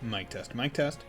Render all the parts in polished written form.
Mic test, mic test.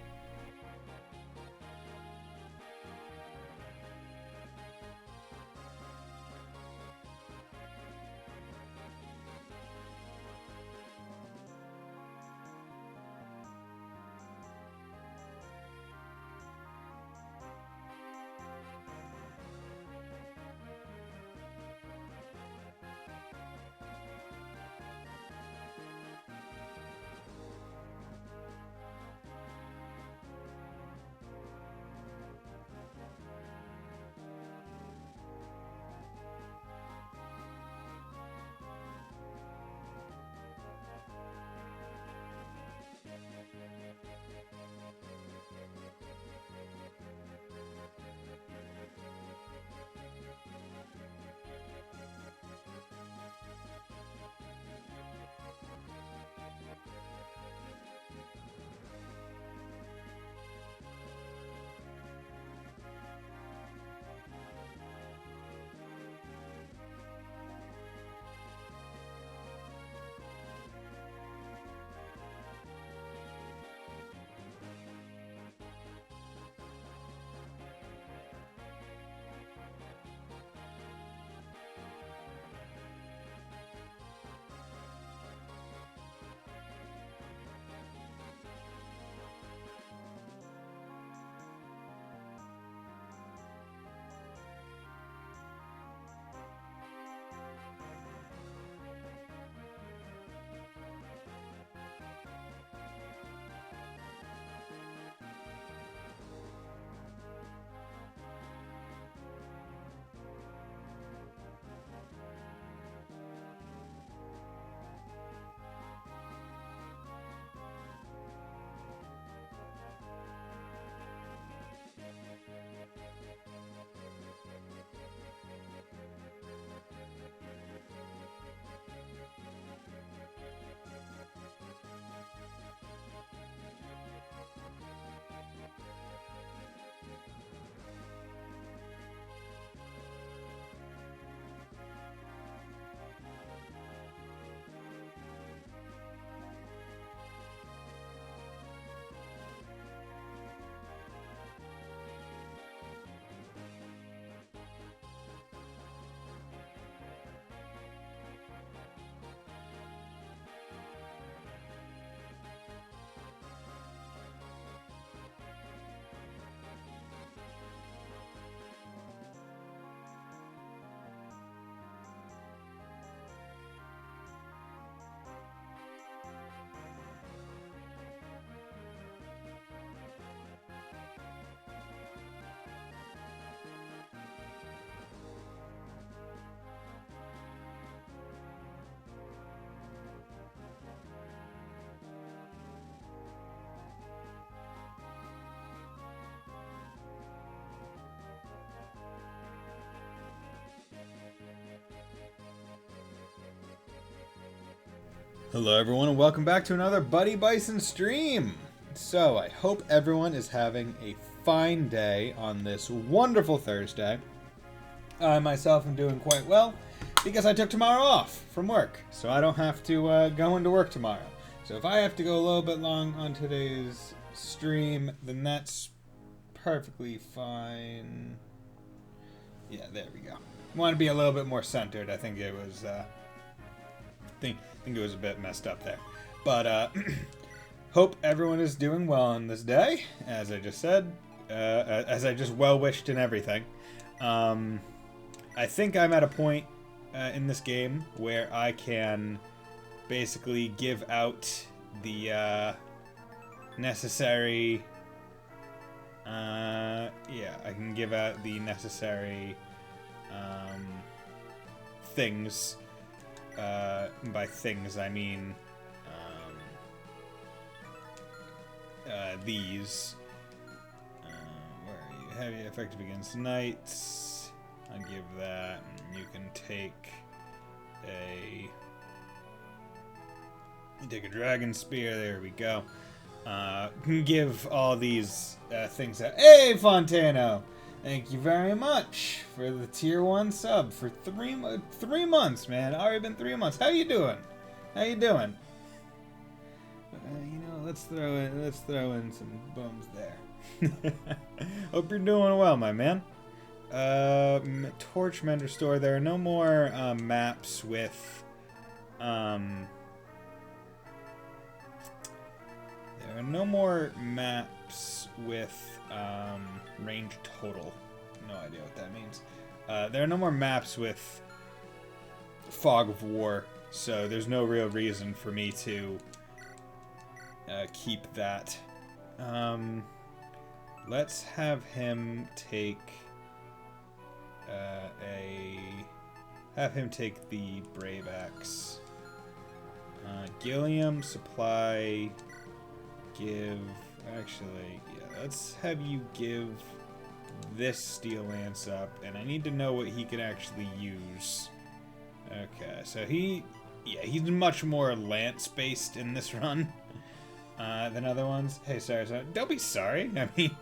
Hello everyone and welcome back to another Buddy Bison stream. So I hope everyone is having a fine day on this wonderful Thursday. I myself am doing quite well because I took tomorrow off from work, so I don't have to go into work tomorrow. So if I have to go a little bit long on today's stream, then that's perfectly fine. Yeah, there we go. I want to be a little bit more centered. I think it was think it was a bit messed up there. But hope everyone is doing well on this day, as I just said, as I just well-wished and everything. I think I'm at a point in this game where I can basically give out the necessary... I can give out the necessary things. By things, I mean these. Where are you? Heavy effective against knights. I'll give that. You can take a dragon spear. There we go. Can give all these things out. Hey, Fontano! Thank you very much for the tier 1 sub for 3 months, man. Already been 3 months. How you doing? How you doing? You know, let's throw in some bums there. Hope you're doing well, my man. Torchmender store. There are no more maps with range total. No idea what that means. There are no more maps with Fog of War, so there's no real reason for me to keep that. Let's have him take the Brave Axe. Gilliam, supply, give... Actually, yeah, let's have you give this Steel Lance up, and I need to know what he can actually use. Okay, so he's much more lance-based in this run than other ones. Hey, sorry, don't be sorry. I mean...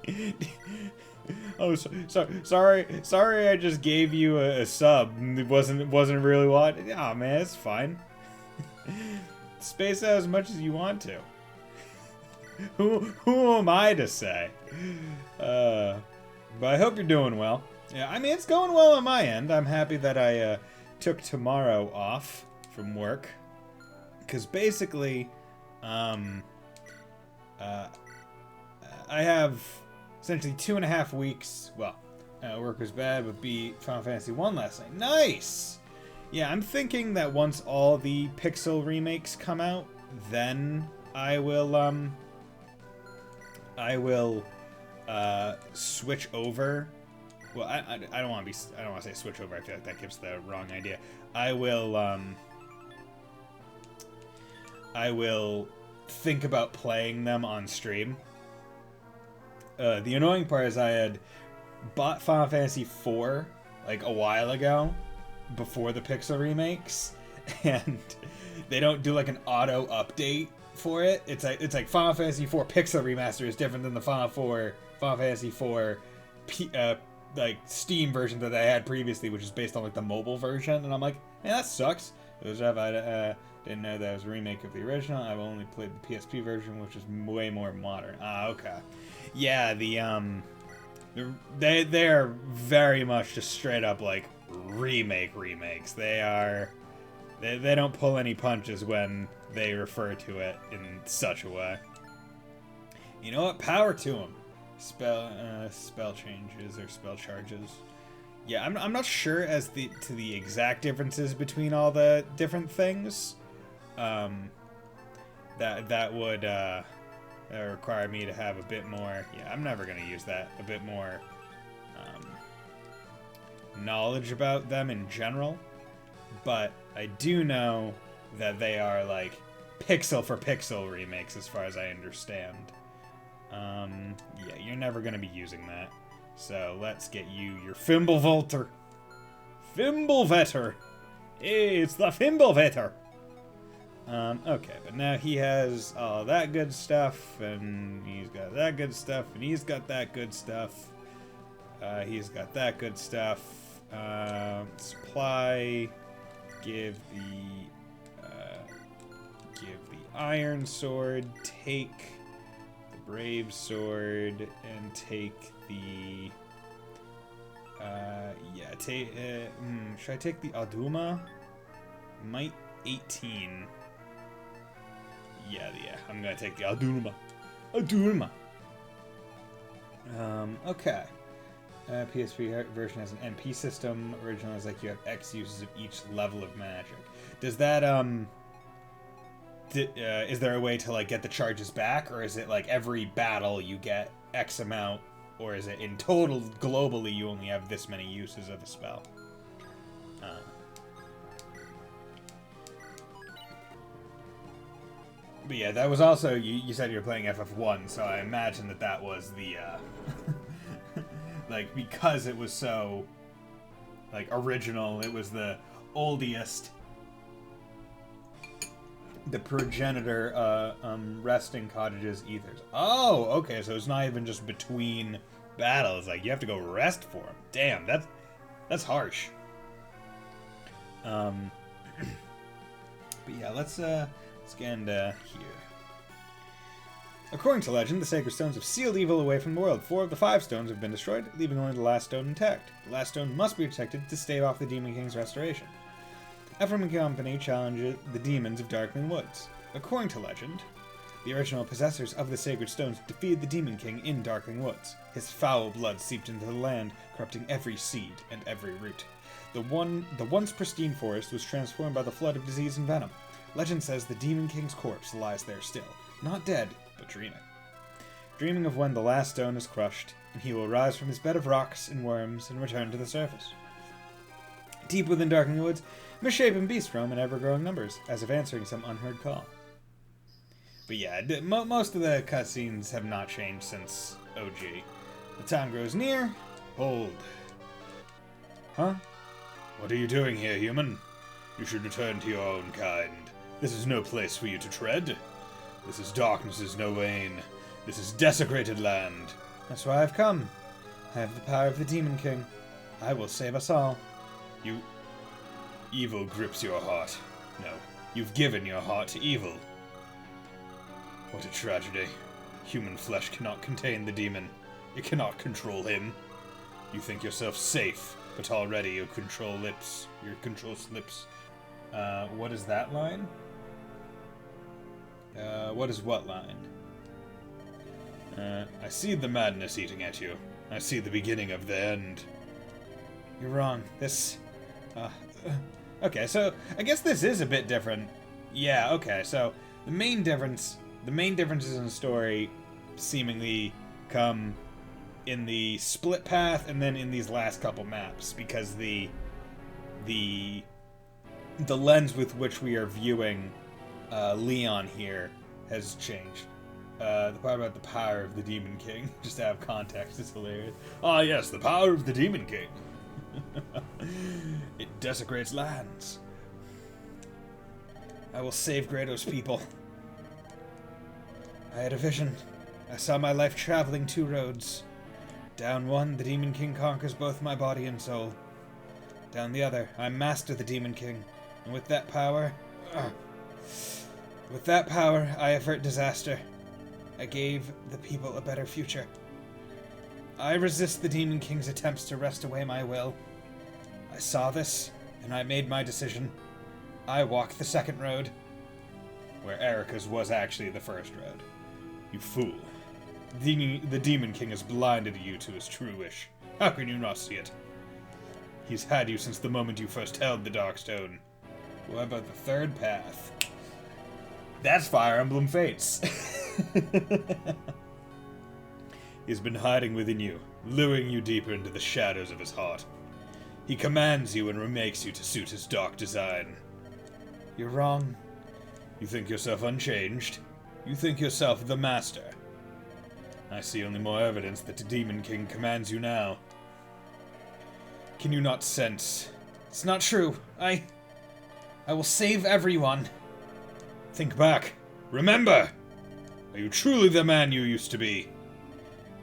Oh, sorry. I just gave you a sub. It wasn't really what. Oh man, it's fine. Space out as much as you want to. Who am I to say? But I hope you're doing well. Yeah, I mean it's going well on my end. I'm happy that I took tomorrow off from work, because basically, I have essentially 2.5 weeks. Well, work was bad, but beat Final Fantasy 1 last night. Nice! Yeah, I'm thinking that once all the Pixel remakes come out, then I will switch over. Well, I don't want to say switch over. I feel like that gives the wrong idea. I will think about playing them on stream. The annoying part is I had bought Final Fantasy IV like a while ago, before the Pixel remakes, and they don't do like an auto update for it. It's like Final Fantasy IV Pixel Remaster is different than the Final Fantasy IV like Steam version that I had previously, which is based on like the mobile version. And I'm like, man, that sucks. I didn't know that was a remake of the original. I've only played the PSP version, which is way more modern. Ah, okay. Yeah, they are very much just straight up like remakes. They don't pull any punches when they refer to it in such a way. You know what? Power to them. Spell changes or spell charges. Yeah, I'm not sure as to the exact differences between all the different things. That would require me to have a bit more. Yeah, I'm never gonna use that. A bit more knowledge about them in general, but I do know that they are like pixel for pixel remakes, as far as I understand. Yeah, you're never gonna be using that. So let's get you your Fimblevolter. Fimblevetter. Hey, it's the Fimblevetter. Okay, but now he has all that good stuff, and he's got that good stuff, and he's got that good stuff. He's got that good stuff. Supply. Give the Iron Sword. Take the Brave Sword, and take the. Should I take the Alduma? Might 18. Yeah, I'm gonna take the Alduma. Okay. PSP version has an MP system. Original is like you have X uses of each level of magic. Does that is there a way to like get the charges back, or is it like every battle you get X amount, or is it in total globally you only have this many uses of a spell? But yeah, that was also, you said you were playing FF1, so I imagine that was the, like, because it was so, like, original, it was the oldest, the progenitor, resting cottages ethers. Oh, okay, so it's not even just between battles, like, you have to go rest for them. Damn, that's harsh. But yeah, let's get into here. According to legend, the sacred stones have sealed evil away from the world. 4 of the 5 stones have been destroyed, leaving only the last stone intact. The last stone must be protected to stave off the Demon King's restoration. Ephraim and company challenge the demons of Darkmoon Woods. According to legend, the original possessors of the sacred stones defeated the Demon King in Darkmoon Woods. His foul blood seeped into the land, corrupting every seed and every root. The once pristine forest was transformed by the flood of disease and venom. Legend says the Demon King's corpse lies there still, not dead, but dreaming. Dreaming of when the last stone is crushed, and he will rise from his bed of rocks and worms and return to the surface. Deep within Darkmoon Woods, misshapen beasts roam in ever-growing numbers, as if answering some unheard call. But yeah, most of the cutscenes have not changed since OG. The time grows near. Hold. Huh? What are you doing here, human? You should return to your own kind. This is no place for you to tread. This is darkness's domain. This is desecrated land. That's why I've come. I have the power of the Demon King. I will save us all. Evil grips your heart. No, you've given your heart to evil. What a tragedy. Human flesh cannot contain the demon. It cannot control him. You think yourself safe, but already your control slips. What is that line? What is what line? I see the madness eating at you. I see the beginning of the end. You're wrong. Okay, so I guess this is a bit different. Yeah, okay, so the main differences in the story seemingly come in the split path and then in these last couple maps, because the lens with which we are viewing Leon here has changed. The part about the power of the Demon King, just to have context, is hilarious. Ah, yes, the power of the Demon King. It desecrates lands. I will save Grado's people. I had a vision. I saw my life traveling 2 roads. Down one, the Demon King conquers both my body and soul. Down the other, I master the Demon King, and with that power, I avert disaster. I gave the people a better future. I resist the Demon King's attempts to wrest away my will. I saw this, and I made my decision. I walk the second road, where Erica's was actually the first road. You fool. The Demon King has blinded you to his true wish. How can you not see it? He's had you since the moment you first held the Darkstone. What about the third path? That's Fire Emblem Fates. He's been hiding within you, luring you deeper into the shadows of his heart. He commands you and remakes you to suit his dark design. You're wrong. You think yourself unchanged. You think yourself the master. I see only more evidence that the Demon King commands you now. Can you not sense? It's not true. I will save everyone. Think back. Remember! Are you truly the man you used to be?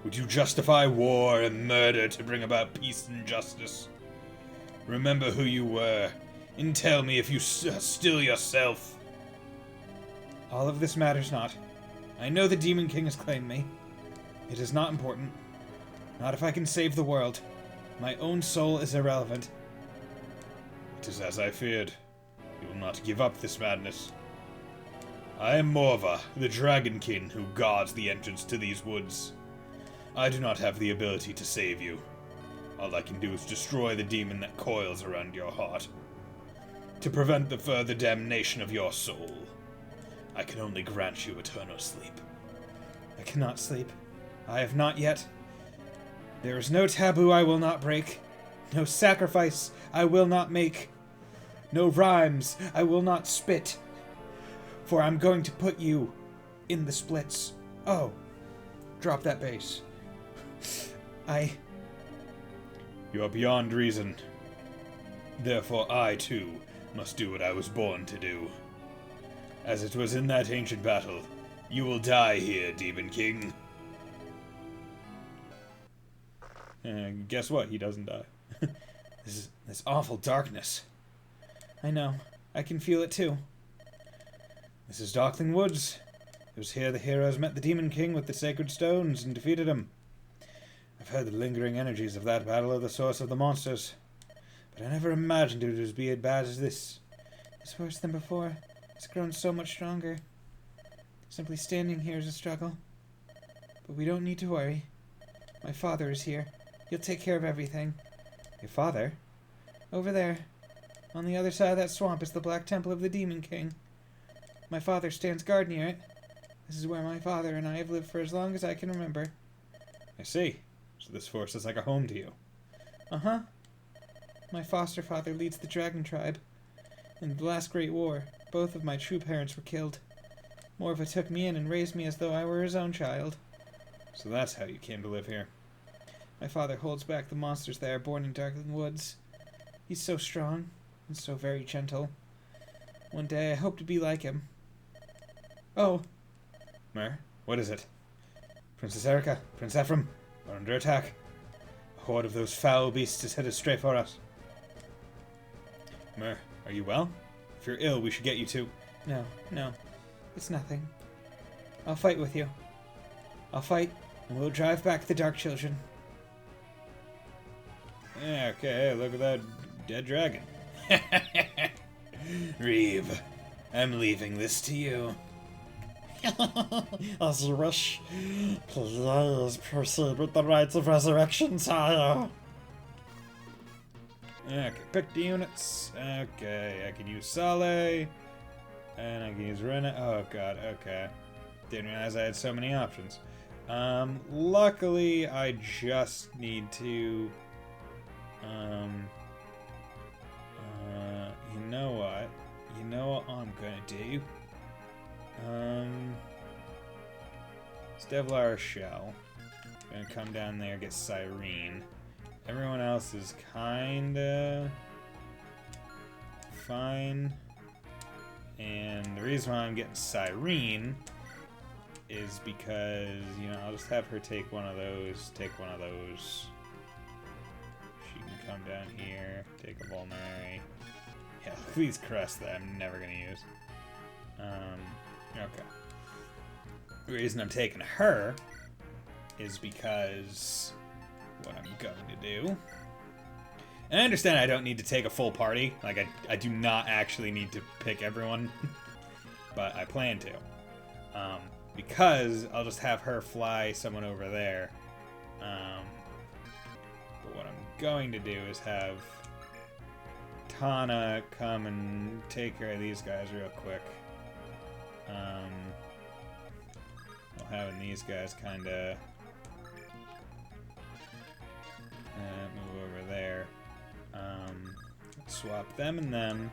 Would you justify war and murder to bring about peace and justice? Remember who you were, and tell me if you are still yourself. All of this matters not. I know the Demon King has claimed me. It is not important. Not if I can save the world. My own soul is irrelevant. It is as I feared. You will not give up this madness. I am Morva, the Dragon King who guards the entrance to these woods. I do not have the ability to save you. All I can do is destroy the demon that coils around your heart. To prevent the further damnation of your soul, I can only grant you eternal sleep. I cannot sleep. I have not yet. There is no taboo I will not break. No sacrifice I will not make. No rhymes I will not spit. For I'm going to put you in the splits. Oh, drop that bass. You are beyond reason. Therefore I, too, must do what I was born to do. As it was in that ancient battle, you will die here, Demon King. And guess what? He doesn't die. This awful darkness. I know. I can feel it too. This is Darkling Woods. It was here the heroes met the Demon King with the sacred stones and defeated him. I've heard the lingering energies of that battle are the source of the monsters, but I never imagined it would be as bad as this. It's worse than before. It's grown so much stronger. Simply standing here is a struggle. But we don't need to worry. My father is here. He'll take care of everything. Your father? Over there. On the other side of that swamp is the Black Temple of the Demon King. My father stands guard near it. This is where my father and I have lived for as long as I can remember. I see. So this forest is like a home to you. Uh-huh. My foster father leads the dragon tribe. In the last Great War, both of my true parents were killed. Morva took me in and raised me as though I were his own child. So that's how you came to live here. My father holds back the monsters that are born in Darkling Woods. He's so strong and so very gentle. One day I hope to be like him. Oh. Mer, what is it? Princess Erica, Prince Ephraim, are under attack. A horde of those foul beasts is headed straight for us. Mer, are you well? If you're ill, we should get you to... No. It's nothing. I'll fight with you. I'll fight, and we'll drive back the Dark Children. Yeah, okay, look at that dead dragon. Reeve, I'm leaving this to you. As you wish. Please proceed with the rites of resurrection, sire. Okay, pick the units. Okay, I can use Sale. And I can use Rena. Oh god, okay. Didn't realize I had so many options. Luckily, I just need to... you know what? You know what I'm gonna do? Stevlar Shell. Gonna come down there, get Cyrene. Everyone else is kinda... fine. And the reason why I'm getting Cyrene is because, you know, I'll just have her take one of those, She can come down here, take a Vulnerary. Yeah, look at these crests that I'm never going to use. Okay. The reason I'm taking her is because what I'm going to do... And I understand I don't need to take a full party. Like, I do not actually need to pick everyone. But I plan to. Because I'll just have her fly someone over there. But what I'm going to do is have Tana come and take care of these guys real quick. While having these guys kind of move over there. Swap them and them.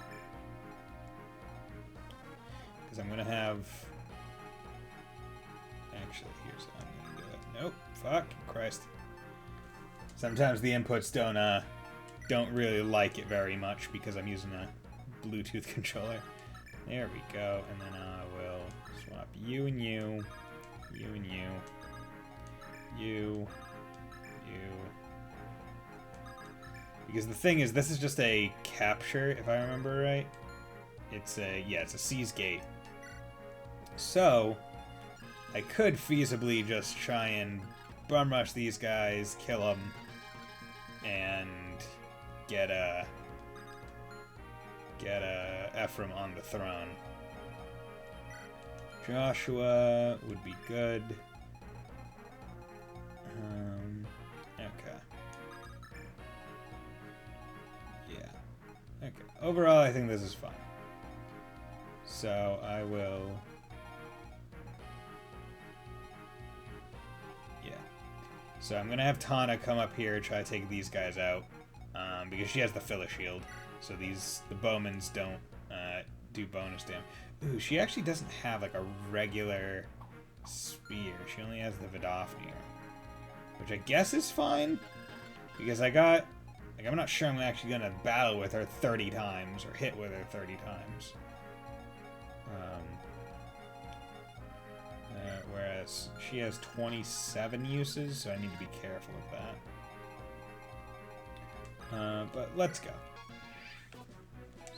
Because I'm going to have... Actually, here's how I'm going to do it. Nope. Fuck. Christ. Sometimes the inputs don't really like it very much because I'm using a Bluetooth controller. There we go. And then I will swap you and you. You and you. You. Because the thing is, this is just a capture, if I remember right. It's a Seize Gate. So, I could feasibly just try and bum rush these guys, kill them, and get Ephraim on the throne. Joshua would be good. Okay. Okay. Overall, I think this is fine. So I will... Yeah. So I'm going to have Tana come up here and try to take these guys out. Because she has the filler shield. So the Bowmans don't do bonus damage. Ooh, she actually doesn't have like a regular spear. She only has the Vidofnir. Which I guess is fine. Because I'm not sure I'm actually going to battle with her 30 times, or hit with her 30 times. Whereas she has 27 uses, so I need to be careful of that. But let's go.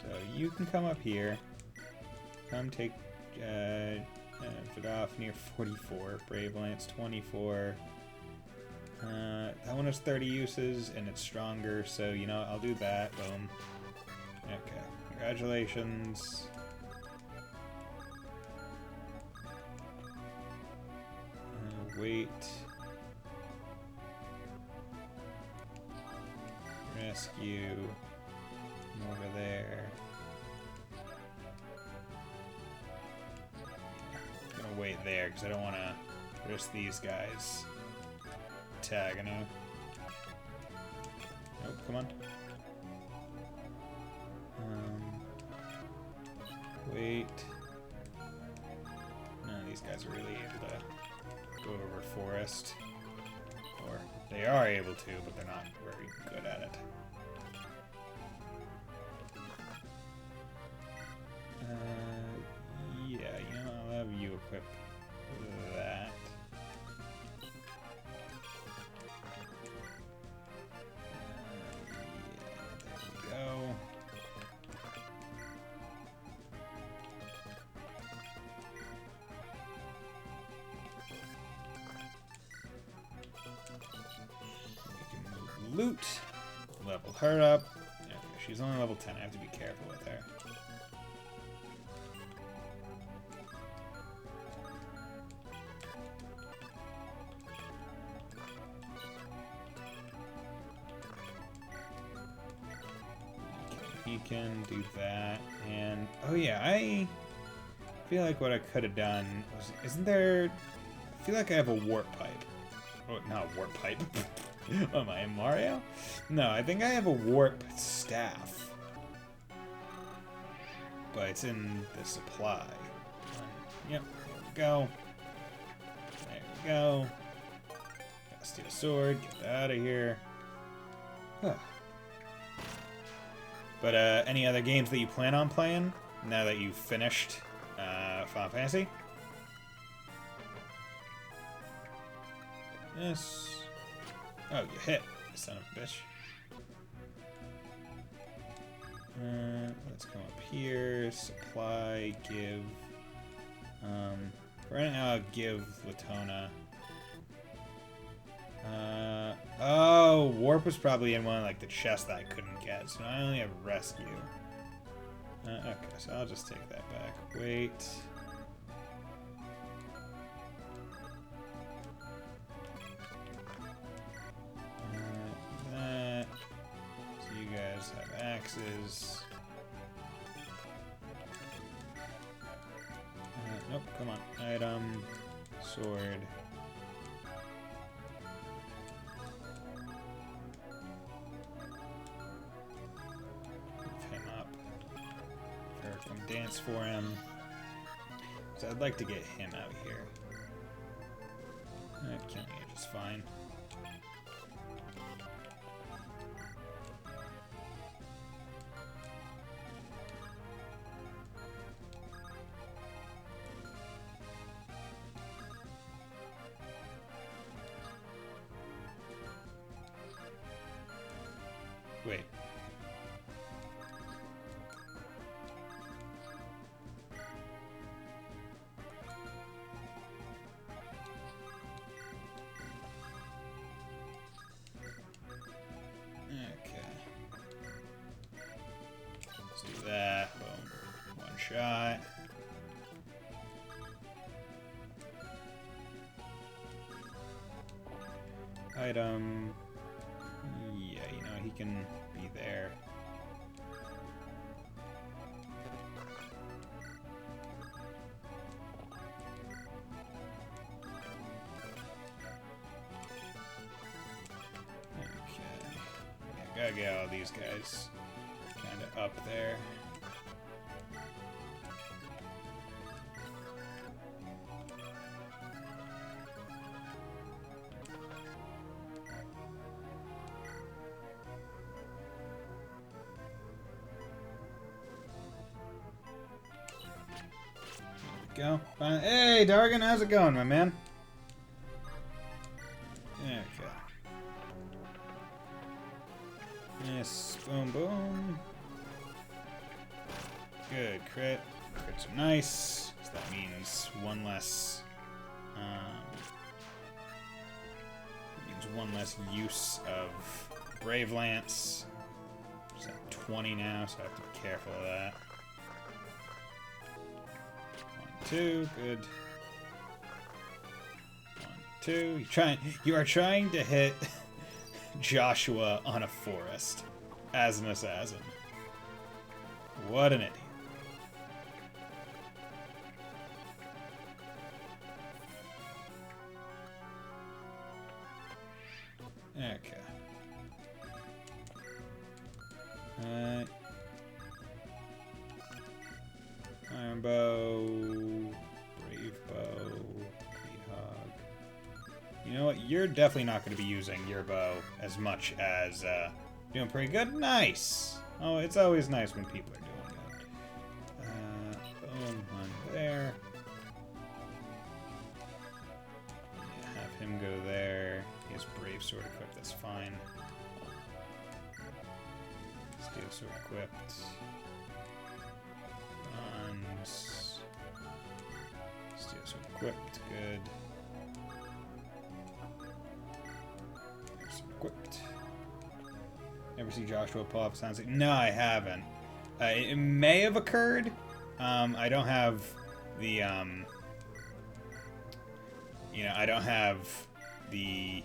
So you can come up here. Come take Finished it off near 44. Brave Lance 24. That one has 30 uses and it's stronger, so you know, I'll do that. Boom. Okay. Congratulations. Wait. Rescue. Over there. I'm gonna wait there because I don't want to risk these guys tagging him. Nope, come on. Wait. None of these guys are really able to go over forest. Or they are able to, but they're not very good at it. Yeah, you know, I'll have you equip that. Yeah, there we go. We can loot. Level her up. Okay, she's only level 10. I have to be careful with her. He can do that, and oh yeah, I feel like what I could have done was, isn't there? I feel like I have a warp pipe. Oh, not a warp pipe. Am I in Mario? No, I think I have a warp staff, but it's in the supply. Yep, there we go. There we go. Gotta steal a sword. Get that out of here. Huh. But any other games that you plan on playing now that you've finished Final Fantasy? Yes. Oh, you hit, son of a bitch. Let's come up here. Supply, give. Right now, I'll give Latona. Oh, warp was probably in one of like the chests that I couldn't get, so I only have rescue. Okay, so I'll just take that back. Wait. That. So you guys have axes. Nope, come on. Item, sword. Dance for him. So I'd like to get him out here. Killing it is fine. Wait. That, boom, one shot. Item, yeah, you know, he can be there. Okay, yeah, gotta get all these guys kind of up there. Go. Fine. Hey, Dargan, how's it going, my man? Okay. Yes, boom, boom. Good, crit. Crits are nice, so that means one less. One less use of Brave Lance. It's at 20 now, so I have to be careful of that. 1, 2, good. 1, 2. You are trying to hit Joshua on a forest as an assassin. What an idiot. Okay. Iron Bow, Brave Bow, Hog. You know what? You're definitely not going to be using your bow as much as doing pretty good. Nice. Oh, it's always nice when people are doing good. Boom, one there. Yeah, have him go there. He has Brave Sword equipped, that's fine. Steel Sword equipped. Bronze. Steel Sword equipped, good. Steel Sword equipped. Never see Joshua pull off sounds like. No, I haven't. It may have occurred. I don't have the I don't have the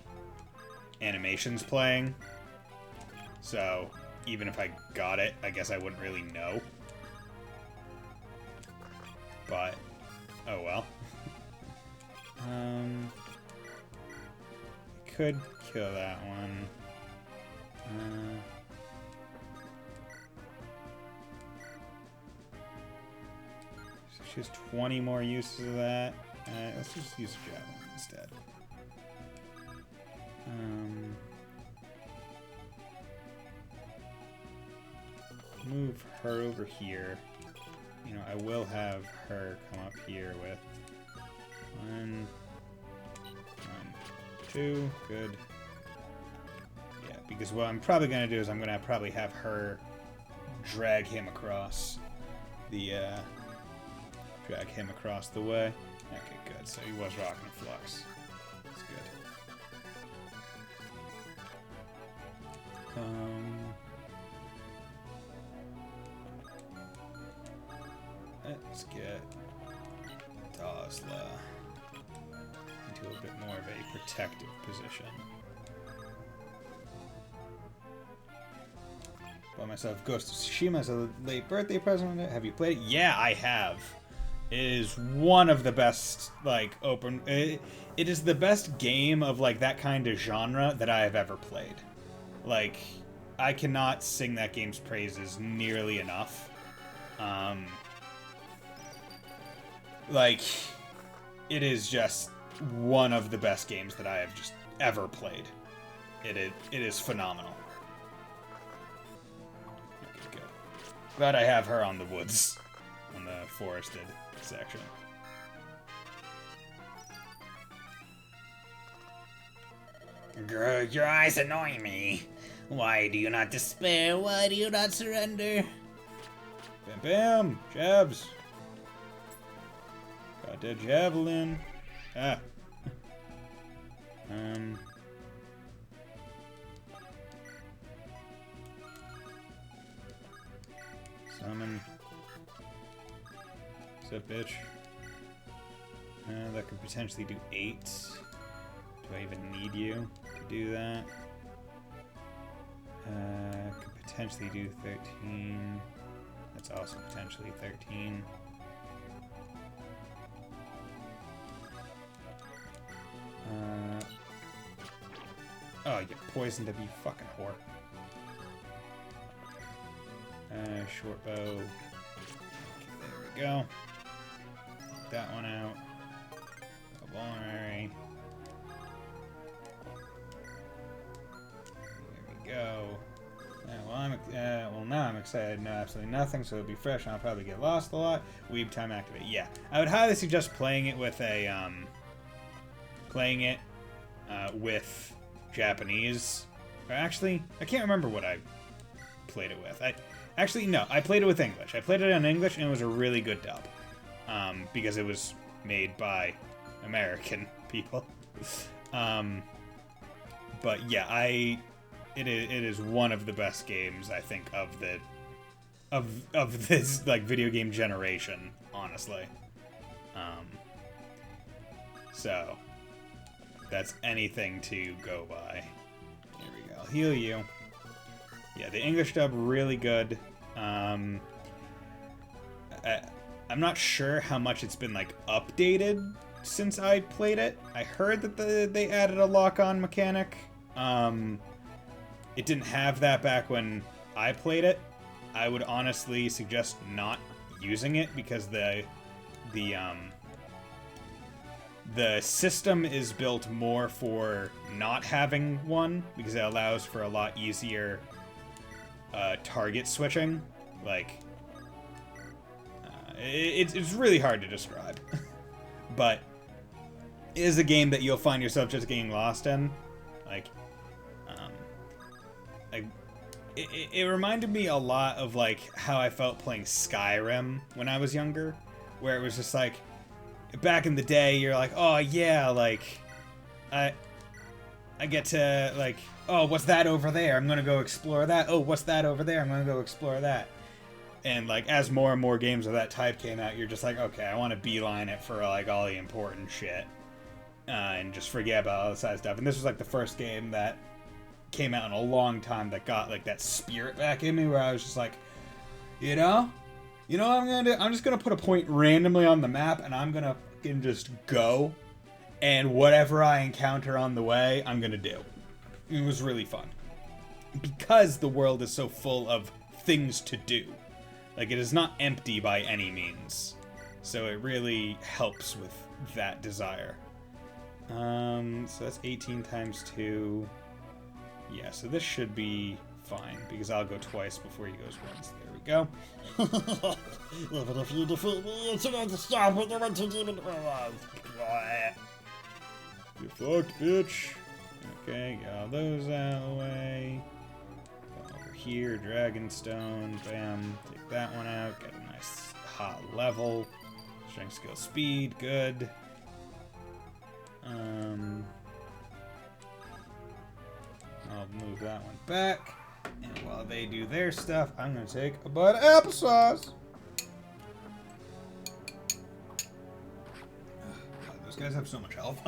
animations playing, so even if I got it, I guess I wouldn't really know. But oh well. Could kill that one. So she has 20 more uses of that. Let's just use a javelin instead. Move her over here. You know, I will have her come up here with 1, 2, good. Yeah, because what I'm probably gonna do is I'm gonna probably have her drag him across the way. Okay, good. So he was rocking a flux. That's good. Let's get Dazla into a bit more of a protective position. Bought myself Ghost of Tsushima as a late birthday present. Have you played it? Yeah, I have. It is one of the best, like, open... It is the best game of, like, that kind of genre that I have ever played. Like, I cannot sing that game's praises nearly enough. Like, it is just one of the best games that I have just ever played. It is phenomenal. Okay, good. Glad I have her on the woods, on the forested section. Grr, your eyes annoy me. Why do you not despair? Why do you not surrender? Bam bam! Jabs! Got that javelin. Ah. Summon. What's up, bitch? That could potentially do 8. Do I even need you to do that? Could potentially do 13. That's also potentially 13. Oh, you poisoned him, you fucking whore. Short bow. Okay, there we go. Take that one out. Vulnerary. There we go. Well, now I'm excited. No, absolutely nothing, so it'll be fresh, and I'll probably get lost a lot. Weeb time activate. Yeah, I would highly suggest playing it with a with Japanese. Or actually, I can't remember what I played it with. Actually, no, I played it with English. I played it in English, and it was a really good dub. Because it was made by American people. But yeah, it is one of the best games, I think, of this like video game generation, honestly. So that's anything to go by. Here we go. Heal you. Yeah, the English dub really good. I'm not sure how much it's been like updated since I played it. I heard that they added a lock-on mechanic. It didn't have that back when I played it. I would honestly suggest not using it because the system is built more for not having one because it allows for a lot easier target switching. Like, it's really hard to describe, but it is a game that you'll find yourself just getting lost in. Like, it reminded me a lot of like how I felt playing Skyrim when I was younger, where it was just like, back in the day, you're like, oh yeah, like, I get to like, oh, what's that over there? I'm gonna go explore that. Oh, what's that over there? I'm gonna go explore that. And like, as more and more games of that type came out, you're just like, okay, I want to beeline it for like all the important shit, and just forget about all the side stuff. And this was like the first game that came out in a long time that got like that spirit back in me, where I was just like, you know what I'm gonna do? I'm just gonna put a point randomly on the map, and I'm gonna fucking just go, and whatever I encounter on the way, I'm gonna do. It was really fun because the world is so full of things to do. Like, it is not empty by any means, so it really helps with that desire. So that's 18 times 2. Yeah, so this should be fine, because I'll go twice before he goes once. There we go. Even if you defeat me, it's not to stop with the run to demon. You fucked, bitch. Okay, got all those out of the way. Go over here, Dragonstone. Bam. Take that one out. Get a nice hot level. Strength, skill, speed. Good. I'll move that one back. And while they do their stuff, I'm going to take a bite of applesauce. God, those guys have so much health.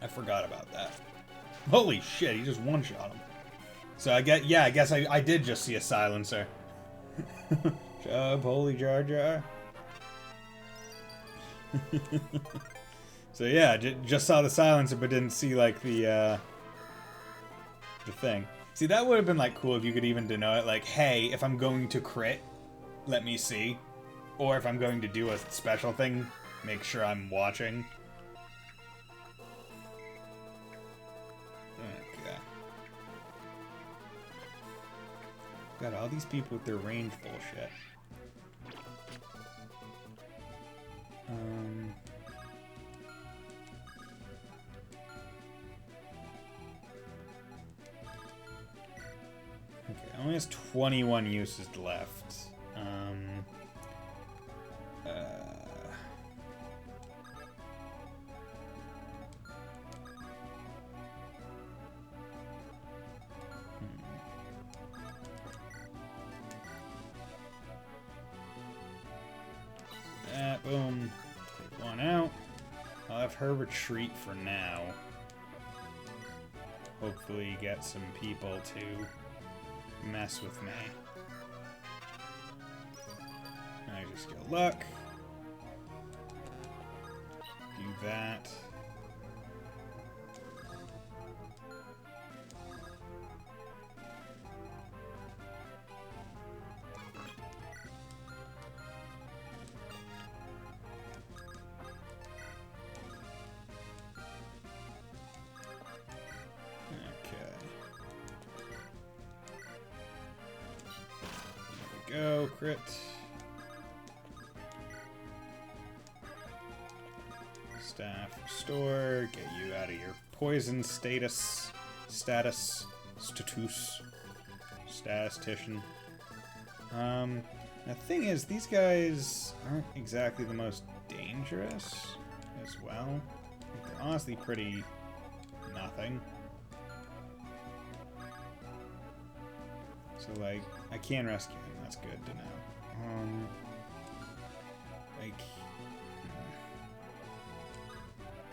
I forgot about that. Holy shit, he just one-shot him. So I guess I did just see a silencer. Job, holy Jar Jar. So yeah, just saw the silencer, but didn't see like the thing. See, that would have been like cool if you could even denote it, like, hey, if I'm going to crit, let me see. Or if I'm going to do a special thing, make sure I'm watching. Okay. Got all these people with their range bullshit. Okay, only has 21 uses left. Boom. Take one out. I'll have her retreat for now. Hopefully get some people to mess with me. I just get luck. Do that. Go, crit. Staff restore, get you out of your poison status. statistician. The thing is, these guys aren't exactly the most dangerous as well. They're honestly pretty nothing. So, like, I can rescue him. That's good to know. Like,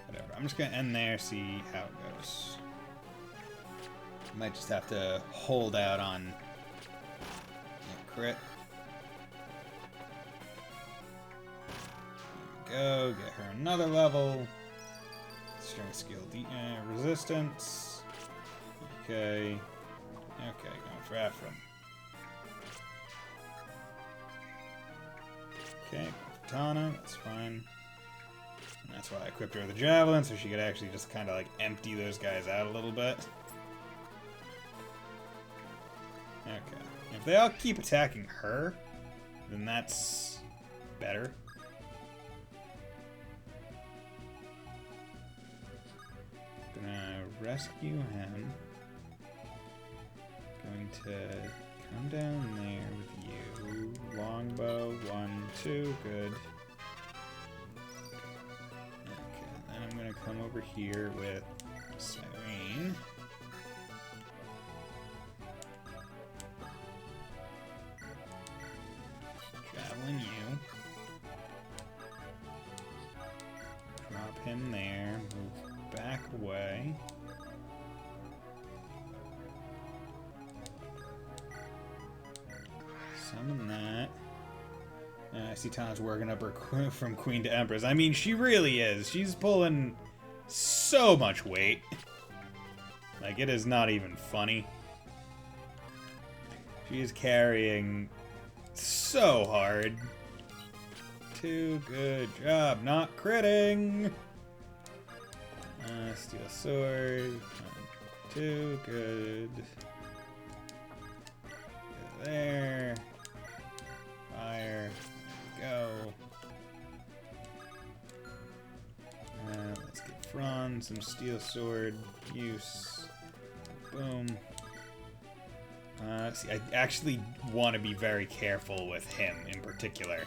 whatever. I'm just gonna end there, see how it goes. Might just have to hold out on crit. There we go. Get her another level. Strength skill resistance. Okay. Okay, going for Ephraim. Okay, Katana, that's fine. And that's why I equipped her with a javelin, so she could actually just kind of like empty those guys out a little bit. Okay. If they all keep attacking her, then that's better. Gonna rescue him. Going to come down there with you. Longbow, 1, 2, good. Okay, then I'm gonna come over here with Cyrene. Javelin you. Drop him there. Move back away. Summon that. I see Tana's working up her from Queen to Empress. I mean, she really is. She's pulling so much weight. Like, it is not even funny. She is carrying so hard. Too good job not critting. Steel sword. 1, 2, good. There. Fire. There we go. Let's get Fron, some steel sword use. Boom. See, I actually want to be very careful with him in particular,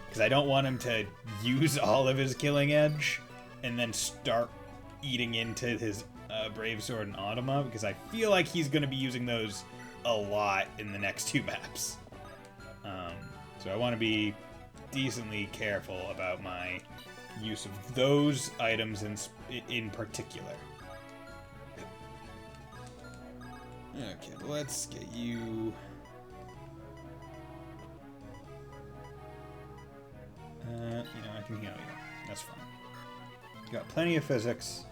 because I don't want him to use all of his killing edge and then start eating into his Brave Sword and Automa, because I feel like he's going to be using those a lot in the next 2 maps. So I want to be decently careful about my use of those items in particular. Okay, but let's get you... I can heal you. That's fine. Got plenty of physics.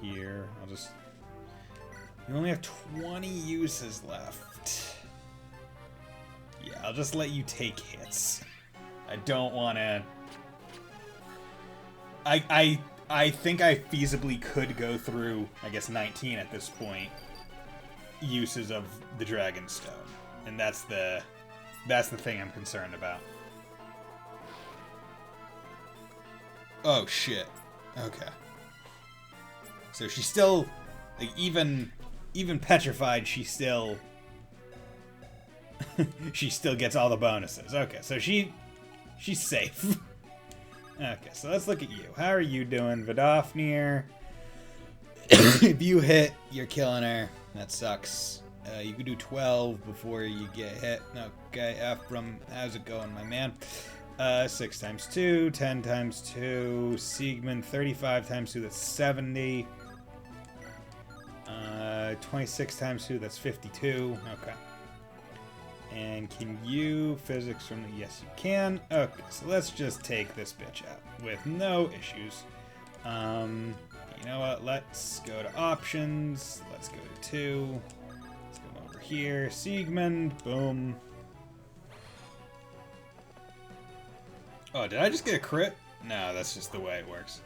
Here, I'll just... You only have 20 uses left. Yeah, I'll just let you take hits. I don't want to... I think I feasibly could go through, I guess, 19 at this point, uses of the Dragonstone. And that's the thing I'm concerned about. Oh, shit. Okay. So she's still, like, even petrified, she still gets all the bonuses. Okay, so she's safe. Okay, so let's look at you. How are you doing, Vidofnir? If you hit, you're killing her. That sucks. You can do 12 before you get hit. Okay, Ephraim, how's it going, my man? 6 times 2, 10 times 2. Siegmund, 35 times 2, that's 70. 26 times 2, that's 52. Okay. And can you physics from the... Yes, you can. Okay, so let's just take this bitch out with no issues. You know what? Let's go to options. Let's go to 2. Let's go over here. Siegmund. Boom. Oh, did I just get a crit? No, that's just the way it works.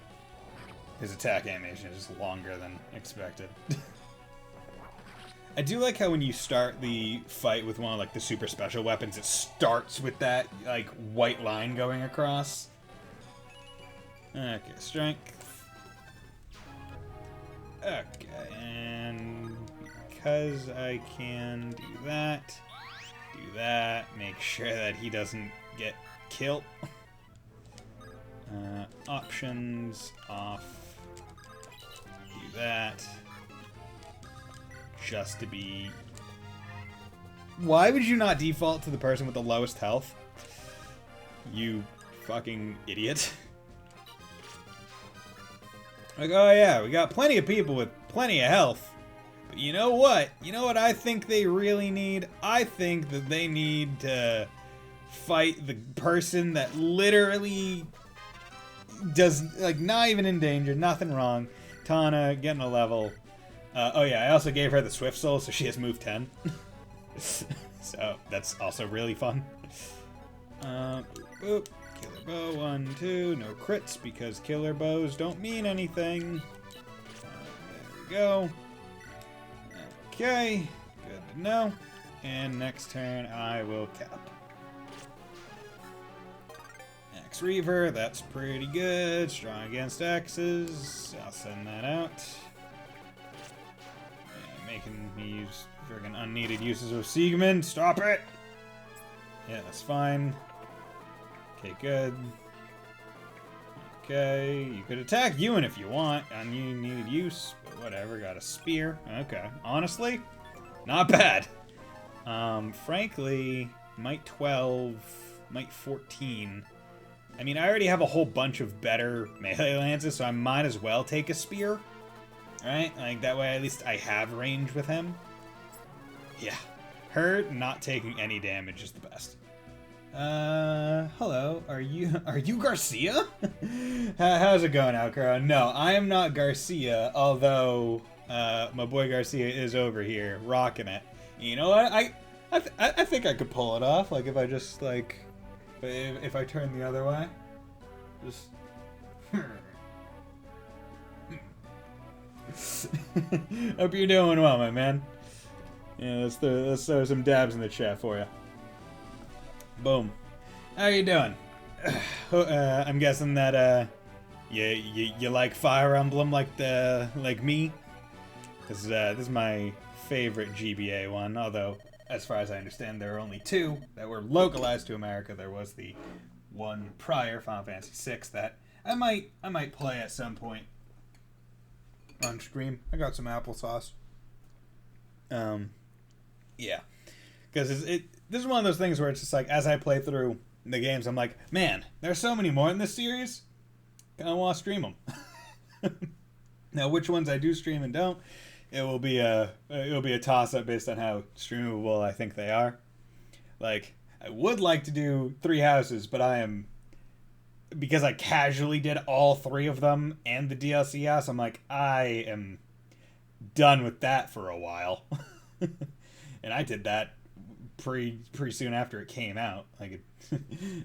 His attack animation is just longer than expected. I do like how when you start the fight with one of, like, the super special weapons, it starts with that, like, white line going across. Okay, strength. Okay, and because I can do that, make sure that he doesn't get killed. Options off, do that, just to be... Why would you not default to the person with the lowest health? You fucking idiot. Like, oh yeah, we got plenty of people with plenty of health. But you know what? You know what I think they really need? I think that they need to fight the person that literally does, like, not even in danger, nothing wrong. Tana getting a level. Oh yeah, I also gave her the Swift Soul, so she has move 10. So that's also really fun. Boop. Killer bow, 1, 2. No crits because killer bows don't mean anything. There we go. Okay, good to know. And next turn I will cap. Axe Reaver, that's pretty good. Strong against axes. I'll send that out. And making me use friggin' unneeded uses of Siegmund. Stop it! Yeah, that's fine. Okay, good. Okay, you could attack Ewan if you want. Unneeded use, but whatever. Got a spear. Okay, honestly, not bad. Frankly, might 12, might 14. I mean, I already have a whole bunch of better melee lances, so I might as well take a spear. Right? Like, that way at least I have range with him. Yeah. Her not taking any damage is the best. Hello. Are you Garcia? How's it going, Alcaro? No, I am not Garcia, although, my boy Garcia is over here, rocking it. You know what? I think I could pull it off, like, if I just, like, if I turn the other way. Just... Hope you're doing well, my man. Yeah, let's throw some dabs in the chat for you. Boom. How you doing? I'm guessing that you like Fire Emblem like me, because this is my favorite GBA one. Although, as far as I understand, there are only 2 that were localized to America. There was the one prior, Final Fantasy VI, that I might play at some point on stream. I got some applesauce. Yeah, because this is one of those things where it's just like, as I play through the games, I'm like, man, there's so many more in this series. I want to stream them. Now, which ones I do stream and don't, it'll be a toss-up based on how streamable I think they are. Like, I would like to do 3 houses, but because I casually did all 3 of them and the DLC house, I'm like, I am done with that for a while. And I did that pretty soon after it came out.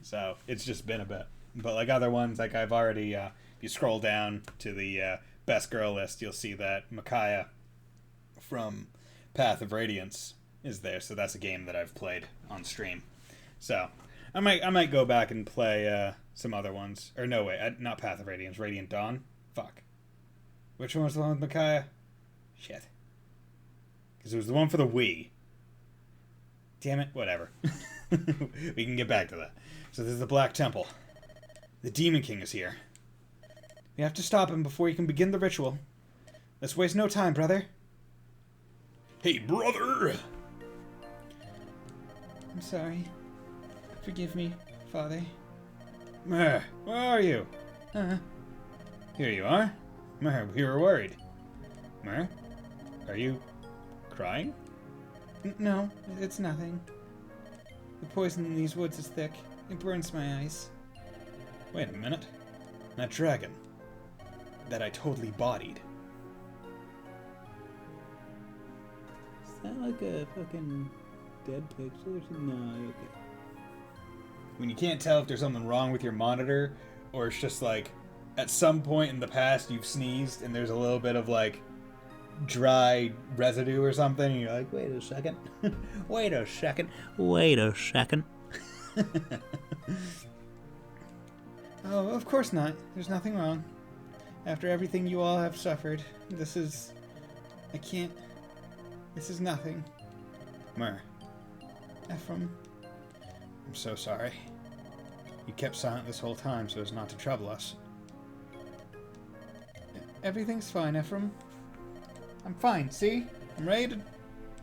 So it's just been a bit. But like other ones, like I've already, if you scroll down to the best girl list, you'll see that Micaiah from Path of Radiance is there. So that's a game that I've played on stream. So I might go back and play some other ones. Or no, wait, not Path of Radiance, Radiant Dawn. Fuck. Which one was the one with Micaiah? Shit. Because it was the one for the Wii. Damn it, whatever. We can get back to that. So there's the Black Temple. The Demon King is here. We have to stop him before he can begin the ritual. Let's waste no time, brother. Hey, brother! I'm sorry. Forgive me, father. Where are you? Here you are. We were worried. Are you crying? No, it's nothing. The poison in these woods is thick. It burns my eyes. Wait a minute. That dragon. That I totally bodied. Is that like a fucking dead picture or something? No, okay. When you can't tell if there's something wrong with your monitor, or it's just like, at some point in the past you've sneezed and there's a little bit of like dry residue or something, and you're like, wait a second. Wait a second. Oh, of course not. There's nothing wrong. After everything you all have suffered, this This is nothing. Mer. Ephraim. I'm so sorry. You kept silent this whole time so as not to trouble us. Everything's fine, Ephraim. I'm fine, see? I'm ready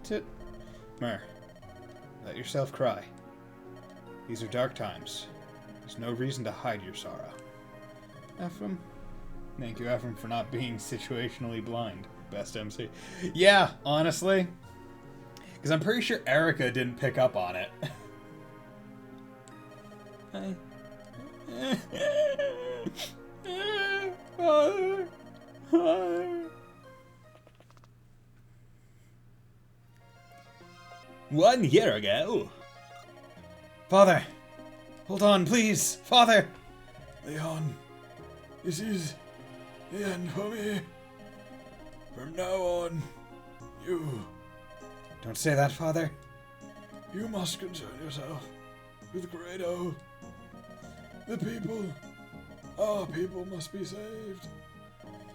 to... Mer. Let yourself cry. These are dark times. There's no reason to hide your sorrow. Ephraim. Thank you, Ephraim, for not being situationally blind. Best MC. Yeah, honestly. Because I'm pretty sure Erica didn't pick up on it. Father. Father. One year ago. Father. Hold on, please. Father. Leon, this is the end for me. From now on, you Don't say that, Father. must concern yourself with Grado. The people, our people must be saved.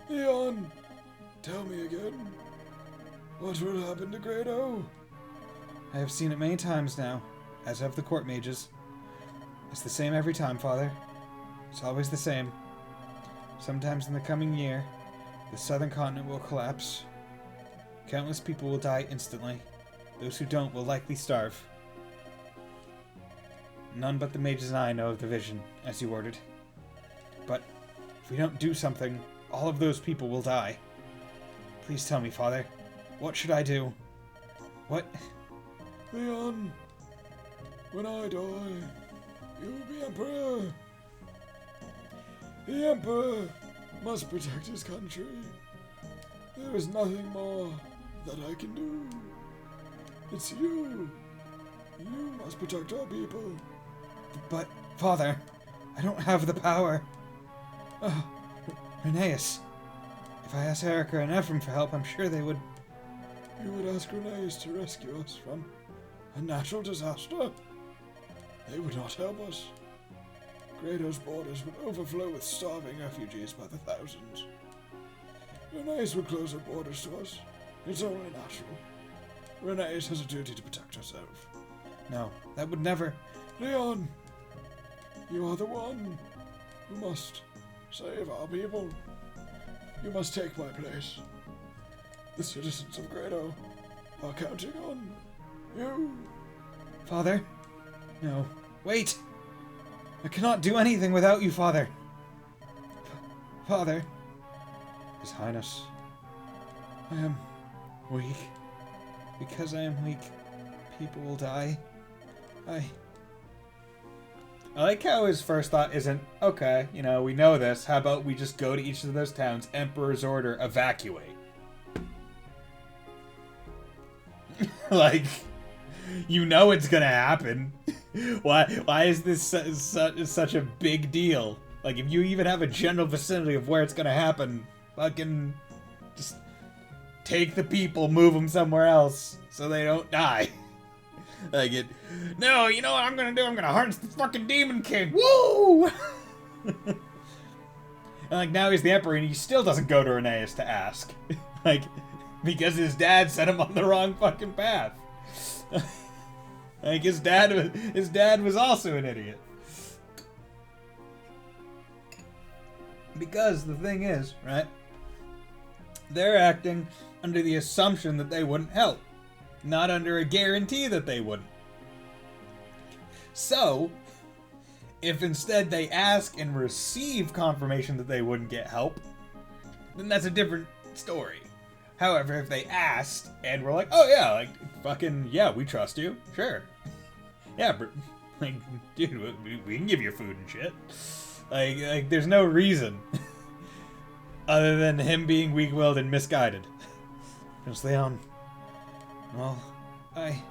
Leon, tell me again, what will happen to Grado? I have seen it many times now, as have the court mages. It's the same every time, Father. It's always the same. Sometimes in the coming year, the southern continent will collapse. Countless people will die instantly. Those who don't will likely starve. None but the mages and I know of the vision, as you ordered. But if we don't do something, all of those people will die. Please tell me, Father. What should I do? What? Leon, when I die, you will be Emperor. The Emperor must protect his country. There is nothing more that I can do. It's you. You must protect our people. But, Father, I don't have the power. Rheneas. If I asked Erica and Ephraim for help, I'm sure they would... You would ask Rheneas to rescue us from a natural disaster? They would not help us. Grado's borders would overflow with starving refugees by the thousands. Rheneas would close her borders to us. It's only natural. Rheneas has a duty to protect herself. No, that would never... Leon, you are the one who must save our people. You must take my place. The citizens of Grado are counting on you. Father? No. Wait! I cannot do anything without you, Father. Father. His Highness. I am weak. Because I am weak, people will die. I like how his first thought isn't, okay, you know, we know this. How about we just go to each of those towns, Emperor's order, evacuate. Like, you know it's gonna happen. Why is this such a big deal? Like, if you even have a general vicinity of where it's gonna happen, fucking just take the people, move them somewhere else so they don't die. Like it. No, you know what I'm gonna do? I'm gonna harness the fucking Demon King. Woo! And like now he's the Emperor and he still doesn't go to Rheneas to ask. Like, because his dad set him on the wrong fucking path. Like his dad was also an idiot. Because the thing is, right? They're acting under the assumption that they wouldn't help, not under a guarantee that they wouldn't. So, if instead they ask and receive confirmation that they wouldn't get help, then that's a different story. However, if they asked and were like, oh yeah, like, fucking, yeah, we trust you, sure. Yeah, but, like, dude, we can give you food and shit. Like there's no reason other than him being weak-willed and misguided. Prince Leon, well, I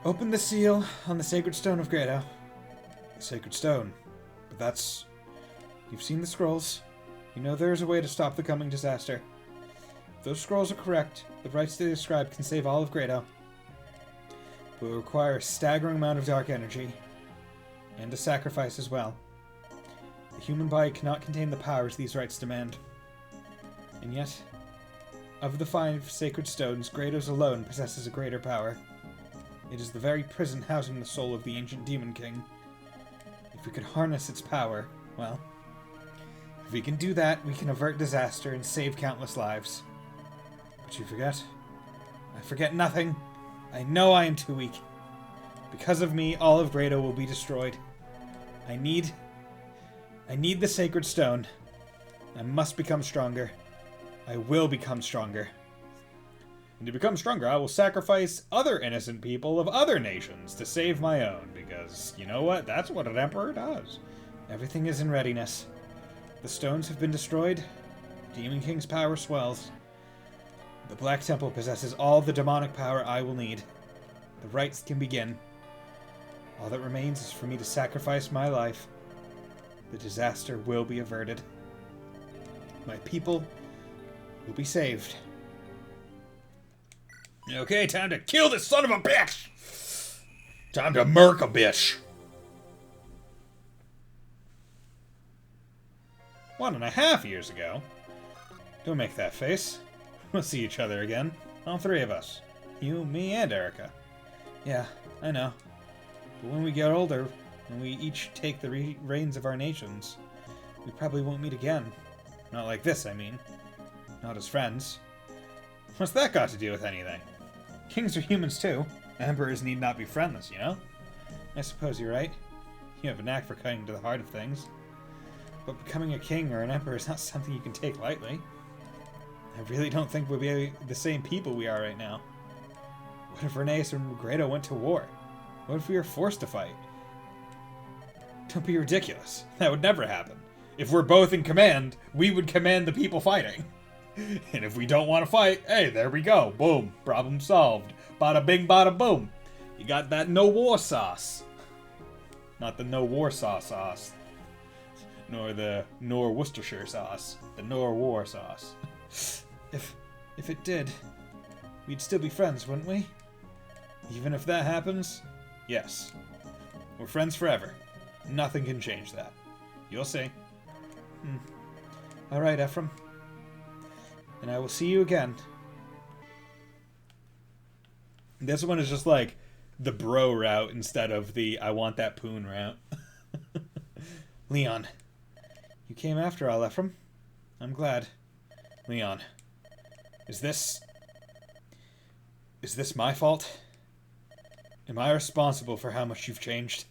opened the seal on the sacred stone of Grado. The sacred stone. But that's... You've seen the scrolls. You know there is a way to stop the coming disaster. If those scrolls are correct, the rites they describe can save all of Grado. But it will require a staggering amount of dark energy. And a sacrifice as well. The human body cannot contain the powers these rites demand. And yet, Of the 5 sacred stones, Grados alone possesses a greater power. It is the very prison housing the soul of the ancient Demon King. If we could harness its power, well, if we can do that, we can avert disaster and save countless lives. But you forget. I forget nothing. I know I am too weak. Because of me, all of Grado will be destroyed. I need the sacred stone. I must become stronger. I will become stronger. And to become stronger, I will sacrifice other innocent people of other nations to save my own, because, you know what? That's what an emperor does. Everything is in readiness. The stones have been destroyed. Demon King's power swells. The Black Temple possesses all the demonic power I will need. The rites can begin. All that remains is for me to sacrifice my life. The disaster will be averted. My people will be saved. Okay, time to kill this son of a bitch! Time to murk a bitch! 1.5 years ago? Don't make that face. We'll see each other again. All 3 of us. You, me, and Erica. Yeah, I know. But when we get older, and we each take the reins of our nations, we probably won't meet again. Not like this, I mean. Not as friends. What's that got to do with anything? Kings are humans too. Emperors need not be friendless, you know? I suppose you're right. You have a knack for cutting to the heart of things. But becoming a king or an emperor is not something you can take lightly. I really don't think we'll be the same people we are right now. What if Reneus and Grado went to war? What if we were forced to fight? Don't be ridiculous. That would never happen. If we're both in command, we would command the people fighting. And if we don't want to fight, hey, there we go. Boom. Problem solved. Bada bing, bada boom. You got that no war sauce. Not the no Warsaw sauce. Nor Worcestershire sauce. The nor war sauce. If it did, we'd still be friends, wouldn't we? Even if that happens? Yes. We're friends forever. Nothing can change that. You'll see. Alright, Ephraim. And I will see you again. This one is just like the bro route instead of the I want that poon route. Leon. You came after all, Ephraim. I'm glad. Leon. Is this my fault? Am I responsible for how much you've changed?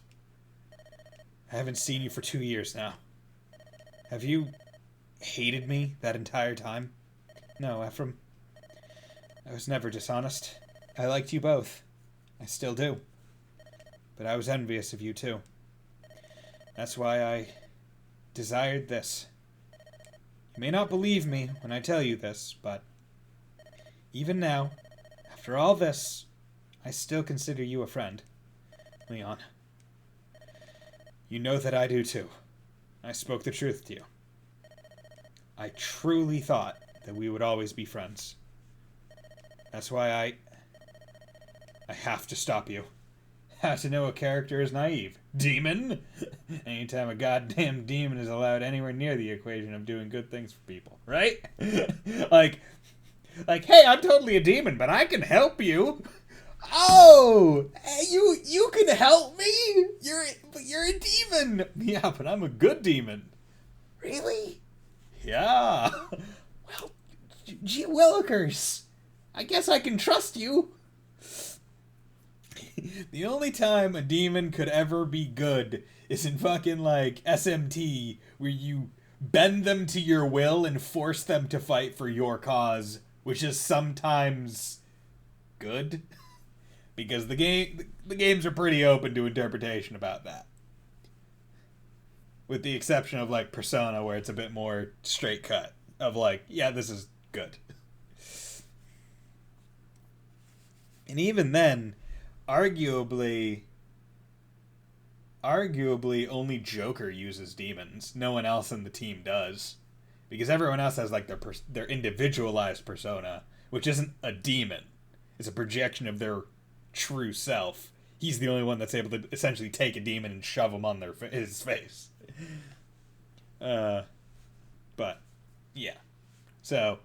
I haven't seen you for 2 years now. Have you hated me that entire time? No, Ephraim. I was never dishonest. I liked you both. I still do. But I was envious of you too. That's why I desired this. You may not believe me when I tell you this, but even now, after all this, I still consider you a friend. Leon. You know that I do too. I spoke the truth to you. I truly thought that we would always be friends. That's why I have to stop you. How to know a character is naive. Demon? Anytime a goddamn demon is allowed anywhere near the equation of doing good things for people, right? like, hey, I'm totally a demon, but I can help you. Oh, you can help me? You're a demon. Yeah, but I'm a good demon. Really? Yeah. Well, gee willikers. I guess I can trust you. The only time a demon could ever be good is in fucking, like, SMT, where you bend them to your will and force them to fight for your cause, which is sometimes good. Because the games are pretty open to interpretation about that. With the exception of, like, Persona, where it's a bit more straight cut. Of, like, yeah, this is good. And even then, arguably only Joker uses demons. No one else in the team does. Because everyone else has, like, their individualized persona, which isn't a demon. It's a projection of their true self. He's the only one that's able to essentially take a demon and shove him on his face. But, yeah. So,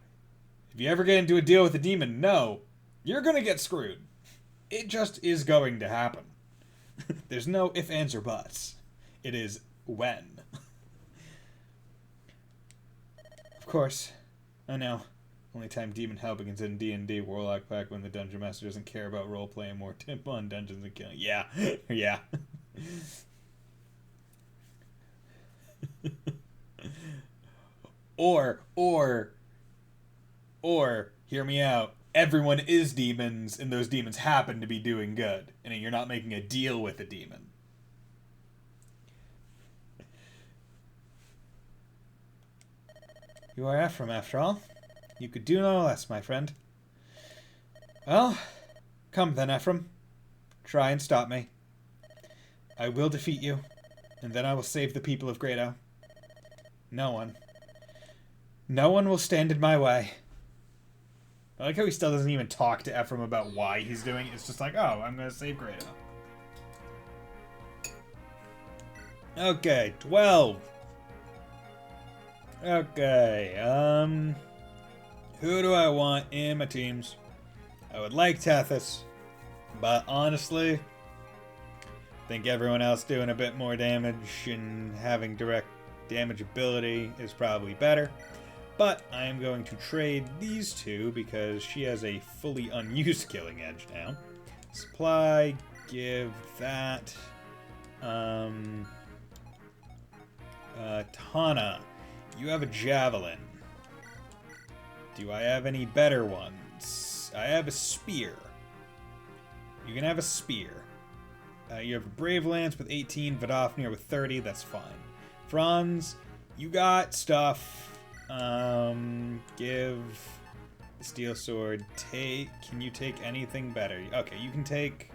if If you ever get into a deal with a demon, no, you're gonna get screwed. It just is going to happen. There's no ifs, ands, or buts. It is when. Of course, I know. Only time demon helping is in D&D Warlock Pack when the Dungeon Master doesn't care about role-playing more tip on dungeons and killing. Yeah, yeah. Or, hear me out, everyone is demons, and those demons happen to be doing good, and you're not making a deal with a demon. You are Ephraim, after all. You could do no less, my friend. Well, come then, Ephraim. Try and stop me. I will defeat you, and then I will save the people of Grado. No one will stand in my way. I like how he still doesn't even talk to Ephraim about why he's doing it. It's just like, oh, I'm going to save Grado. Okay, 12. Okay, who do I want in my teams? I would like Tethys, but honestly, I think everyone else doing a bit more damage and having direct damage ability is probably better. But I am going to trade these two because she has a fully unused killing edge now. Supply, give that. Tana, you have a javelin. Do I have any better ones? I have a spear. You can have a spear. You have a Brave Lance with 18, Vidofnir with 30, that's fine. Franz, you got stuff. Give the Steel Sword. Can you take anything better? Okay, you can take,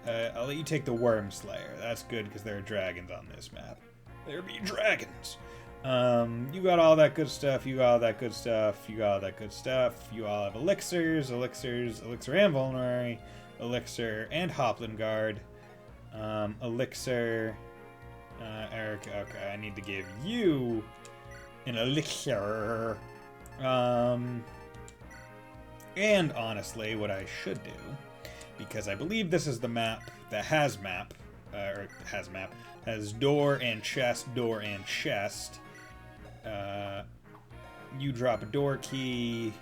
I'll let you take the Worm Slayer. That's good because there are dragons on this map. There be dragons. You got all that good stuff, you got all that good stuff, you got all that good stuff. You all have elixirs, elixir and vulnerary, elixir and Hoplin Guard, elixir, Eric, okay, I need to give you an elixir, and honestly, what I should do, because I believe this is the map that has door and chest, you drop a door key,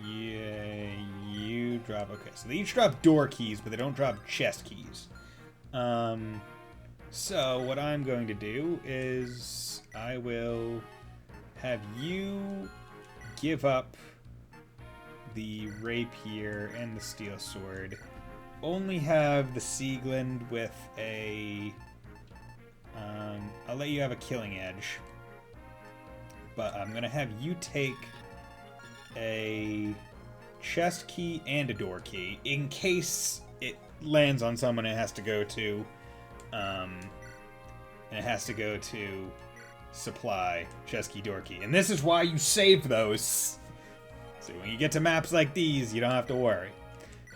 yeah, you drop, okay, so they each drop door keys, but they don't drop chest keys. So what I'm going to do is I will have you give up the rapier and the steel sword. Only have the Sieglind with a... I'll let you have a killing edge. But I'm going to have you take a chest key and a door key in case it lands on someone it has to go to. And it has to go to supply, chest key, door key. And this is why you save those. So when you get to maps like these, you don't have to worry.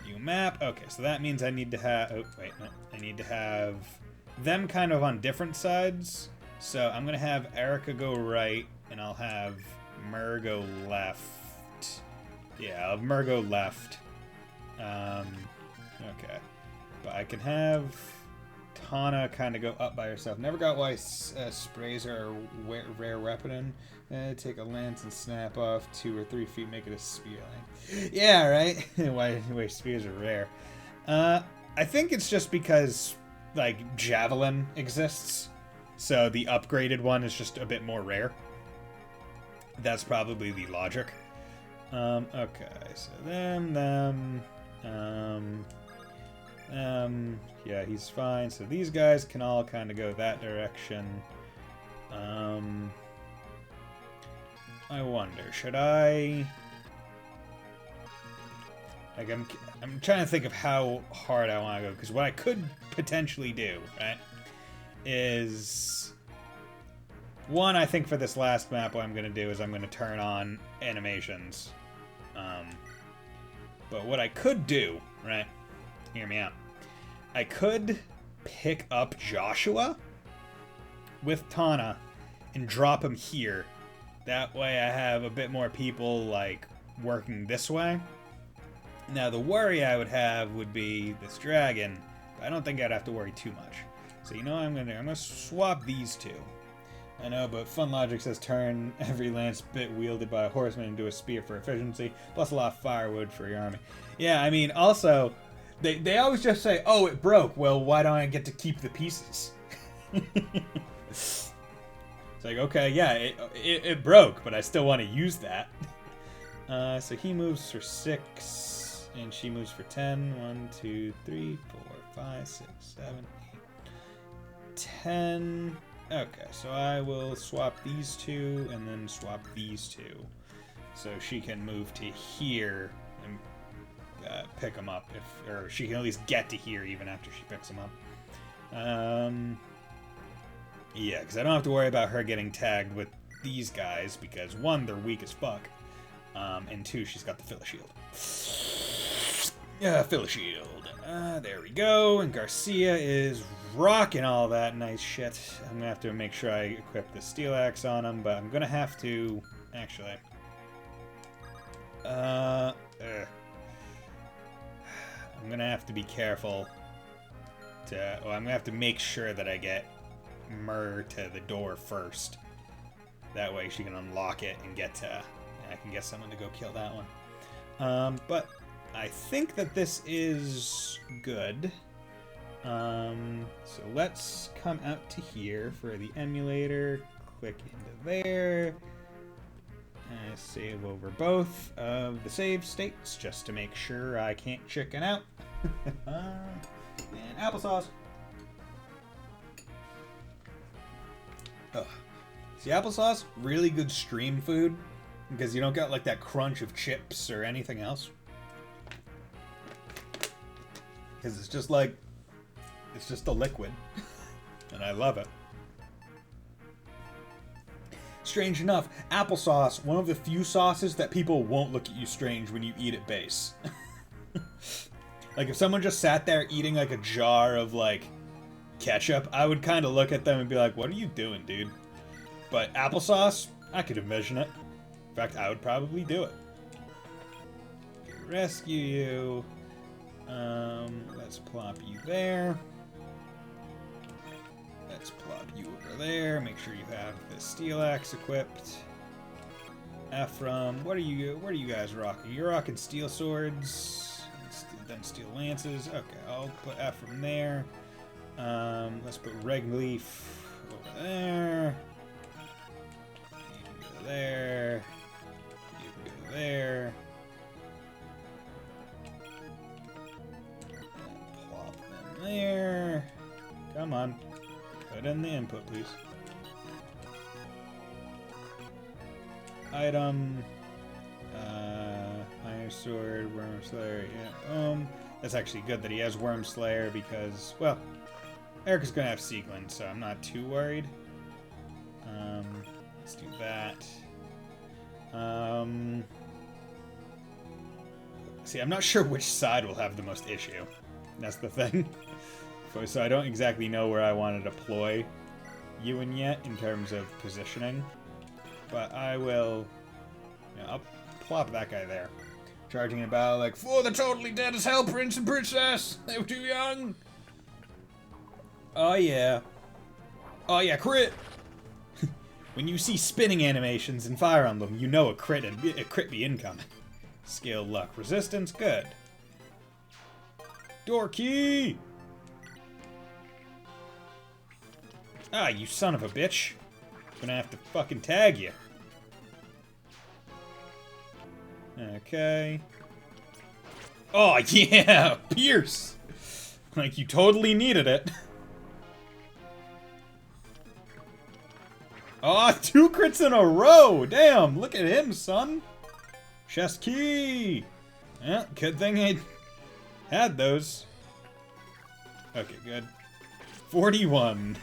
You map, okay, so that means I need to have, oh, wait, no. I need to have them kind of on different sides. So I'm going to have Erica go right, and I'll have Mer go left. Yeah, I'll have Mer go left. Okay. But I can have Tana kind of go up by herself. Never got why sprays are a rare weapon. Take a lance and snap off 2 or 3 feet, make it a spear. Yeah, right? why spears are rare. I think it's just because, like, javelin exists. So the upgraded one is just a bit more rare. That's probably the logic. Okay, so yeah, he's fine. So these guys can all kind of go that direction. I wonder, should I... Like, I'm trying to think of how hard I want to go, because what I could potentially do, right, is... One, I think for this last map, what I'm going to do is I'm going to turn on animations. But what I could do, right, hear me out, I could pick up Joshua with Tana and drop him here That way I have a bit more people, like, working this way. Now, the worry I would have would be this dragon. But I don't think I'd have to worry too much. So, you know what I'm going to do? I'm going to swap these two. I know, but Fun Logic says turn every lance bit wielded by a horseman into a spear for efficiency, plus a lot of firewood for your army. Yeah, I mean, also, they always just say, oh, it broke. Well, why don't I get to keep the pieces? It's like, okay, yeah, it broke, but I still want to use that. So he moves for 6, and she moves for 10. 1, 2, 3, 4, 5, 6, 7, 8, 10. Okay, so I will swap these two, and then swap these two. So she can move to here and pick them up, or she can at least get to here even after she picks them up. Yeah, because I don't have to worry about her getting tagged with these guys, because 1, they're weak as fuck, and 2, she's got the Phila Shield. Yeah, Phila Shield. There we go, and Garcia is rocking all that nice shit. I'm gonna have to make sure I equip the Steel Axe on him, but I'm gonna have to, actually. I'm gonna have to be careful I'm gonna have to make sure that I get Myrrh to the door first. That way she can unlock it and get to, and I can get someone to go kill that one. But I think that this is good. So let's come out to here for the emulator. Click into there. Save over both of the save states just to make sure I can't chicken out. And applesauce. Ugh. See, applesauce, really good stream food because you don't got like that crunch of chips or anything else. Because it's just like, it's just a liquid. And I love it. Strange enough, applesauce, one of the few sauces that people won't look at you strange when you eat it base. Like, if someone just sat there eating, like, a jar of, like, ketchup, I would kind of look at them and be like, what are you doing, dude? But applesauce, I could envision it. In fact, I would probably do it. Rescue you. Let's plop you there. Let's plop you over there. Make sure you have the Steel Axe equipped. Ephraim, what are you guys rocking? You're rocking steel swords, then steel lances. Okay, I'll put Ephraim there. Let's put Regleaf over there. You can go there. You can go there. And plop them there. Come on. Put in the input, please. Item. Iron Sword, Worm Slayer, yeah, boom. That's actually good that he has Worm Slayer because, well, Erica's gonna have Sieglin, so I'm not too worried. Let's do that. See, I'm not sure which side will have the most issue. That's the thing. So I don't exactly know where I want to deploy Ewan yet in terms of positioning. But I will, you know, I'll plop that guy there. Charging in battle like, for the totally dead as hell prince and princess! They were too young! Oh yeah. Oh yeah, crit! When you see spinning animations in Fire Emblem, you know a crit be incoming. Skill, luck, resistance, good. Door key! Ah, you son of a bitch. Gonna have to fucking tag you. Okay. Oh, yeah! Pierce! Like, you totally needed it. Oh, 2 crits in a row! Damn, look at him, son! Chest key! Yeah, good thing I had those. Okay, good. 41.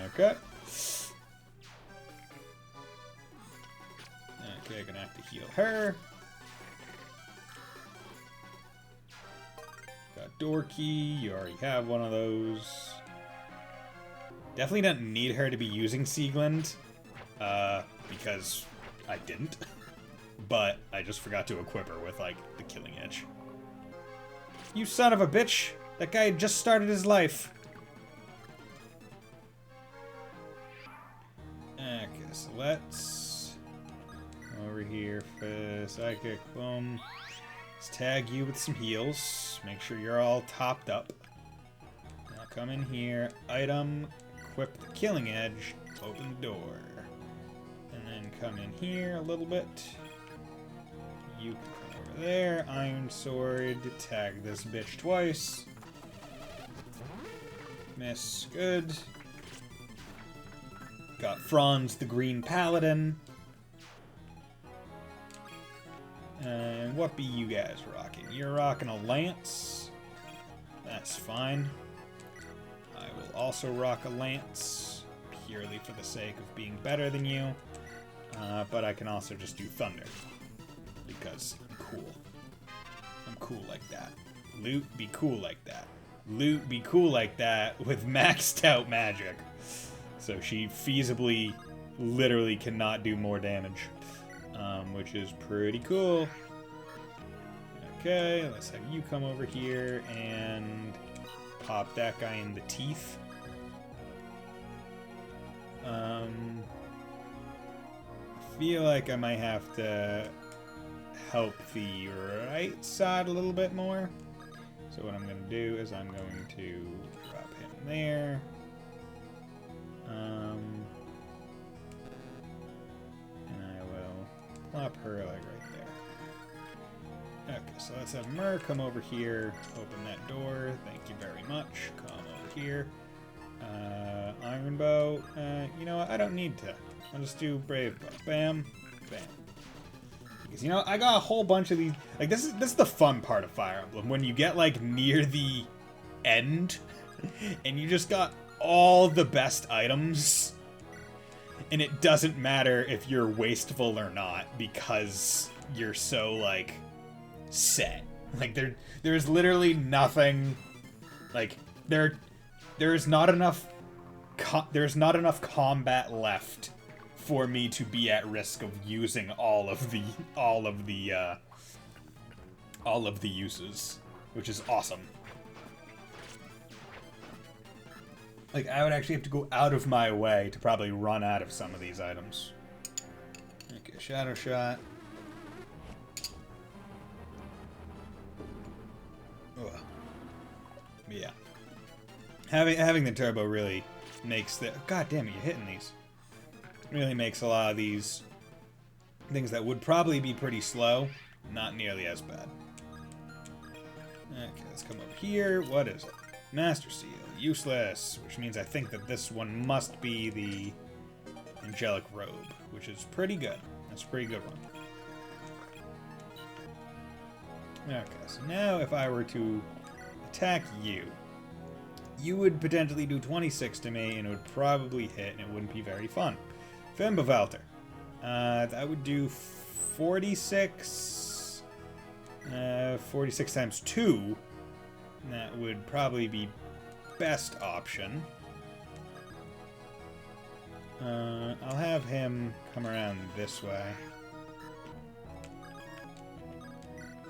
Okay. Okay, gonna have to heal her. Got door key. You already have one of those. Definitely don't need her to be using Sieglin. Because I didn't. But I just forgot to equip her with, like, the Killing Edge. You son of a bitch! That guy just started his life. Okay, so let's... over here for Psychic. Boom. Let's tag you with some heals. Make sure you're all topped up. Now come in here. Item. Equip the Killing Edge. Open the door. And then come in here a little bit. You can come over there. Iron Sword. Tag this bitch twice. Miss. Good. Got Franz the Green Paladin. And what be you guys rocking? You're rocking a lance. That's fine. I will also rock a lance, purely for the sake of being better than you. But I can also just do thunder, because I'm cool. I'm cool like that. Loot be cool like that. Loot be cool like that with maxed out magic. So she feasibly, literally cannot do more damage. Which is pretty cool. Okay, let's have you come over here and pop that guy in the teeth. I feel like I might have to help the right side a little bit more. So what I'm going to do is I'm going to drop him there. Plop her like right there. Okay, so let's have Myrrh come over here, open that door. Thank you very much. Come over here. Iron Bow. You know what? I don't need to. I'll just do Brave Bow. Bam, bam. Because, you know, I got a whole bunch of these. Like, this is the fun part of Fire Emblem. When you get, like, near the end, and you just got all the best items. And it doesn't matter if you're wasteful or not, because you're so, like, set. Like, there's literally nothing, like, there's not enough combat left for me to be at risk of using all of the uses, which is awesome. Like, I would actually have to go out of my way to probably run out of some of these items. Okay, Shadow Shot. Ugh. Yeah. Having the turbo really makes the... God damn it, you're hitting these. Really makes a lot of these things that would probably be pretty slow not nearly as bad. Okay, let's come over here. What is it? Master Seal. Useless, which means I think that this one must be the Angelic Robe, which is pretty good. That's a pretty good one. Okay, so now if I were to attack you, you would potentially do 26 to me, and it would probably hit, and it wouldn't be very fun. Fembevelter. That would do 46... 46 times 2. That would probably be best option. I'll have him come around this way,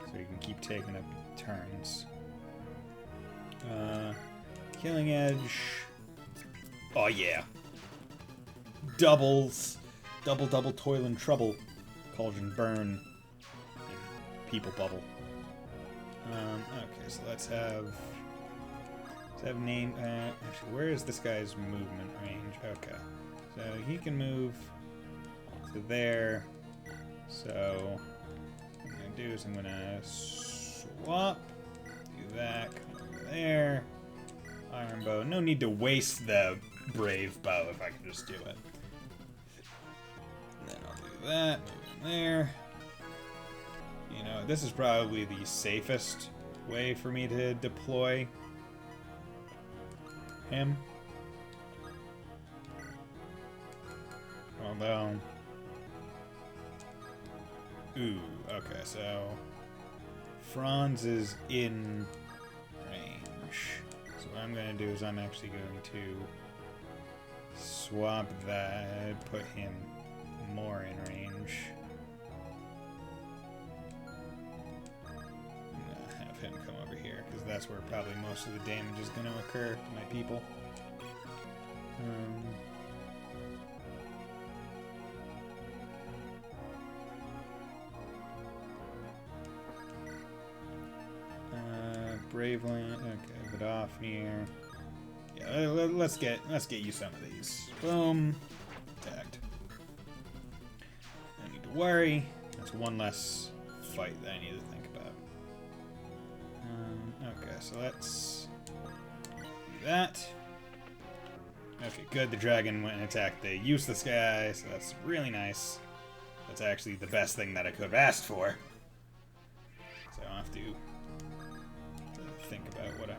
so he can keep taking up turns. Killing Edge. Oh yeah. Double toil and trouble. Cauldron Burn. And People Bubble. Okay, so let's have name. Actually, where is this guy's movement range? Okay, so he can move to there. So what I'm gonna do is I'm gonna swap. Do that. Come over there. Iron Bow. No need to waste the Brave Bow if I can just do it. And then I'll do that. Move in there. You know, this is probably the safest way for me to deploy him. Although... Ooh, okay, so... Franz is in range. So what I'm going to do is I'm actually going to swap that, put him more in range. I'm gonna have him come over here, because that's where probably most of the damage is going to occur to my people. Braveland, okay, Vidofnir. Yeah, let's get you some of these. Boom. Attacked. No need to worry. That's one less fight that I need to think about. Okay, so let's do that. Okay, good. The dragon went and attacked the useless guy, so that's really nice. That's actually the best thing that I could have asked for. So I'll have to think about what I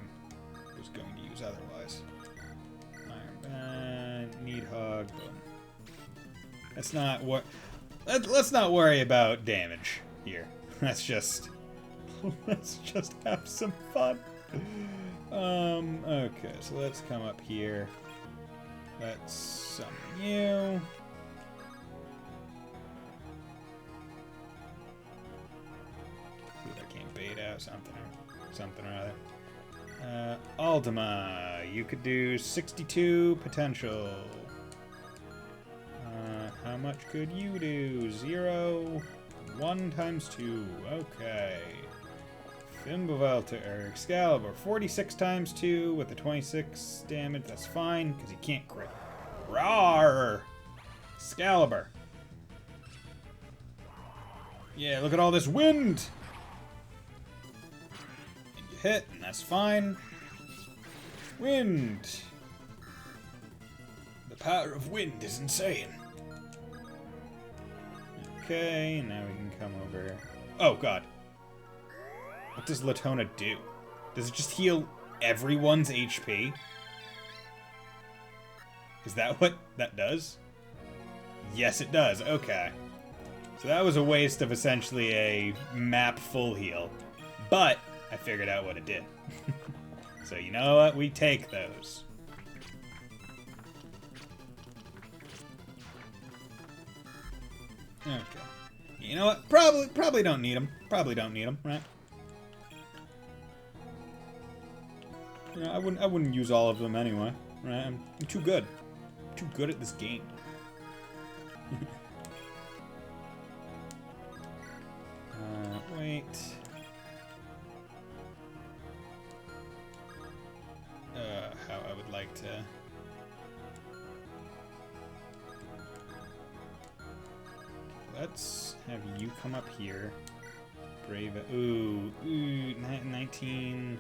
was going to use otherwise. Iron Band, Needhog, boom. Let's not worry about damage here. Let's just have some fun. Okay, so let's come up here. Let's summon you. See if I can't bait out something or other. Ultima, you could do 62 potential. How much could you do? 0. 1 times 2. Okay. Fimbulvelta, or Excalibur, 46 times 2 with the 26 damage. That's fine, because he can't crit. Rawr! Excalibur. Yeah, look at all this wind! And you hit, and that's fine. Wind. The power of wind is insane. Okay, now we can come over. Oh, God. What does Latona do? Does it just heal everyone's HP? Is that what that does? Yes, it does. Okay. So that was a waste of essentially a map full heal. But I figured out what it did. So you know what? We take those. Okay. You know what? Probably don't need them. Probably don't need them, right? You know, I wouldn't use all of them anyway, right? I'm too good. I'm too good at this game. Wait. How I would like to. Let's have you come up here. Brave. Ooh, 19.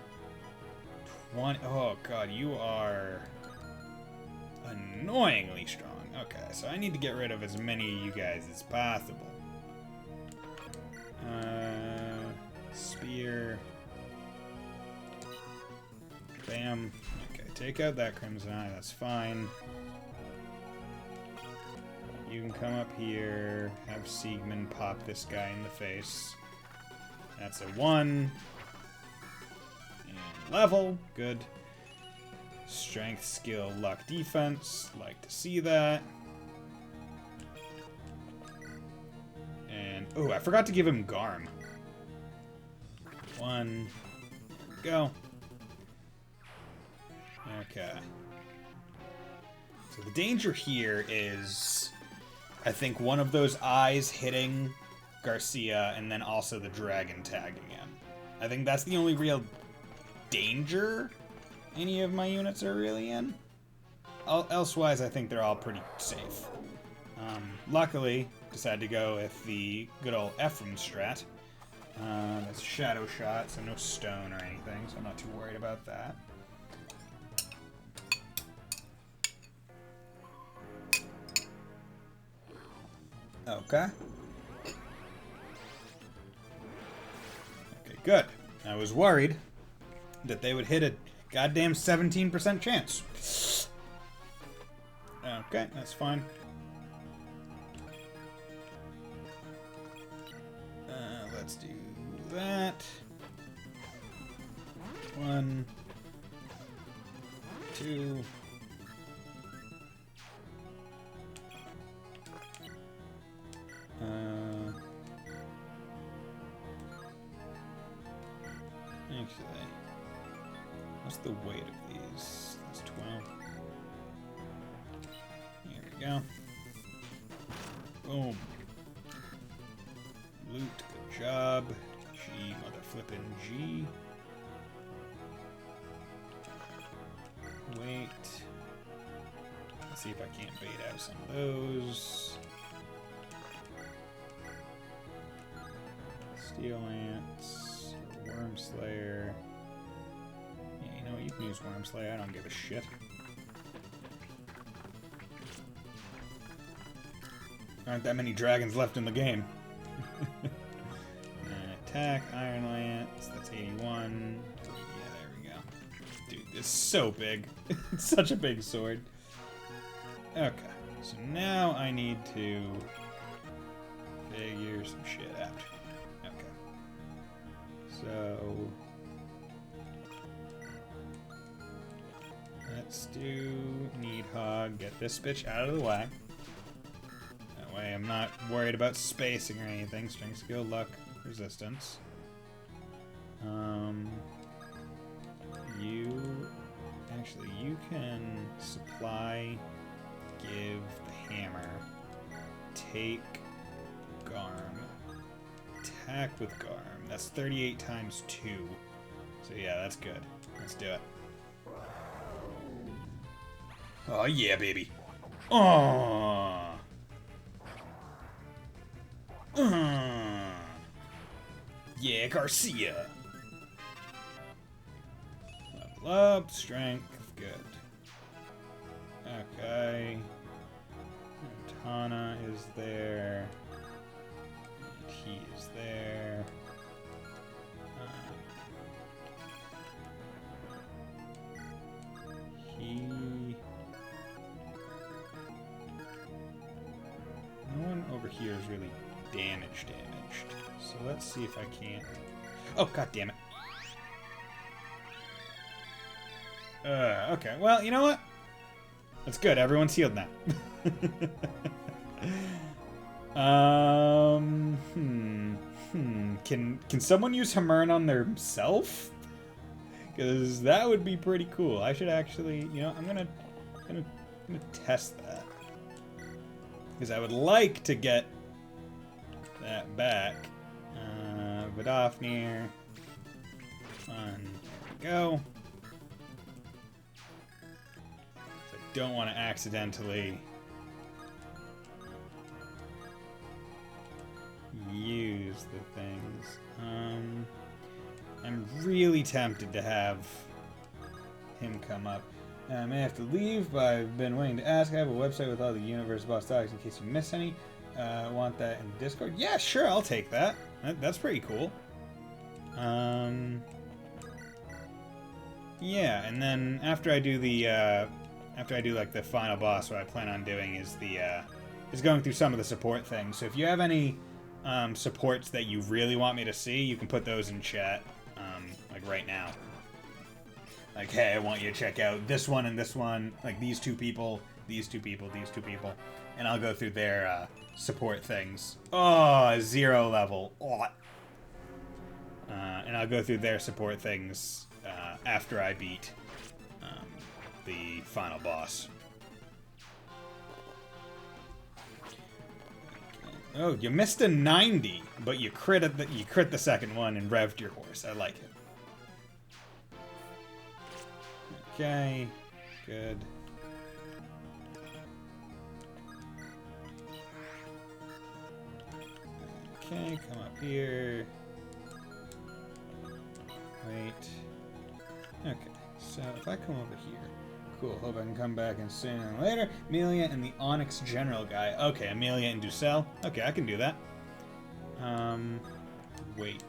20. Oh god, you are annoyingly strong. Okay, so I need to get rid of as many of you guys as possible. Spear. Bam. Okay, take out that Crimson Eye, that's fine. You can come up here, have Siegmund pop this guy in the face. That's a 1. Level, good. Strength, skill, luck, defense. Like to see that. And oh, I forgot to give him Garm. 1. There we go. Okay. So the danger here is, I think, one of those eyes hitting Garcia and then also the dragon tagging him. I think that's the only real danger any of my units are really in. Elsewise, I think they're all pretty safe. Luckily, decided to go with the good old Ephraim strat. That's shadow shot, so no stone or anything, so I'm not too worried about that. Okay. Okay, good. I was worried that they would hit a goddamn 17% chance. Okay, that's fine. Let's do that. 1, 2. Actually, what's the weight of these? That's 12. Here we go. Boom. Loot, good job. G, mother flippin' G. Wait. Let's see if I can't bait out some of those. Steel Lance, Worm Slayer. Yeah, you know what? You can use Worm Slayer. I don't give a shit. Aren't that many dragons left in the game. Attack, Iron Lance. That's 81. Yeah, there we go. Dude, it's so big. It's such a big sword. Okay, so now I need to figure some shit out. Okay. So let's do Needhog. Get this bitch out of the way. That way I'm not worried about spacing or anything. Strength, skill, luck, resistance. You can supply, give the hammer, take Garm, attack with Garm. That's 38 times 2. So yeah, that's good. Let's do it. Oh yeah, baby. Oh. Yeah, Garcia. Level up, strength, good. Okay. Tana is there. And he is there. No one over here is really damaged. So let's see if I can't. Oh, god damn it. Okay. Well, you know what? That's good. Everyone's healed now. Can someone use Hamern on themselves? Because that would be pretty cool. I should actually, you know, I'm gonna test that. Because I would like to get that back. Vidofnir. There we go. So I don't want to accidentally use the things. I'm really tempted to have him come up. I may have to leave, but I've been waiting to ask. I have a website with all the universe boss dogs in case you miss any. Want that in Discord? Yeah, sure, I'll take that. That's pretty cool. Yeah, and then after I do like the final boss, what I plan on doing is is going through some of the support things. So if you have any supports that you really want me to see, you can put those in chat, like right now. Like, hey, I want you to check out this one and this one, like these two people, these two people, these two people, and I'll go through their support things. Oh, 0 level. Oh. And I'll go through their support things after I beat the final boss. Oh, you missed a 90, but you crit the second one and revved your horse. I like it. Okay, good. Okay, come up here. Wait. Okay, so if I come over here, cool. Hope I can come back and sooner than later. Amelia and the Onyx General guy. Okay, Amelia and Ducel. Okay, I can do that. Wait.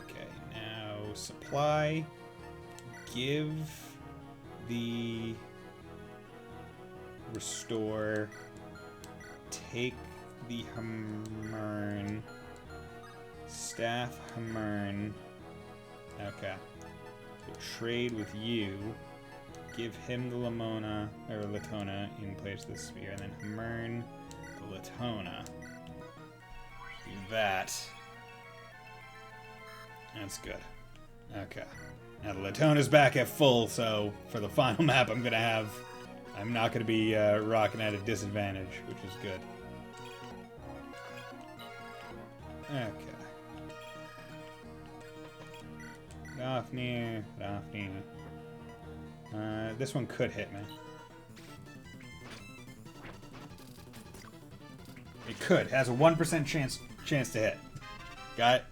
Okay, now supply. Give the restore. Take the Hamern. Staff Hamern. Okay. So trade with you. Give him the Lamona or Latona in place of the spear, and then Hamern the Latona. Do that. That's good. Okay. Now the Latona's back at full, so for the final map I'm not gonna be rocking at a disadvantage, which is good. Okay. Daphne. This one could hit me. It could. It has a 1% chance to hit. Gotta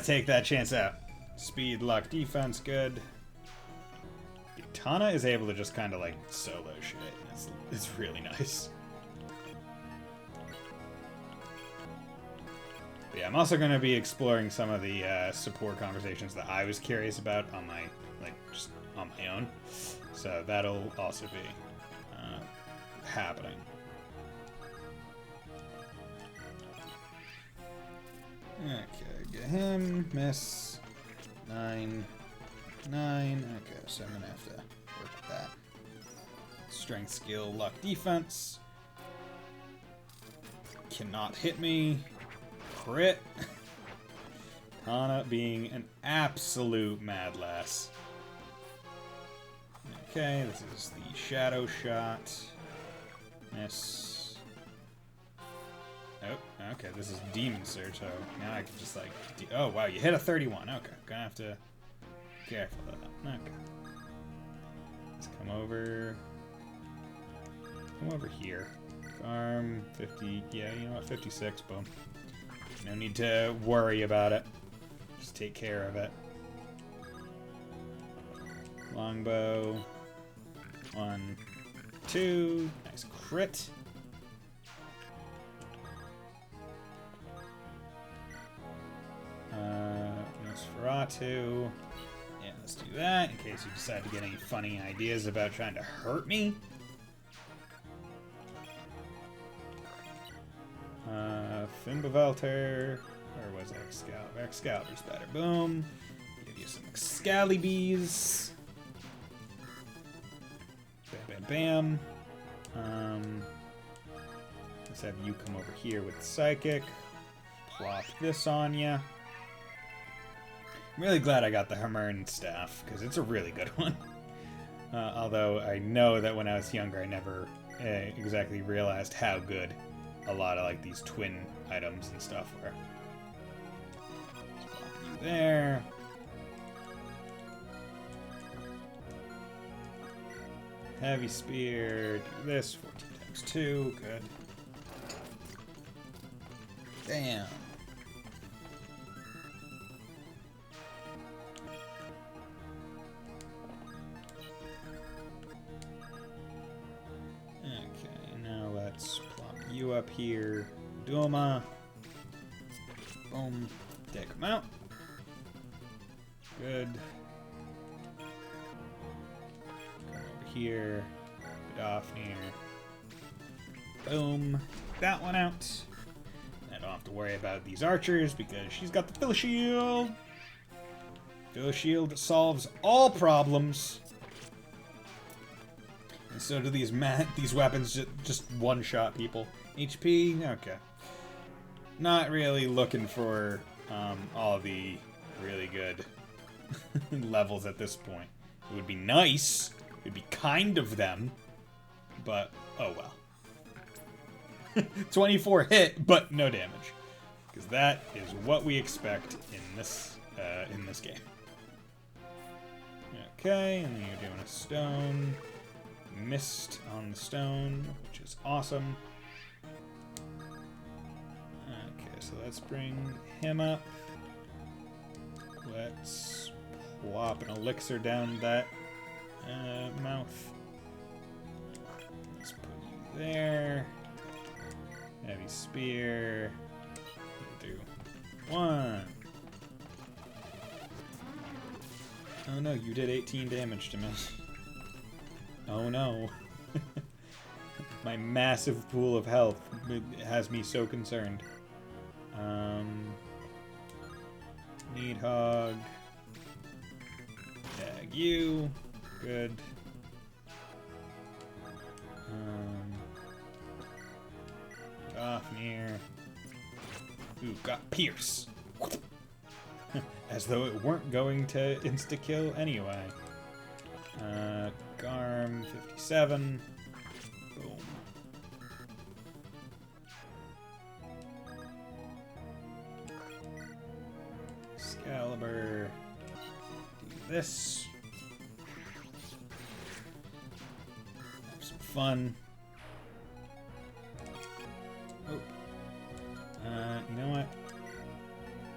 take that chance out. Speed, luck, defense, good. Tana is able to just kind of like solo shit. It's really nice. But yeah, I'm also going to be exploring some of the support conversations that I was curious about on my own. So that'll also be happening. Okay, get him. Miss. 9. Okay, so I'm gonna have to work with that. Strength, skill, luck, defense. Cannot hit me. Crit. Hana being an absolute mad lass. Okay, this is the shadow shot. Miss. Oh, okay, this is Demon Surge, so now I can just like... oh, wow, you hit a 31. Okay, gonna have to be careful of that. Okay. Let's come over here. Farm, 50, yeah, you know what, 56, boom. No need to worry about it. Just take care of it. Longbow. 1, 2, nice crit. Nosferatu. Yeah, let's do that in case you decide to get any funny ideas about trying to hurt me. Fimbavelter. Or was Excalibur? Excalibur's better. Boom. Give you some Excalibes. Bam, bam, bam. Let's have you come over here with Psychic. Plop this on ya. I'm really glad I got the Hermern staff, because it's a really good one. Although I know that when I was younger, I never exactly realized how good a lot of like these twin items and stuff were. Plop you there. Heavy Spear, do this, 14 times 2, good. Damn. Okay, now let's plop you up here. Duma. Boom. Take him out. Good. Here, Daphne. Boom. That one out. I don't have to worry about these archers because she's got the Phil Shield. Phil Shield solves all problems. And so do these weapons just one-shot people. HP? Okay. Not really looking for all the really good levels at this point. It would be nice. It'd be kind of them, but oh well. 24 hit, but no damage, because that is what we expect in this game. Okay, and then you're doing a stone. Missed on the stone, which is awesome. Okay, so let's bring him up. Let's plop an elixir down that mouth. Let's put you there. Heavy spear. Do 1. Oh no, you did 18 damage to me. Oh no. My massive pool of health has me so concerned. Needhog. Tag you. Good. Off near. Ooh, got Pierce. As though it weren't going to insta-kill anyway. Garm 57. Boom. Excalibur. Do this. Have some fun. Oh. You know what?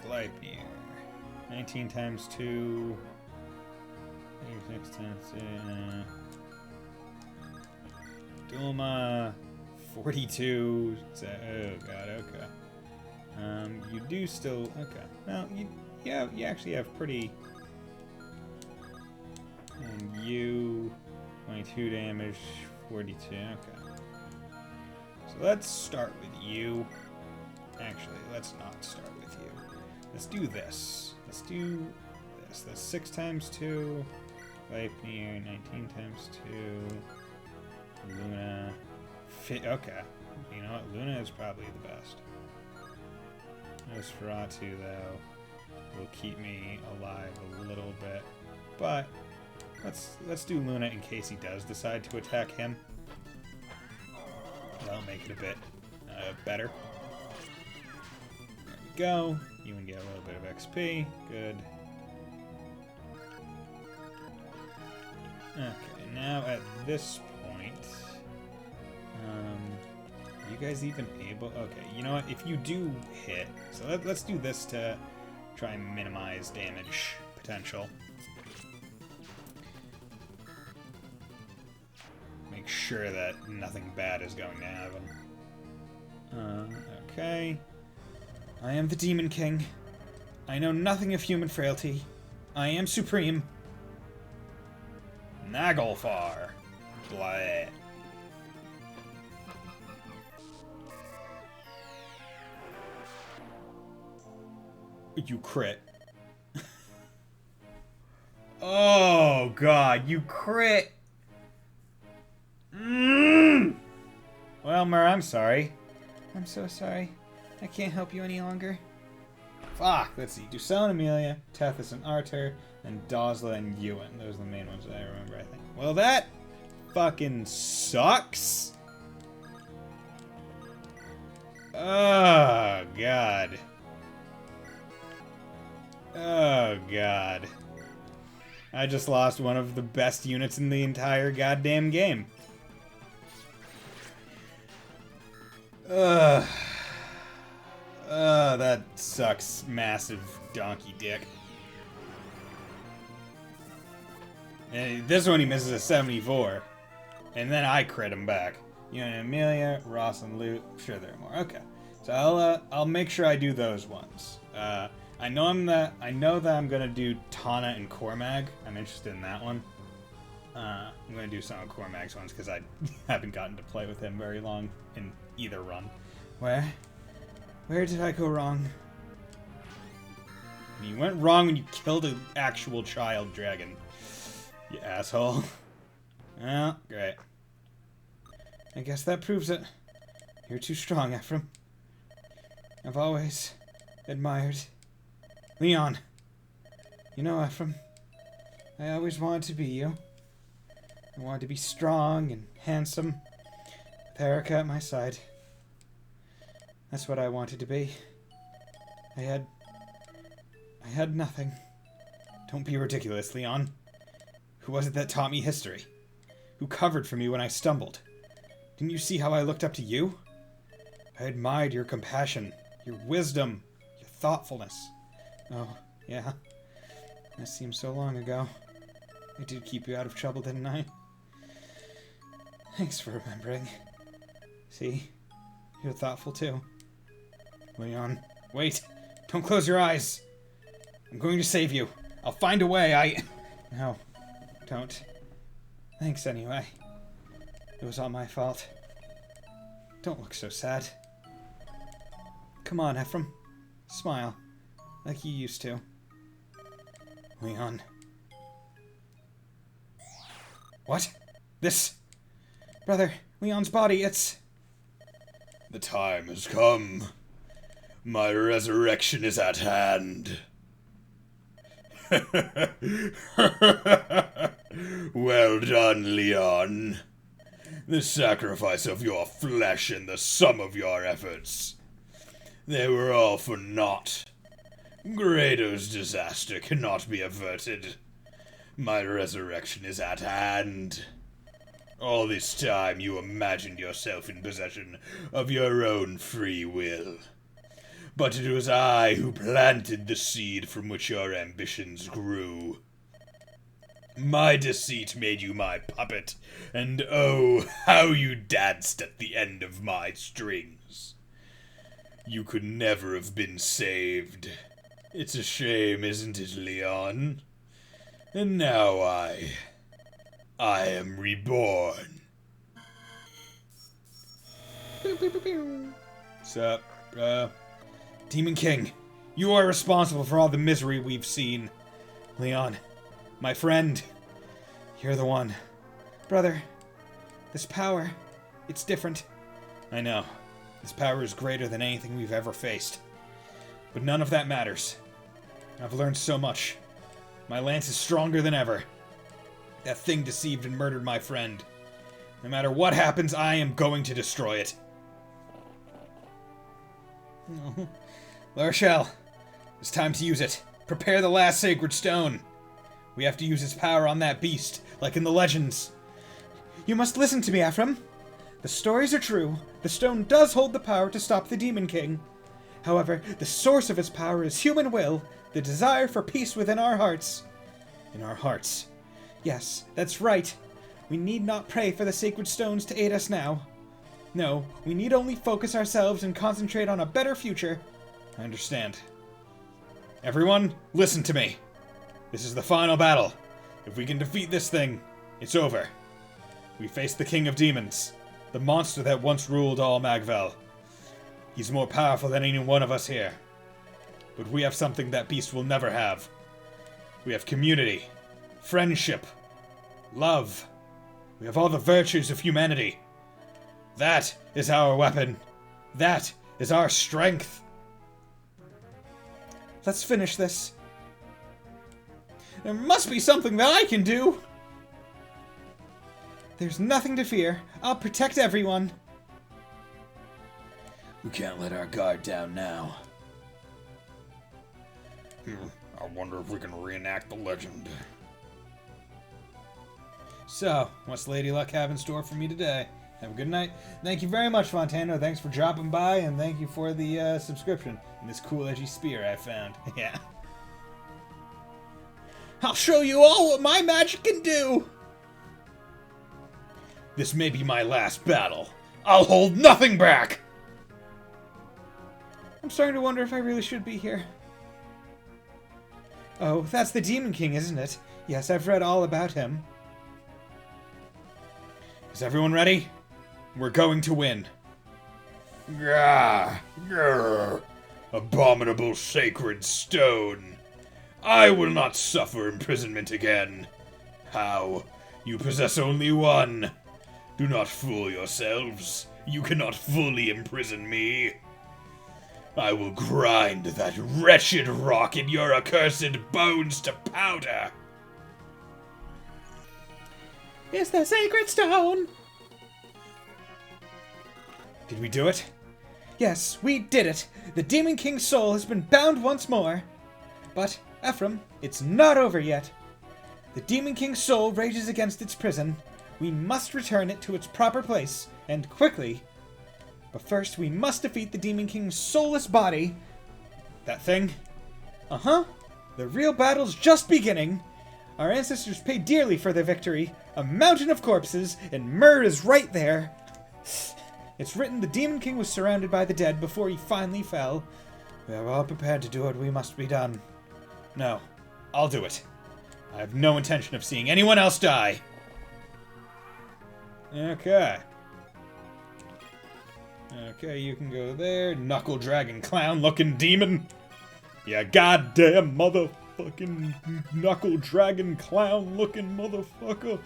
Gleipnir. 19 times 2. 86 times 2. Dulma. 42. Oh god, okay. You do still... Okay. Well, you actually have pretty... And you... 22 damage, 42, okay. So let's start with you. Actually, let's not start with you. Let's do this. Let's do this. That's 6 times 2. Gleipnir, 19 times 2. Luna. Okay. You know what? Luna is probably the best. Nosferatu, though, will keep me alive a little bit. But let's do Luna in case he does decide to attack him. That'll make it a bit better. There we go. You can get a little bit of XP. Good. Okay, now at this point, are you guys even able? Okay, you know what? If you do hit, so let's do this to try and minimize damage potential. Make sure that nothing bad is going to happen. Okay. I am the Demon King. I know nothing of human frailty. I am supreme. Naglfar. Blah. You crit. Oh god, you crit. Well, Mer, I'm sorry. I'm so sorry. I can't help you any longer. Fuck, let's see. Ducelle and Amelia, Tethys and Arthur, and Dosla and Ewan. Those are the main ones that I remember, I think. Well, that fucking sucks. Oh, God. Oh, God. I just lost one of the best units in the entire goddamn game. That sucks. Massive donkey dick. And this one he misses a 74. And then I crit him back. You know, Amelia, Ross, and Loot. Sure, there are more. Okay. So I'll make sure I do those ones. I know that I'm gonna do Tana and Cormag. I'm interested in that one. I'm gonna do some of Cormag's ones because I haven't gotten to play with him very long in either run. Where did I go wrong? You went wrong when you killed an actual child dragon. You asshole. Well, great. I guess that proves it. You're too strong, Ephraim. I've always admired Leon. You know, Ephraim, I always wanted to be you. I wanted to be strong and handsome, with Erica at my side. That's what I wanted to be. I had nothing. Don't be ridiculous, Leon. Who was it that taught me history? Who covered for me when I stumbled? Didn't you see how I looked up to you? I admired your compassion, your wisdom, your thoughtfulness. Oh, yeah. That seems so long ago. I did keep you out of trouble, didn't I? Thanks for remembering. See? You're thoughtful, too. Leon, wait. Don't close your eyes. I'm going to save you. I'll find a way. No, don't. Thanks anyway. It was all my fault. Don't look so sad. Come on, Ephraim. Smile. Like you used to. Leon. What? This... Brother, Leon's body, it's... The time has come. My resurrection is at hand. Well done, Leon. The sacrifice of your flesh and the sum of your efforts. They were all for naught. Grado's disaster cannot be averted. My resurrection is at hand. All this time you imagined yourself in possession of your own free will. But it was I who planted the seed from which your ambitions grew. My deceit made you my puppet, and oh, how you danced at the end of my strings. You could never have been saved. It's a shame, isn't it, Leon? And now I am reborn. Sup, Demon King, you are responsible for all the misery we've seen. Leon, my friend, you're the one. Brother, this power, it's different. I know. This power is greater than anything we've ever faced. But none of that matters. I've learned so much. My lance is stronger than ever. That thing deceived and murdered my friend. No matter what happens, I am going to destroy it. La Rochelle, it's time to use it. Prepare the last sacred stone. We have to use its power on that beast, like in the legends. You must listen to me, Ephraim. The stories are true. The stone does hold the power to stop the Demon King. However, the source of its power is human will, the desire for peace within our hearts. In our hearts. Yes, that's right. We need not pray for the sacred stones to aid us now. No, we need only focus ourselves and concentrate on a better future. I understand. Everyone, listen to me. This is the final battle. If we can defeat this thing, it's over. We face the King of Demons, the monster that once ruled all Magvel. He's more powerful than any one of us here. But we have something that beast will never have. We have community, friendship, love. We have all the virtues of humanity. That is our weapon. That is our strength. Let's finish this. There must be something that I can do. There's nothing to fear. I'll protect everyone. We can't let our guard down now. I wonder if we can reenact the legend. So, what's Lady Luck have in store for me today? Have a good night. Thank you very much, Fontano. Thanks for dropping by, and thank you for the subscription and this cool edgy spear I found. Yeah. I'll show you all what my magic can do! This may be my last battle. I'll hold nothing back! I'm starting to wonder if I really should be here. Oh, that's the Demon King, isn't it? Yes, I've read all about him. Is everyone ready? We're going to win. Gah! Grr! Abominable sacred stone! I will not suffer imprisonment again. How? You possess only one. Do not fool yourselves. You cannot fully imprison me. I will grind that wretched rock in your accursed bones to powder. It's the sacred stone! Did we do it? Yes, we did it! The Demon King's soul has been bound once more. But, Ephraim, it's not over yet. The Demon King's soul rages against its prison. We must return it to its proper place, and quickly. But first, we must defeat the Demon King's soulless body. That thing? Uh-huh. The real battle's just beginning. Our ancestors paid dearly for their victory. A mountain of corpses, and Myrrh is right there. It's written the Demon King was surrounded by the dead before he finally fell. We are all prepared to do what we must be done. No, I'll do it. I have no intention of seeing anyone else die. Okay. Okay, you can go there. Knuckle dragon clown looking demon. Yeah, goddamn motherfucking knuckle dragon clown looking motherfucker.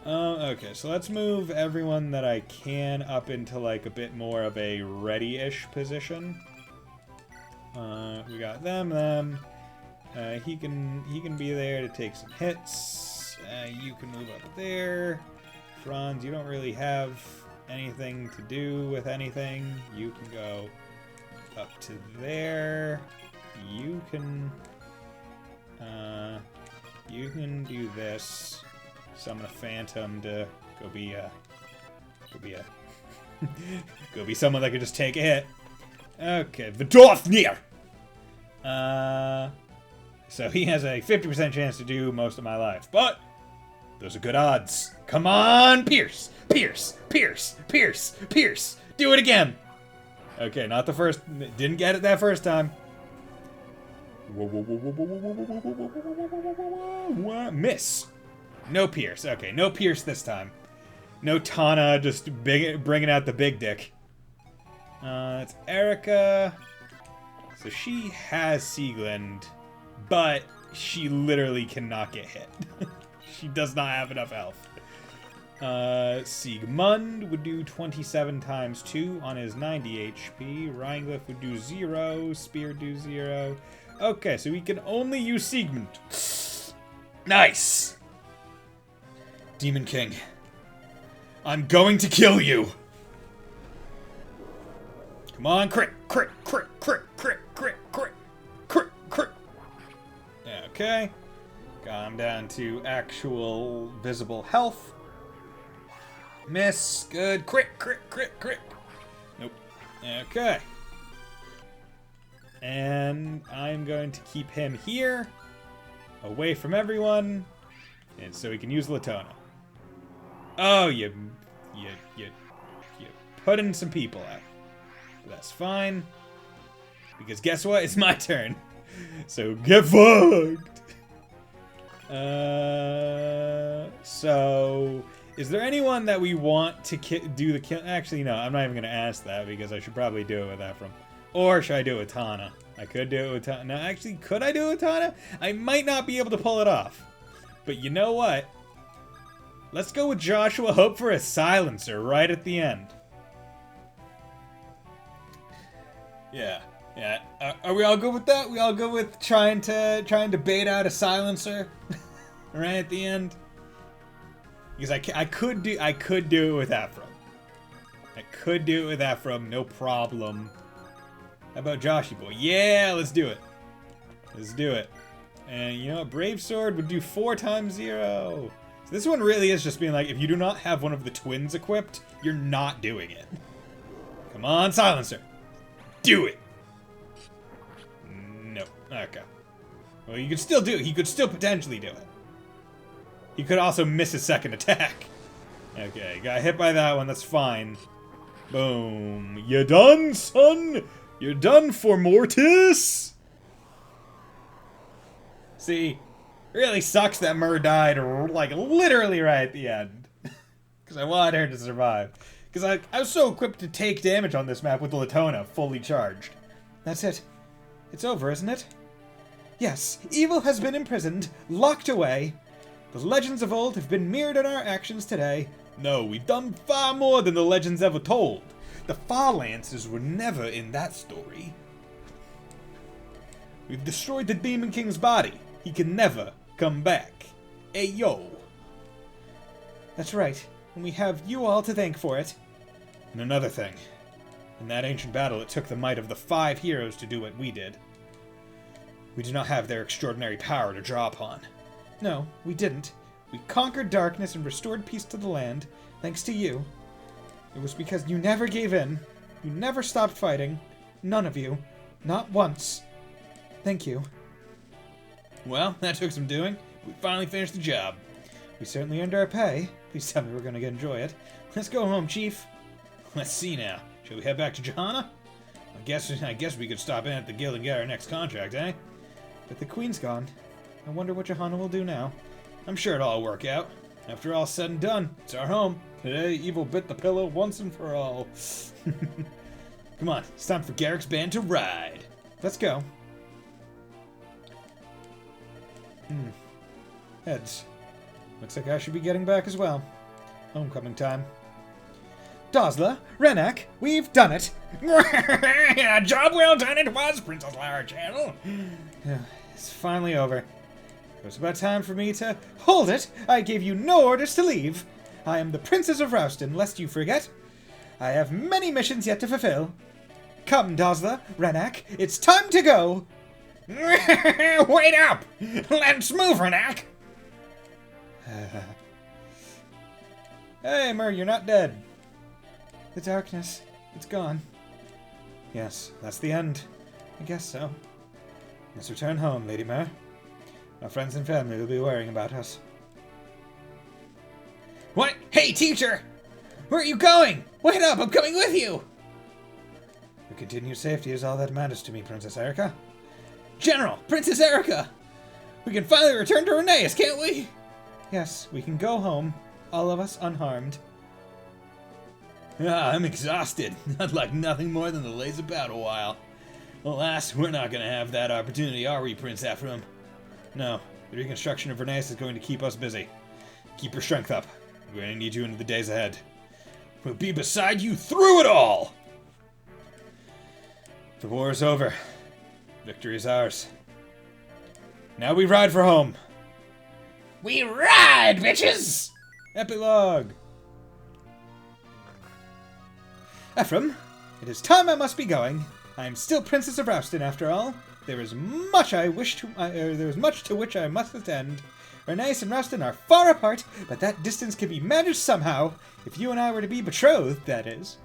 Okay, so let's move everyone that I can up into like a bit more of a ready-ish position. We got them. He can be there to take some hits. You can move up there. Franz, you don't really have anything to do with anything. You can go up to there. You can do this. Summon a phantom to go be someone that could just take a hit. Okay, Vidorfnir! So he has a 50% chance to do most of my life, but those are good odds. Come on, Pierce! Pierce! Pierce! Pierce! Pierce! Do it again! Okay, not the first. Didn't get it that first time. Miss. No Pierce. Okay, no Pierce this time. No Tana just bringing out the big dick. It's Erica. So she has Sieglinde, but she literally cannot get hit. She does not have enough health. Siegmund would do 27 times 2 on his 90 HP. Rheingliff would do 0. Spear do 0. Okay, so we can only use Siegmund. Nice! Demon King, I'm going to kill you! Come on, crit, crit, crit, crit, crit, crit, crit, crit, crit. Okay. Got him down to actual visible health. Miss. Good. Crit, crit, crit, crit. Nope. Okay. And I'm going to keep him here, away from everyone, and so he can use Latona. Oh, you put in some people out. That's fine. Because guess what? It's my turn. So get fucked! So is there anyone that we want to do the kill? Actually, no, I'm not even going to ask that because I should probably do it with Ephraim. Or should I do it with Tana? I could do it with Tana. No, actually, could I do it with Tana? I might not be able to pull it off. But you know what? Let's go with Joshua. Hope for a silencer right at the end. Yeah. Are we all good with that? We all good with trying to bait out a silencer right at the end? Because I could do it with Ephraim. I could do it with Ephraim, no problem. How about Joshy Boy? Yeah, let's do it. Let's do it. And you know what? Brave Sword would do 4 times 0. So this one really is just being like, if you do not have one of the twins equipped, you're not doing it. Come on, silencer. Do it. Nope. Okay. Well, you could still do it. He could still potentially do it. He could also miss his second attack. Okay, got hit by that one. That's fine. Boom. You done, son? You're done for Mortis? See, it really sucks that Mur died, like, literally right at the end. Because I wanted her to survive. Because I was so equipped to take damage on this map with Latona fully charged. That's it. It's over, isn't it? Yes, evil has been imprisoned, locked away. The legends of old have been mirrored in our actions today. No, we've done far more than the legends ever told. The Farlancers were never in that story. We've destroyed the Demon King's body. He can never come back. Ayo. That's right, and we have you all to thank for it. And another thing. In that ancient battle, it took the might of the 5 heroes to do what we did. We do not have their extraordinary power to draw upon. No, we didn't. We conquered darkness and restored peace to the land, thanks to you. It was because you never gave in. You never stopped fighting. None of you. Not once. Thank you. Well, that took some doing. We finally finished the job. We certainly earned our pay. Please tell me we're going to enjoy it. Let's go home, Chief. Let's see now. Shall we head back to Johanna? I guess we could stop in at the guild and get our next contract, eh? But the Queen's gone. I wonder what Johanna will do now. I'm sure it'll all work out. After all said and done, it's our home. Today, evil bit the pillow once and for all. Come on, it's time for Garrick's band to ride. Let's go. Heads. Looks like I should be getting back as well. Homecoming time. Dosla, Renak, we've done it! Job well done it was, Princess Lara Channel. It's finally over. It was about time for me to... Hold it! I gave you no orders to leave! I am the Princess of Rouston, lest you forget. I have many missions yet to fulfill. Come, Dosla, Renak, it's time to go! Wait up! Let's move, Renak! Hey, Mer, you're not dead. The darkness, it's gone. Yes, that's the end. I guess so. Let's return home, Lady Mer. Our friends and family will be worrying about us. What? Hey, teacher! Where are you going? Wait up, I'm coming with you! Your continued safety is all that matters to me, Princess Erica. General! Princess Erica! We can finally return to Reneus, can't we? Yes, we can go home, all of us unharmed. I'm exhausted. I'd like nothing more than to laze about a while. Alas, we're not gonna have that opportunity, are we, Prince Ephraim? No, the reconstruction of Reneus is going to keep us busy. Keep your strength up. We're going to need you in the days ahead. We'll be beside you through it all! The war is over. Victory is ours. Now we ride for home. We ride, bitches! Epilogue. Ephraim, it is time I must be going. I am still Princess of Rouston, after all. There is much to which I must attend. Reneus and Rouston are far apart, but that distance can be managed somehow. If you and I were to be betrothed, that is.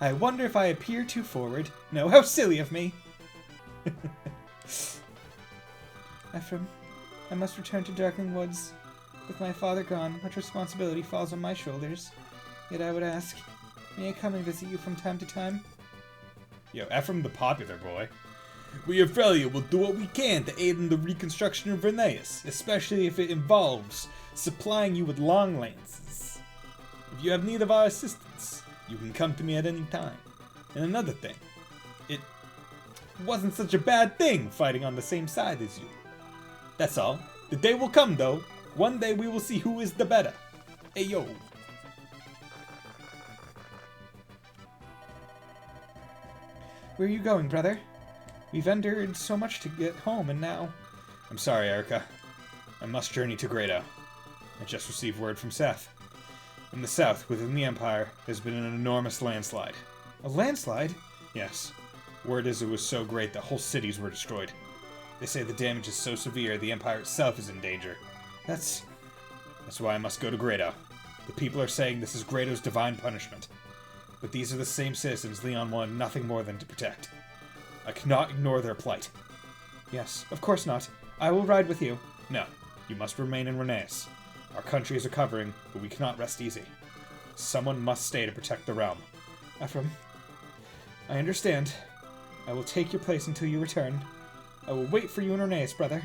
I wonder if I appear too forward. No, how silly of me. Ephraim, I must return to Darkling Woods. With my father gone, much responsibility falls on my shoulders. Yet I would ask, may I come and visit you from time to time? Yo, Ephraim the popular boy. We of Frelia will do what we can to aid in the reconstruction of Reneus, especially if it involves supplying you with long lances. If you have need of our assistance, you can come to me at any time. And another thing, it wasn't such a bad thing fighting on the same side as you. That's all. The day will come, though. One day we will see who is the better. Ayo. Where are you going, brother? We've endured so much to get home, and now... I'm sorry, Erica. I must journey to Grado. I just received word from Seth. In the south, within the Empire, there's been an enormous landslide. A landslide? Yes. Word is it was so great that whole cities were destroyed. They say the damage is so severe the Empire itself is in danger. That's why I must go to Grado. The people are saying this is Grado's divine punishment. But these are the same citizens Leon wanted nothing more than to protect. I cannot ignore their plight. Yes, of course not. I will ride with you. No, you must remain in Reneus. Our country is recovering, but we cannot rest easy. Someone must stay to protect the realm. Ephraim, I understand. I will take your place until you return. I will wait for you in Reneus, brother.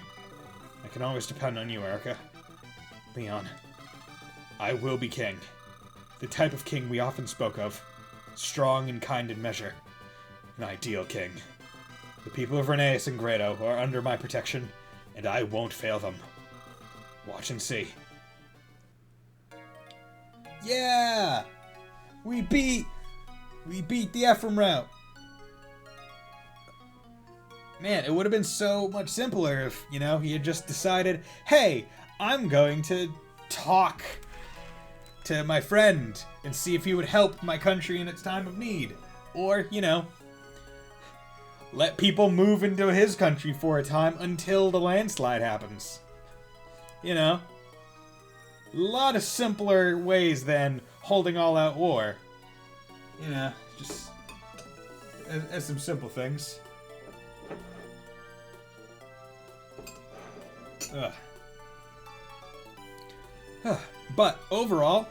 I can always depend on you, Erica. Leon, I will be king. The type of king we often spoke of. Strong and kind in measure. An ideal king. The people of Reneus and Grado are under my protection, and I won't fail them. Watch and see. Yeah! We beat the Ephraim route. Man, it would have been so much simpler if, he had just decided, hey, I'm going to talk to my friend and see if he would help my country in its time of need. Or, let people move into his country for a time until the landslide happens. A lot of simpler ways than holding all out war. Just as some simple things. But overall,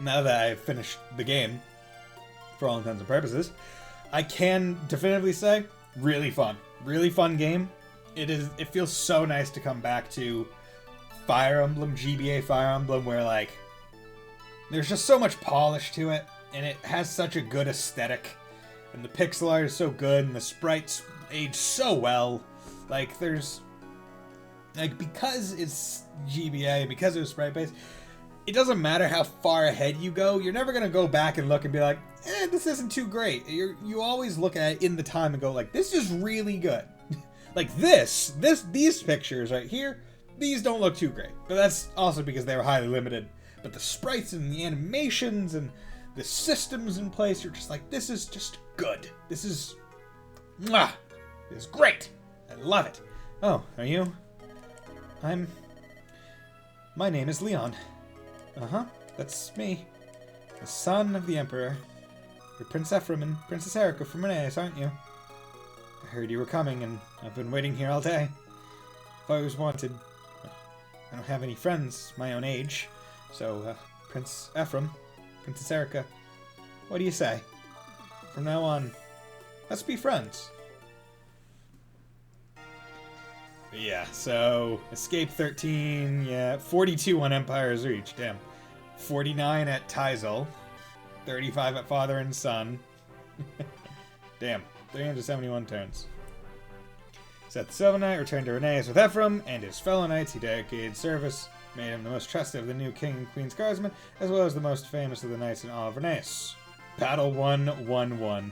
now that I've finished the game, for all intents and purposes, I can definitively say, really fun. Really fun game. It feels so nice to come back to Fire Emblem, GBA Fire Emblem, where, there's just so much polish to it, and it has such a good aesthetic, and the pixel art is so good, and the sprites age so well. Because it's GBA, because it was sprite-based, it doesn't matter how far ahead you go, you're never going to go back and look and be like, this isn't too great. You always look at it in the time and go, this is really good. Like these pictures right here, these don't look too great. But that's also because they were highly limited. But the sprites and the animations and the systems in place, you're just like, this is just good. This is great. I love it. Oh, are you? My name is Leon. Uh-huh, that's me. The son of the Emperor. You're Prince Ephraim and Princess Erica from Reneus, aren't you? I heard you were coming, and I've been waiting here all day. If I was wanted, I don't have any friends my own age. So, Prince Ephraim, Princess Erica, what do you say? From now on, let's be friends. But yeah, so Escape 13, yeah, 42 on Empire's Reach, damn. 49 at Tyzel, 35 at Father and Son. Damn, 371 turns. Seth the Silver Knight returned to Reneus with Ephraim and his fellow knights. He dedicated service, made him the most trusted of the new king and queen's guardsmen, as well as the most famous of the knights in all of Reneus. Battle 1-1-1.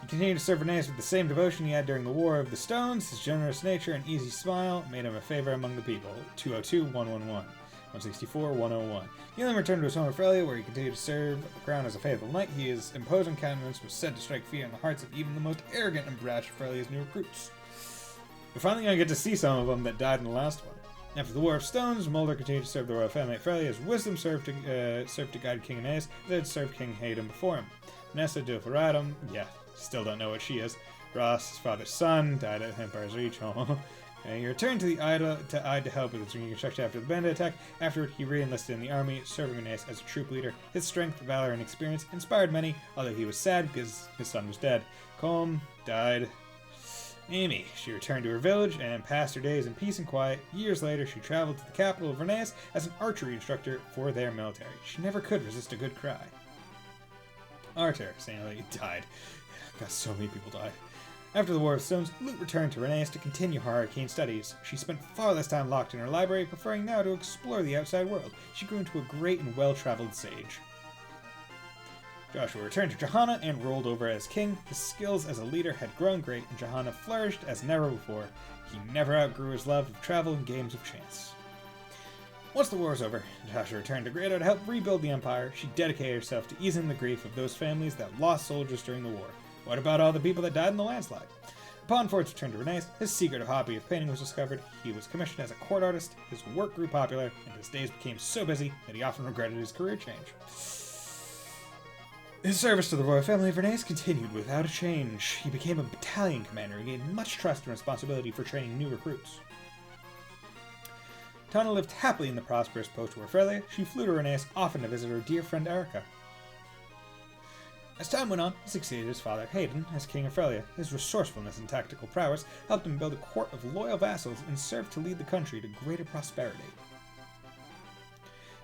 He continued to serve Reneus with the same devotion he had during the War of the Stones. His generous nature and easy smile made him a favorite among the people. 202-111. 164-101. He then returned to his home of Frelia, where he continued to serve the crown as a faithful knight. His imposing countenance was said to strike fear in the hearts of even the most arrogant and brash of Frelia's new recruits. We're finally going to get to see some of them that died in the last one. After the War of Stones, Mulder continued to serve the royal family at Frelia. His wisdom served to guide King Aeneas, as it had served King Hayden before him. Vanessa de Ferratum, yeah, still don't know what she is. Ross, his father's son, died at Empire's Reach. He returned to the Ide to help with its reconstruction after the bandit attack. Afterward, he re-enlisted in the army, serving Aeneas as a troop leader. His strength, valor, and experience inspired many, although he was sad because his son was dead. Colm died. Amy, she returned to her village and passed her days in peace and quiet. Years later, she traveled to the capital of Reneus as an archery instructor for their military. She never could resist a good cry. Arthur, sadly, died. God, so many people died. After the War of Stones, Lute returned to Reneus to continue her arcane studies. She spent far less time locked in her library, preferring now to explore the outside world. She grew into a great and well-traveled sage. Joshua returned to Johanna and rolled over as king. His skills as a leader had grown great, and Johanna flourished as never before. He never outgrew his love of travel and games of chance. Once the war was over, Joshua returned to Grado to help rebuild the Empire. She dedicated herself to easing the grief of those families that lost soldiers during the war. What about all the people that died in the landslide? Upon Ford's return to Reneus, his secret of hobby of painting was discovered. He was commissioned as a court artist. His work grew popular, and his days became so busy that he often regretted his career change. His service to the royal family of Reneus continued without a change. He became a battalion commander and gained much trust and responsibility for training new recruits. Tana lived happily in the prosperous post-war Frelia. She flew to Reneus often to visit her dear friend Erica. As time went on, he succeeded his father Hayden as king of Frelia. His resourcefulness and tactical prowess helped him build a court of loyal vassals and served to lead the country to greater prosperity.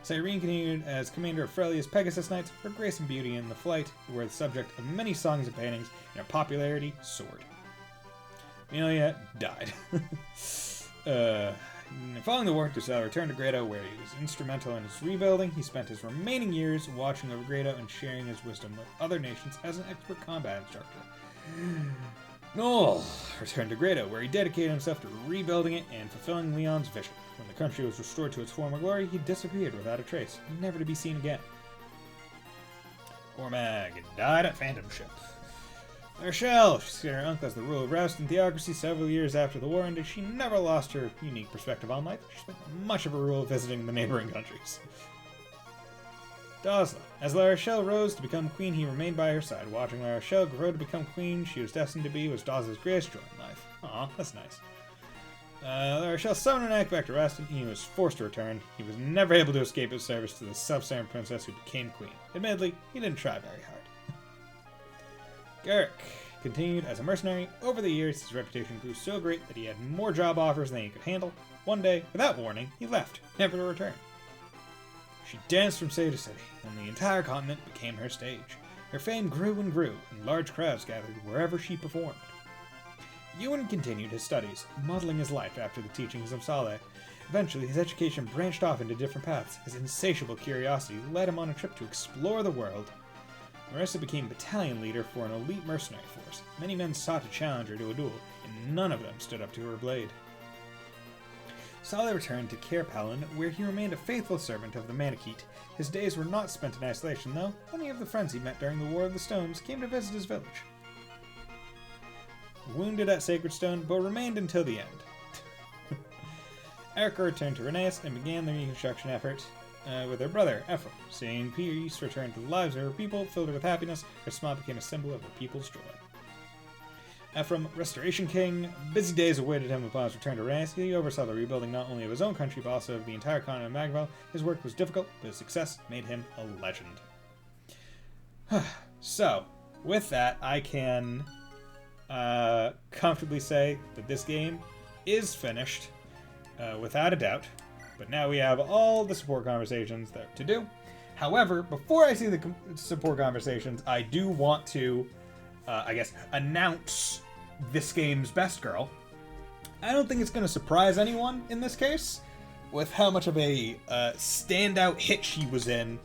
Cyrene continued as commander of Frelia's Pegasus Knights. Her grace and beauty in the flight were the subject of many songs and paintings, and her popularity soared. Amelia died. Following the war, Drusilla returned to Grado, where he was instrumental in his rebuilding. He spent his remaining years watching over Grado and sharing his wisdom with other nations as an expert combat instructor. Noel returned to Grado, where he dedicated himself to rebuilding it and fulfilling Leon's vision. When the country was restored to its former glory, he disappeared without a trace, never to be seen again. Cormag died at Phantom Ship. Rochelle, she succeeded her uncle as the ruler of Roust and Theocracy several years after the war ended. She never lost her unique perspective on life. She spent much of her rule visiting the neighboring countries. Dosla. As La Rochelle rose to become queen, he remained by her side. Watching La Rochelle grow to become queen she was destined to be was Dosla's greatest joy in life. Aw, that's nice. La Rochelle summoned an act back to Roust, and he was forced to return. He was never able to escape his service to the self-centered princess who became queen. Admittedly, he didn't try very hard. Garrick continued as a mercenary. Over the years, his reputation grew so great that he had more job offers than he could handle. One day, without warning, he left, never to return. She danced from city to city, and the entire continent became her stage. Her fame grew and grew, and large crowds gathered wherever she performed. Ewan continued his studies, modeling his life after the teachings of Saleh. Eventually, his education branched off into different paths. His insatiable curiosity led him on a trip to explore the world. Marissa became battalion leader for an elite mercenary force. Many men sought to challenge her to a duel, and none of them stood up to her blade. Saleh returned to Cair Palin, where he remained a faithful servant of the Manakete. His days were not spent in isolation, though. Many of the friends he met during the War of the Stones came to visit his village. Wounded at Sacred Stone, but remained until the end. Erica returned to Reneus and began the reconstruction effort with her brother, Ephraim. Seeing peace return to the lives of her people, filled her with happiness, her smile became a symbol of her people's joy. Ephraim, Restoration King, busy days awaited him upon his return to Reneus. He oversaw the rebuilding not only of his own country, but also of the entire continent of Magval. His work was difficult, but his success made him a legend. So, with that, I can comfortably say that this game is finished, without a doubt. But now we have all the support conversations that to do. However, before I see the support conversations, I do want to, announce this game's best girl. I don't think it's going to surprise anyone in this case, with how much of a standout hit she was in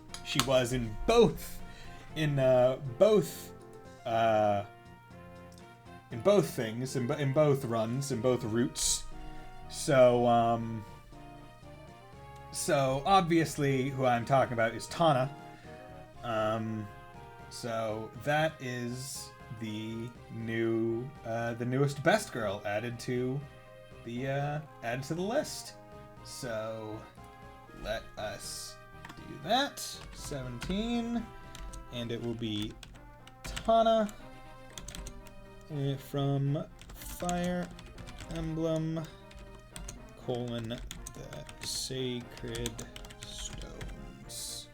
both things, in both runs, in both routes. So obviously who I'm talking about is Tana. So that is the newest best girl added to the list. So let us do that. 17, and it will be Tana from Fire Emblem : the Sacred Stones.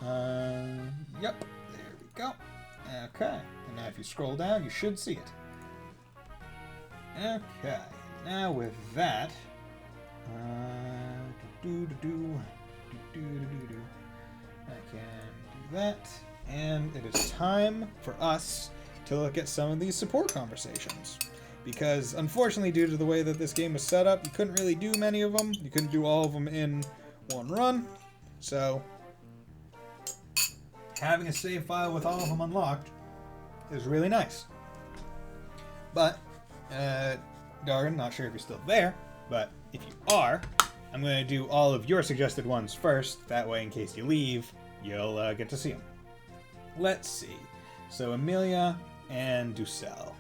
Yep, there we go. Okay, and now if you scroll down, you should see it. Okay, now with that, I can do that, and it is time for us to look at some of these support conversations. Because, unfortunately, due to the way that this game was set up, you couldn't really do many of them. You couldn't do all of them in one run. So, having a save file with all of them unlocked is really nice. But, Dargan, not sure if you're still there, but if you are, I'm going to do all of your suggested ones first. That way, in case you leave, you'll get to see them. Let's see. So, Amelia and Ducel.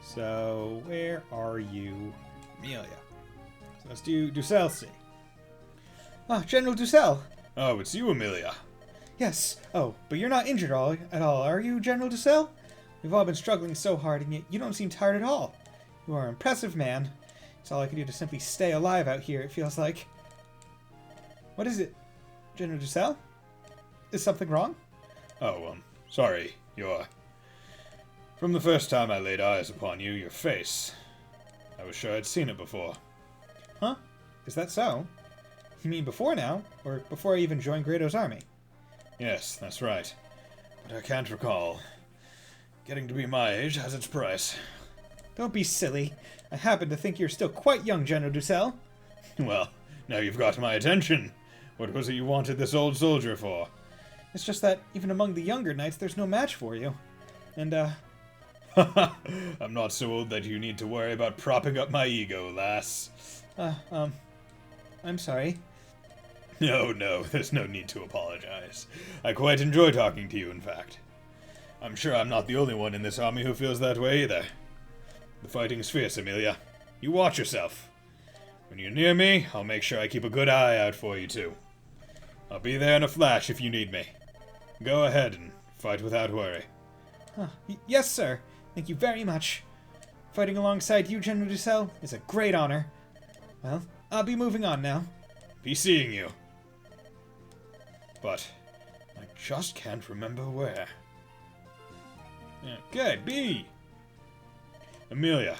So, where are you, Amelia? So let's do Ducel C. Ah, General Ducel! Oh, it's you, Amelia. Yes. Oh, but you're not injured at all, are you, General Ducel? We've all been struggling so hard, and yet you don't seem tired at all. You are an impressive man. It's all I can do to simply stay alive out here, it feels like. What is it, General Ducel? Is something wrong? Oh, sorry. From the first time I laid eyes upon you, your face, I was sure I'd seen it before. Huh? Is that so? You mean before now? Or before I even joined Grado's army? Yes, that's right. But I can't recall. Getting to be my age has its price. Don't be silly. I happen to think you're still quite young, General Ducel. Well, now you've got my attention. What was it you wanted this old soldier for? It's just that, even among the younger knights, there's no match for you. And, I'm not so old that you need to worry about propping up my ego, lass. I'm sorry. No, there's no need to apologize. I quite enjoy talking to you, in fact. I'm sure I'm not the only one in this army who feels that way either. The fighting's fierce, Amelia. You watch yourself. When you're near me, I'll make sure I keep a good eye out for you, too. I'll be there in a flash if you need me. Go ahead and fight without worry. Yes, sir. Thank you very much. Fighting alongside you, General Ducel, is a great honor. Well, I'll be moving on now. Be seeing you. But I just can't remember where. Good, B. Amelia.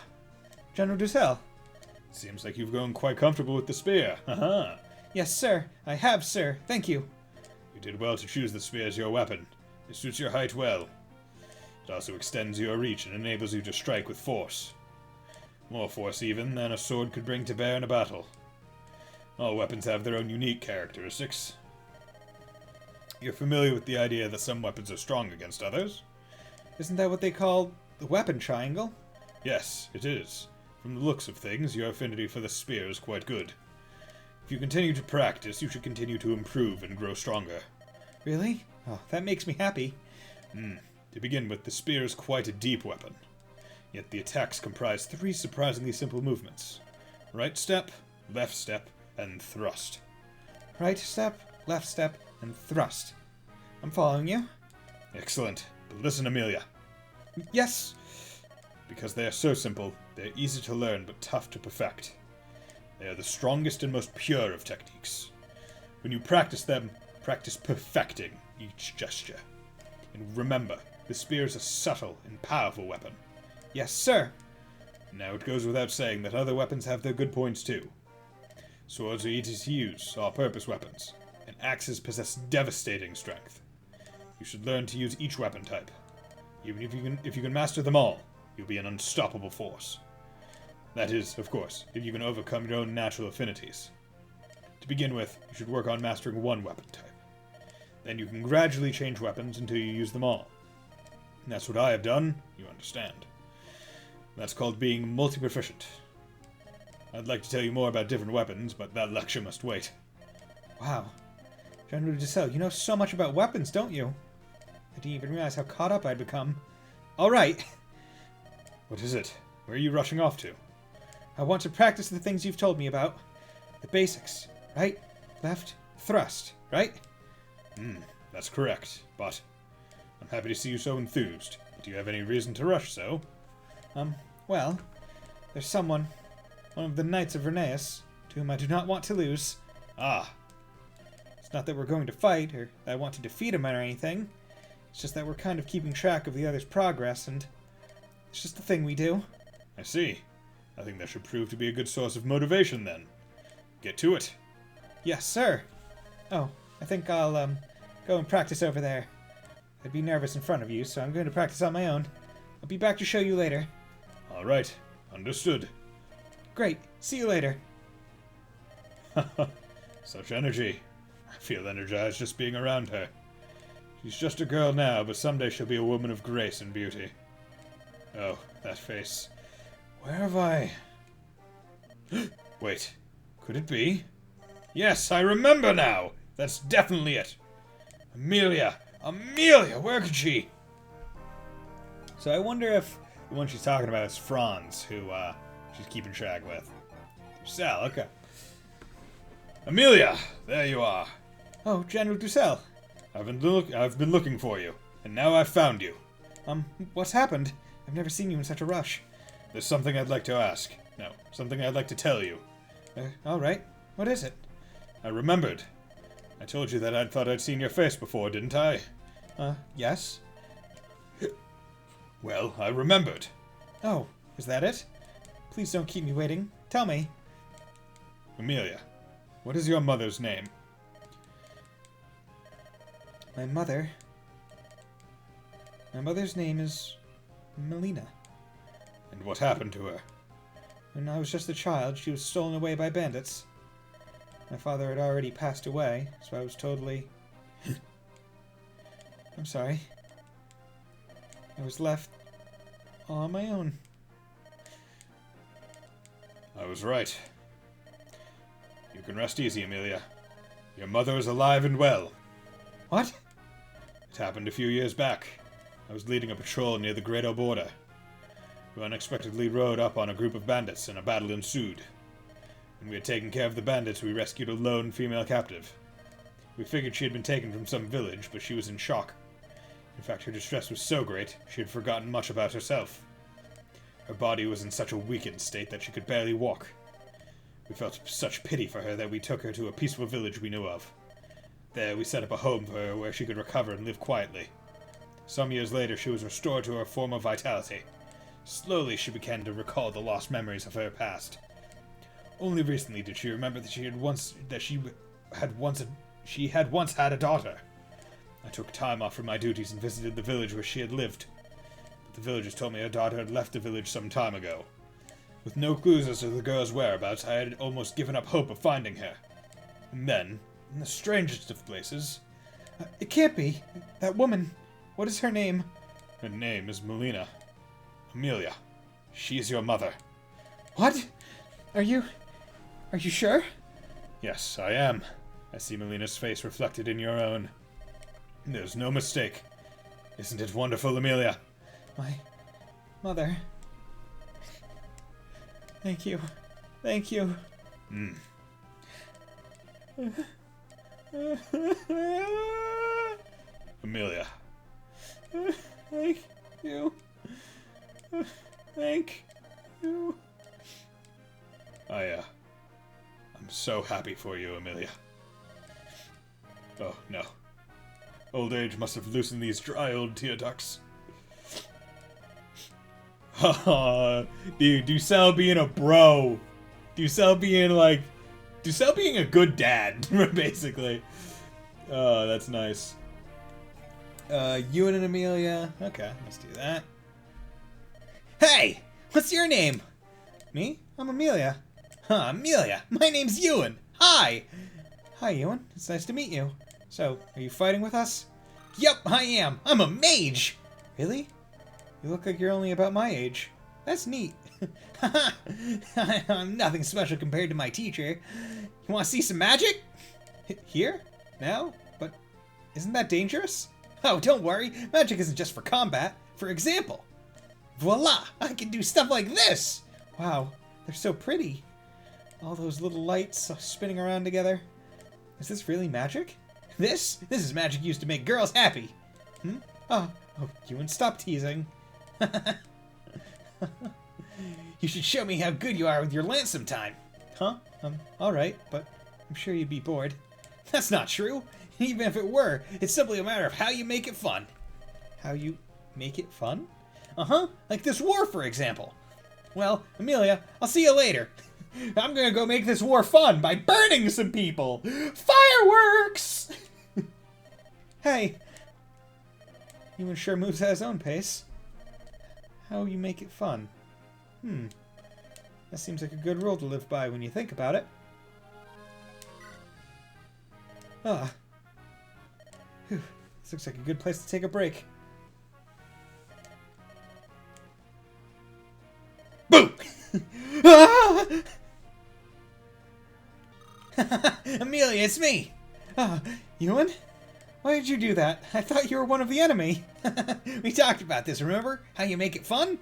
General Ducel. Seems like you've grown quite comfortable with the spear. Haha. Yes, sir. I have, sir. Thank you. You did well to choose the spear as your weapon. It suits your height well. It also extends your reach and enables you to strike with force. More force even than a sword could bring to bear in a battle. All weapons have their own unique characteristics. You're familiar with the idea that some weapons are strong against others? Isn't that what they call the weapon triangle? Yes, it is. From the looks of things, your affinity for the spear is quite good. If you continue to practice, you should continue to improve and grow stronger. Really? Oh, that makes me happy. To begin with, the spear is quite a deep weapon. Yet the attacks comprise 3 surprisingly simple movements. Right step, left step, and thrust. Right step, left step, and thrust. I'm following you. Excellent. But listen, Amelia. Yes. Because they are so simple, they are easy to learn but tough to perfect. They are the strongest and most pure of techniques. When you practice them, practice perfecting each gesture. And remember, the spear is a subtle and powerful weapon. Yes, sir. Now it goes without saying that other weapons have their good points too. Swords are easy to use, all-purpose weapons, and axes possess devastating strength. You should learn to use each weapon type. Even if you can master them all, you'll be an unstoppable force. That is, of course, if you can overcome your own natural affinities. To begin with, you should work on mastering one weapon type. Then you can gradually change weapons until you use them all. And that's what I have done, you understand. That's called being multi-proficient. I'd like to tell you more about different weapons, but that lecture must wait. Wow. General Dussel, you know so much about weapons, don't you? I didn't even realize how caught up I'd become. Alright. What is it? Where are you rushing off to? I want to practice the things you've told me about. The basics. Right, left, thrust, right? That's correct, but I'm happy to see you so enthused. But do you have any reason to rush so? Well, there's one of the Knights of Reneus, to whom I do not want to lose. Ah, It's not that we're going to fight, or that I want to defeat him or anything. It's just that we're kind of keeping track of the other's progress, and it's just a thing we do. I see. I think that should prove to be a good source of motivation then. Get to it. Yes, sir. Oh, I think I'll, go and practice over there. I'd be nervous in front of you, so I'm going to practice on my own. I'll be back to show you later. All right, understood. Great. See you later. Such energy. I feel energized just being around her. She's just a girl now, but someday she'll be a woman of grace and beauty. Oh, that face. Where have I... Wait, could it be? Yes, I remember now! That's definitely it! Amelia! Amelia! Where could she... So I wonder if... The one she's talking about is Franz, who, she's keeping track with. Sal, okay. Amelia! There you are. Oh, General Dussel. I've been looking for you, and now I've found you. What's happened? I've never seen you in such a rush. There's something I'd like to ask. No, something I'd like to tell you. All right. What is it? I remembered. I told you that I thought I'd seen your face before, didn't I? Yes. Well, I remembered. Oh, is that it? Please don't keep me waiting. Tell me. Amelia, what is your mother's name? My mother's name is Melina. And what happened to her? When I was just a child, she was stolen away by bandits. My father had already passed away, so I was totally... I'm sorry. I was left all on my own. I was right. You can rest easy, Amelia. Your mother is alive and well. What? It happened a few years back. I was leading a patrol near the Grado border. We unexpectedly rode up on a group of bandits and a battle ensued. When we had taken care of the bandits, we rescued a lone female captive. We figured she had been taken from some village, but she was in shock. In fact, her distress was so great, she had forgotten much about herself. Her body was in such a weakened state that she could barely walk. We felt such pity for her that we took her to a peaceful village we knew of. There, we set up a home for her where she could recover and live quietly. Some years later, she was restored to her former vitality. Slowly, she began to recall the lost memories of her past. Only recently did she remember that she had once had a daughter. I took time off from my duties and visited the village where she had lived. But the villagers told me her daughter had left the village some time ago. With no clues as to the girl's whereabouts, I had almost given up hope of finding her. And then, in the strangest of places, It can't be. That woman. What is her name? Her name is Melina. Amelia. She is your mother. What? Are you sure? Yes, I am. I see Melina's face reflected in your own. There's no mistake. Isn't it wonderful, Amelia? My mother. Thank you. Thank you. Amelia. Thank you. Thank you. I'm so happy for you, Amelia. Oh, no. Old age must have loosened these dry old tear ducts. Haha, dude, Ducell being a bro. Ducell being a good dad, basically. Oh, that's nice. Ewan and Amelia. Okay, let's do that. Hey! What's your name? Me? I'm Amelia. Huh, Amelia. My name's Ewan. Hi! Hi, Ewan. It's nice to meet you. So, are you fighting with us? Yep, I am. I'm a mage! Really? You look like you're only about my age. That's neat. I'm nothing special compared to my teacher. You want to see some magic? Here? Now? But isn't that dangerous? Oh, don't worry. Magic isn't just for combat. For example, voila! I can do stuff like this! Wow, they're so pretty. All those little lights spinning around together. Is this really magic? This is magic used to make girls happy. Oh, Ewan, stop teasing. You should show me how good you are with your lance sometime. Huh? Alright, but I'm sure you'd be bored. That's not true. Even if it were, it's simply a matter of how you make it fun. How you make it fun? Uh-huh, like this war, for example. Well, Amelia, I'll see you later. I'm gonna go make this war fun by burning some people. Fireworks! Hey. Ewan sure moves at his own pace. How you make it fun? That seems like a good rule to live by when you think about it. Ah. Whew. This looks like a good place to take a break. Boo! Ah! Amelia, it's me! Ewan? Why did you do that? I thought you were one of the enemy. We talked about this, remember? How you make it fun?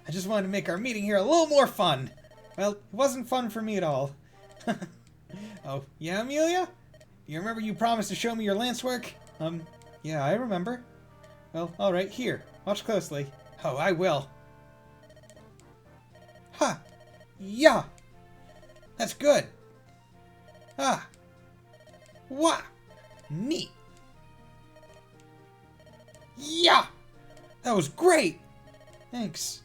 I just wanted to make our meeting here a little more fun. Well, it wasn't fun for me at all. Oh, yeah, Amelia? Do you remember you promised to show me your lance work? Yeah, I remember. Well, alright, here. Watch closely. Oh, I will. Ha! Yeah! That's good. Ah! Wah! Neat! Yeah! That was great! Thanks.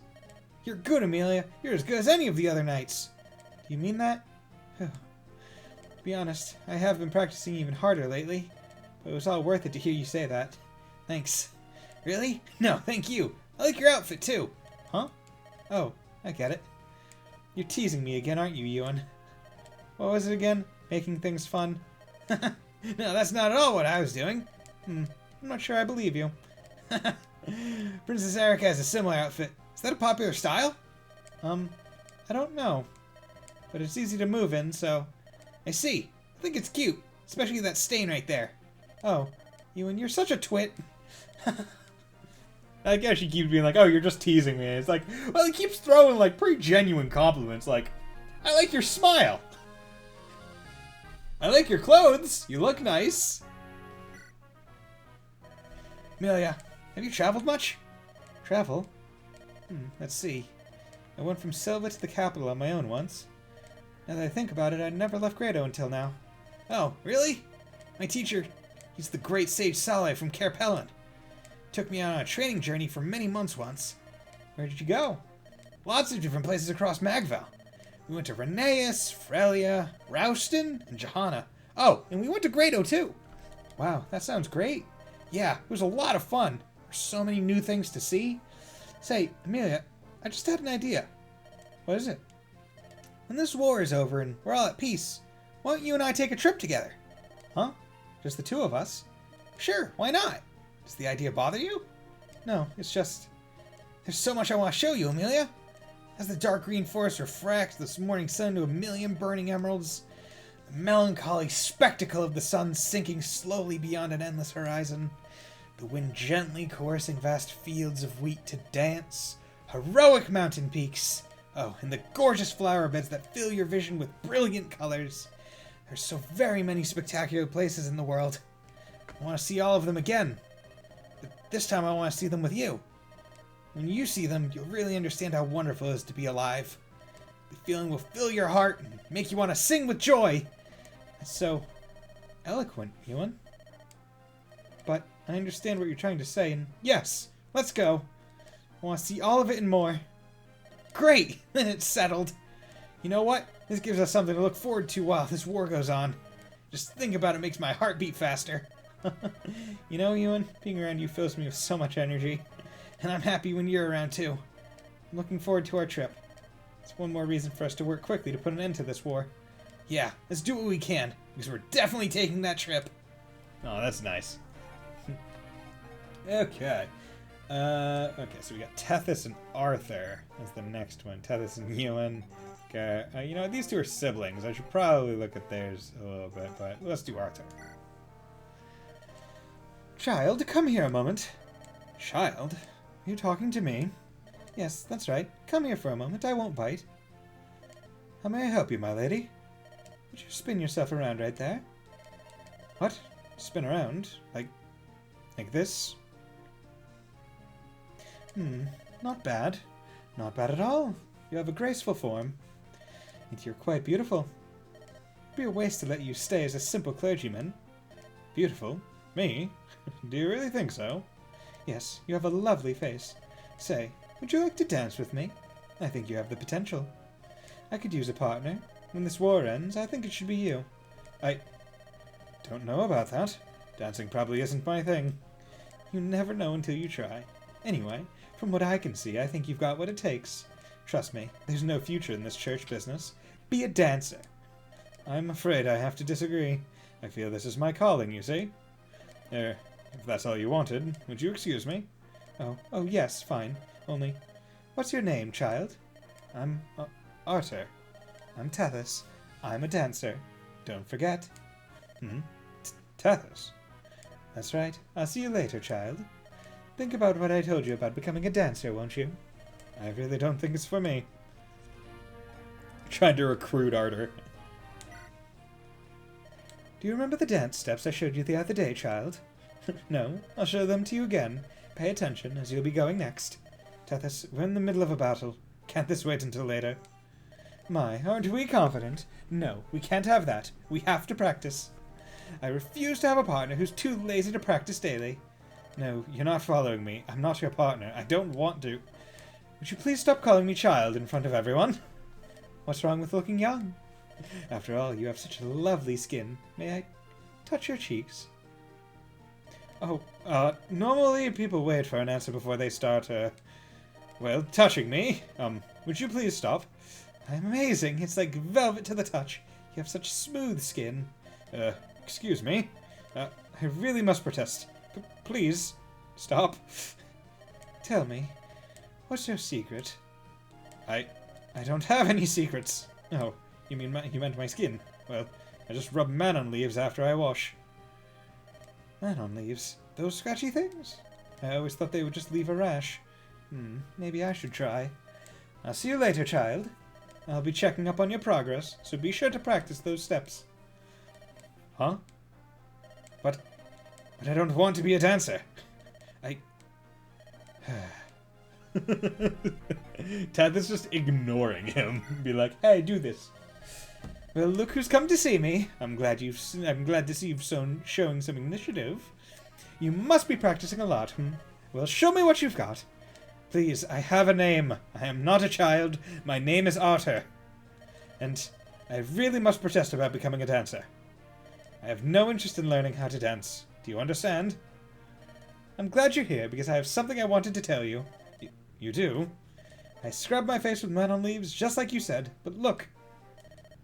You're good, Amelia. You're as good as any of the other knights. Do you mean that? To be honest, I have been practicing even harder lately. But it was all worth it to hear you say that. Thanks. Really? No, thank you. I like your outfit, too. Huh? Oh, I get it. You're teasing me again, aren't you, Ewan? What was it again? Making things fun? No, that's not at all what I was doing. I'm not sure I believe you. Princess Erica has a similar outfit. Is that a popular style? I don't know. But it's easy to move in, so... I see. I think it's cute. Especially that stain right there. Oh, Ewan, you're such a twit. I guess she keeps being like, oh, you're just teasing me. And it's like, well, he keeps throwing, like, pretty genuine compliments. Like, I like your smile. I like your clothes. You look nice. Amelia, have you traveled much? Travel? Let's see. I went from Silva to the capital on my own once. Now that I think about it, I'd never left Grado until now. Oh, really? My teacher, he's the great sage Saleh from Kerpellan. Took me out on a training journey for many months once. Where did you go? Lots of different places across Magval. We went to Reneus, Frelia, Rouston, and Johanna. Oh, and we went to Grado too. Wow, that sounds great. Yeah, it was a lot of fun. There's so many new things to see. Say, Amelia, I just had an idea. What is it? When this war is over and we're all at peace, why don't you and I take a trip together? Huh? Just the two of us? Sure, why not? Does the idea bother you? No, it's just... There's so much I want to show you, Amelia. As the dark green forest refracts this morning sun to a million burning emeralds, the melancholy spectacle of the sun sinking slowly beyond an endless horizon, the wind gently coercing vast fields of wheat to dance, heroic mountain peaks, oh, and the gorgeous flower beds that fill your vision with brilliant colors. There's so very many spectacular places in the world. I want to see all of them again. But this time I want to see them with you. When you see them, you'll really understand how wonderful it is to be alive. The feeling will fill your heart and make you want to sing with joy. It's so eloquent, Ewan. But I understand what you're trying to say, and yes, let's go. I want to see all of it and more. Great! Then it's settled. You know what? This gives us something to look forward to while this war goes on. Just think about it makes my heart beat faster. You know, Ewan, being around you fills me with so much energy. And I'm happy when you're around too. I'm looking forward to our trip. It's one more reason for us to work quickly to put an end to this war. Yeah, let's do what we can, because we're definitely taking that trip. Oh, that's nice. Okay. Okay, so we got Tethys and Arthur as the next one. Tethys and Ewan. Okay. You know, these two are siblings. I should probably look at theirs a little bit, but let's do Arthur. Child, come here a moment. Child? Are you talking to me? Yes, that's right. Come here for a moment. I won't bite. How may I help you, my lady? Would you spin yourself around right there? What? Spin around? Like this? Not bad. Not bad at all. You have a graceful form. And you're quite beautiful. It'd be a waste to let you stay as a simple clergyman. Beautiful? Me? Do you really think so? Yes, you have a lovely face. Say, would you like to dance with me? I think you have the potential. I could use a partner. When this war ends, I think it should be you. I don't know about that. Dancing probably isn't my thing. You never know until you try. Anyway, from what I can see, I think you've got what it takes. Trust me, there's no future in this church business. Be a dancer. I'm afraid I have to disagree. I feel this is my calling, you see. If that's all you wanted, would you excuse me? Oh yes, fine. Only, what's your name, child? I'm Arthur. I'm Tethys. I'm a dancer. Don't forget. Tethys? That's right. I'll see you later, child. Think about what I told you about becoming a dancer, won't you? I really don't think it's for me. Trying to recruit Arthur. Do you remember the dance steps I showed you the other day, child? No, I'll show them to you again. Pay attention, as you'll be going next. Tethys, we're in the middle of a battle. Can't this wait until later? My, aren't we confident? No, we can't have that. We have to practice. I refuse to have a partner who's too lazy to practice daily. No, you're not following me. I'm not your partner. I don't want to. Would you please stop calling me child in front of everyone? What's wrong with looking young? After all, you have such a lovely skin. May I touch your cheeks? Oh, normally people wait for an answer before they start, well, touching me. Would you please stop? I'm amazing. It's like velvet to the touch. You have such smooth skin. Excuse me. I really must protest. Please, stop. Tell me, what's your secret? I don't have any secrets. Oh, you meant my skin. Well, I just rub manon leaves after I wash. Manon leaves? Those scratchy things? I always thought they would just leave a rash. Maybe I should try. I'll see you later, child. I'll be checking up on your progress, so be sure to practice those steps. Huh? But I don't want to be a dancer. Ted is just ignoring him. Be like, hey, do this. Well, look who's come to see me. I'm glad to see you've showing some initiative. You must be practicing a lot. Well, show me what you've got. Please, I have a name. I am not a child. My name is Arthur. And I really must protest about becoming a dancer. I have no interest in learning how to dance. Do you understand? I'm glad you're here, because I have something I wanted to tell you. You do? I scrubbed my face with manon leaves, just like you said, but look.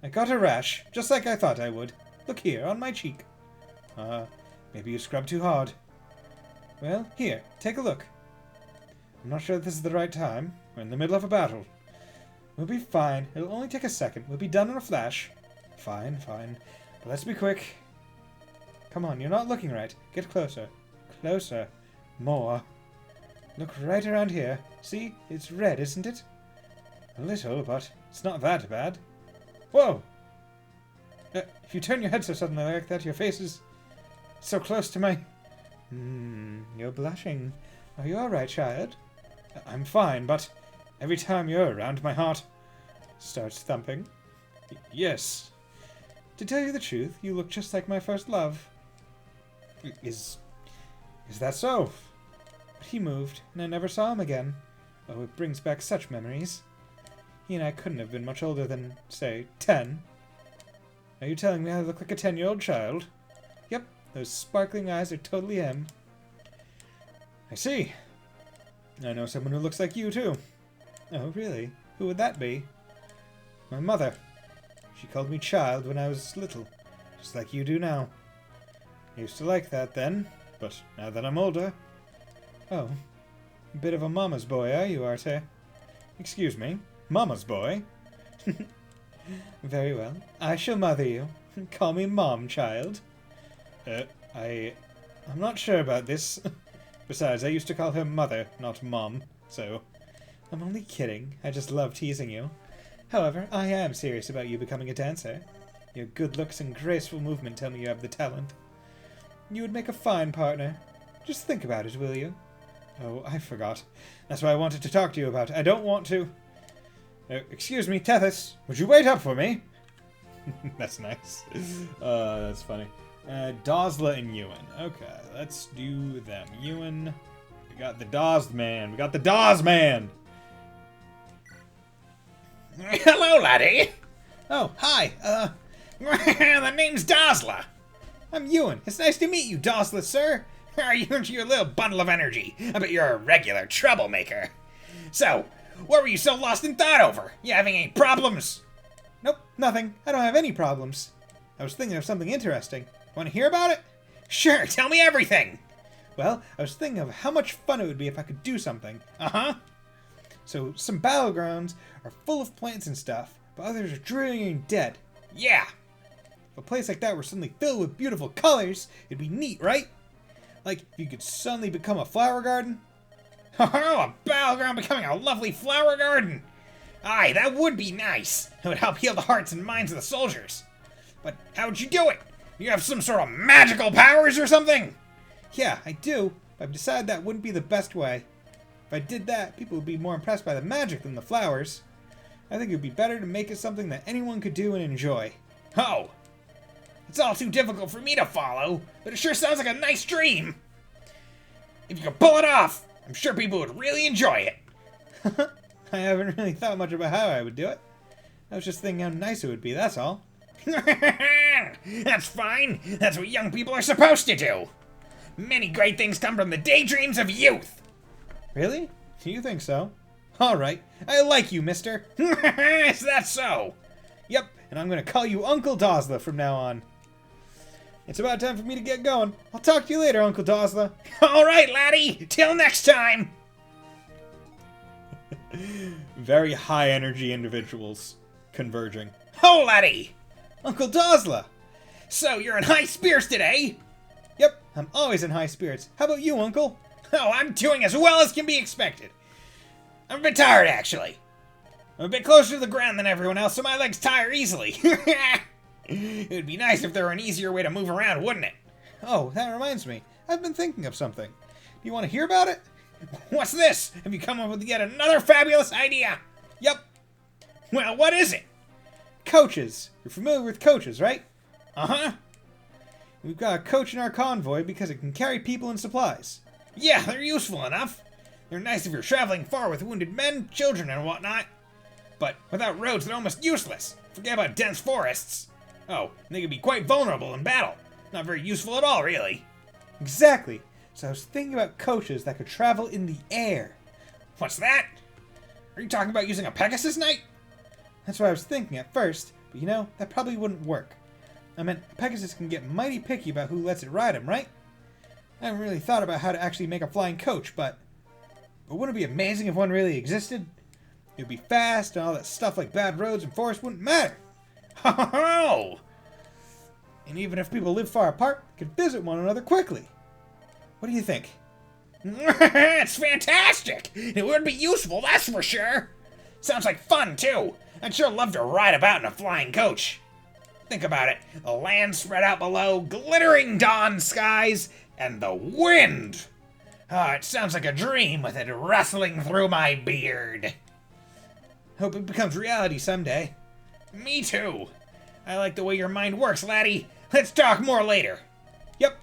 I got a rash, just like I thought I would. Look here, on my cheek. Maybe you scrubbed too hard. Well, here, take a look. I'm not sure if this is the right time. We're in the middle of a battle. We'll be fine. It'll only take a second. We'll be done in a flash. Fine, fine. But let's be quick. Come on, you're not looking right. Get closer. Closer. More. Look right around here. See? It's red, isn't it? A little, but it's not that bad. Whoa! If you turn your head so suddenly like that, your face is so close to my... you're blushing. Are you alright, child? I'm fine, but every time you're around, my heart starts thumping. Yes. To tell you the truth, you look just like my first love. Is that so? But he moved, and I never saw him again. Oh, it brings back such memories. He and I couldn't have been much older than, say, 10. Are you telling me I look like a 10-year-old child? Yep, those sparkling eyes are totally him. I see. I know someone who looks like you, too. Oh, really? Who would that be? My mother. She called me child when I was little, just like you do now. I used to like that then, but now that I'm older... Oh, a bit of a mama's boy, are you, Arte? Excuse me, mama's boy? Very well. I shall mother you. Call me Mom, child. I'm not sure about this. Besides, I used to call her Mother, not Mom, so... I'm only kidding. I just love teasing you. However, I am serious about you becoming a dancer. Your good looks and graceful movement tell me you have the talent. You would make a fine partner. Just think about it, will you? Oh, I forgot. That's what I wanted to talk to you about. I don't want to... excuse me, Tethys. Would you wait up for me? That's nice. That's funny. Dazla and Ewan. Okay, let's do them. Ewan. We got the Dazd man. We got the Dazd man! Hello, laddie. Oh, hi. The name's Dazla. I'm Ewan. It's nice to meet you, Dazla, sir. Are you into your little bundle of energy? I bet you're a regular troublemaker. So, what were you so lost in thought over? You having any problems? Nope, nothing. I don't have any problems. I was thinking of something interesting. Want to hear about it? Sure, tell me everything. Well, I was thinking of how much fun it would be if I could do something. Uh-huh. So, some battlegrounds are full of plants and stuff, but others are dreary and dead. Yeah. If a place like that were suddenly filled with beautiful colors, it'd be neat, right? Like, if you could suddenly become a flower garden. Oh, a battleground becoming a lovely flower garden. Aye, that would be nice. It would help heal the hearts and minds of the soldiers. But how would you do it? You have some sort of magical powers or something? Yeah, I do, but I've decided that wouldn't be the best way. If I did that, people would be more impressed by the magic than the flowers. I think it would be better to make it something that anyone could do and enjoy. Oh. It's all too difficult for me to follow, but it sure sounds like a nice dream. If you could pull it off, I'm sure people would really enjoy it. I haven't really thought much about how I would do it. I was just thinking how nice it would be, that's all. That's fine. That's what young people are supposed to do. Many great things come from the daydreams of youth. Really? Do you think so? Alright, I like you, mister. Is that so? Yep, and I'm gonna call you Uncle Dazla from now on. It's about time for me to get going. I'll talk to you later, Uncle Dazla. Alright, laddie. Till next time. Very high energy individuals converging. Oh, laddie. Uncle Dazla! So you're in high spirits today? Yep, I'm always in high spirits. How about you, Uncle? Oh, I'm doing as well as can be expected. I'm a bit tired, actually. I'm a bit closer to the ground than everyone else, so my legs tire easily. It would be nice if there were an easier way to move around, wouldn't it? Oh, that reminds me. I've been thinking of something. Do you want to hear about it? What's this? Have you come up with yet another fabulous idea? Yep. Well, what is it? Coaches. You're familiar with coaches, right? Uh-huh. We've got a coach in our convoy because it can carry people and supplies. Yeah, they're useful enough. They're nice if you're traveling far with wounded men, children, and whatnot. But without roads, they're almost useless. Forget about dense forests. Oh, they can be quite vulnerable in battle. Not very useful at all, really. Exactly. So I was thinking about coaches that could travel in the air. What's that? Are you talking about using a Pegasus Knight? That's what I was thinking at first, but you know, that probably wouldn't work. I meant, Pegasus can get mighty picky about who lets it ride him, right? I haven't really thought about how to actually make a flying coach, but wouldn't it be amazing if one really existed? It would be fast, and all that stuff like bad roads and forests wouldn't matter. Ho! And even if people live far apart, they could visit one another quickly. What do you think? It's fantastic! It would be useful, that's for sure. Sounds like fun, too. I'd sure love to ride about in a flying coach. Think about it. The land spread out below, glittering dawn skies, and the wind. Oh, it sounds like a dream with it rustling through my beard. Hope it becomes reality someday. Me too. I like the way your mind works, laddie. Let's talk more later. Yep.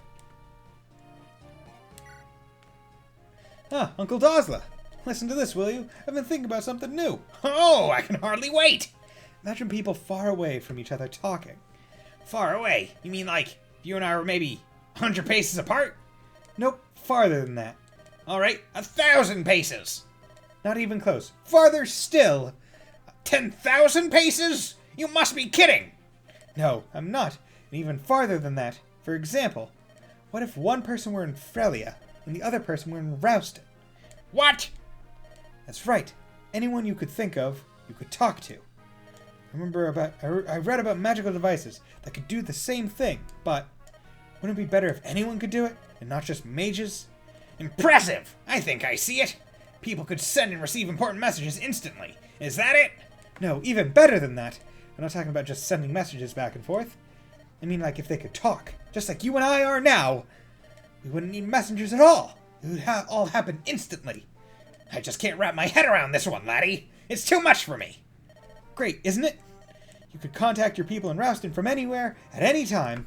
Ah, Uncle Dosla. Listen to this, will you? I've been thinking about something new. Oh, I can hardly wait. Imagine people far away from each other talking. Far away? You mean like you and I were maybe 100 paces apart? Nope, farther than that. All right, 1,000 paces. Not even close. Farther still. 10,000 paces? You must be kidding. No, I'm not. And even farther than that. For example, what if one person were in Frelia and the other person were in Rouston? What? That's right. Anyone you could think of, you could talk to. I read about magical devices that could do the same thing, but wouldn't it be better if anyone could do it, and not just mages? Impressive! I think I see it. People could send and receive important messages instantly. Is that it? No, even better than that. I'm not talking about just sending messages back and forth. I mean like if they could talk, just like you and I are now. We wouldn't need messengers at all. It would all happen instantly. I just can't wrap my head around this one, laddie. It's too much for me. Great, isn't it? You could contact your people in Rouston from anywhere, at any time.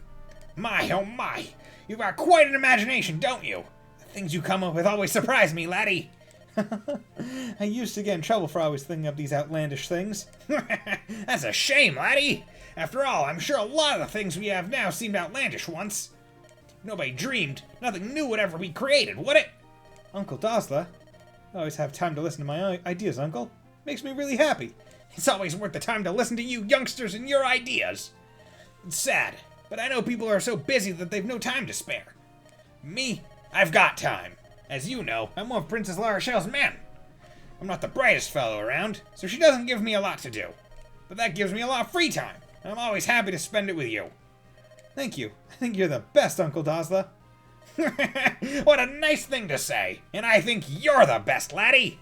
My, oh my. You've got quite an imagination, don't you? The things you come up with always surprise me, laddie. I used to get in trouble for always thinking of these outlandish things. That's a shame, laddie. After all, I'm sure a lot of the things we have now seemed outlandish once. Nobody dreamed nothing new would ever be created, would it? Uncle Dosla, I always have time to listen to my ideas, Uncle. Makes me really happy. It's always worth the time to listen to you youngsters and your ideas. It's sad, but I know people are so busy that they've no time to spare. Me, I've got time. As you know, I'm one of Princess La Rochelle's men. I'm not the brightest fellow around, so she doesn't give me a lot to do. But that gives me a lot of free time, and I'm always happy to spend it with you. Thank you. I think you're the best, Uncle Dosla. What a nice thing to say. And I think you're the best, laddie.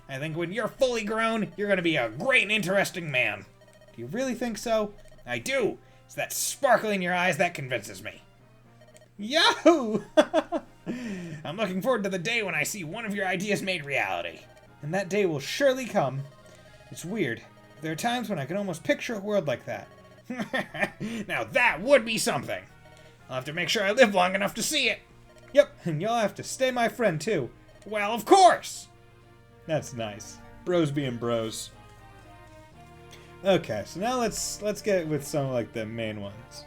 I think when you're fully grown, you're going to be a great and interesting man. Do you really think so? I do. It's that sparkle in your eyes that convinces me. Yahoo! I'm looking forward to the day when I see one of your ideas made reality. And that day will surely come. It's weird. There are times when I can almost picture a world like that. Now that would be something. I'll have to make sure I live long enough to see it. Yep, and you'll have to stay my friend too. Well, of course. That's nice. Bros being bros. Okay, so now let's get with some like the main ones.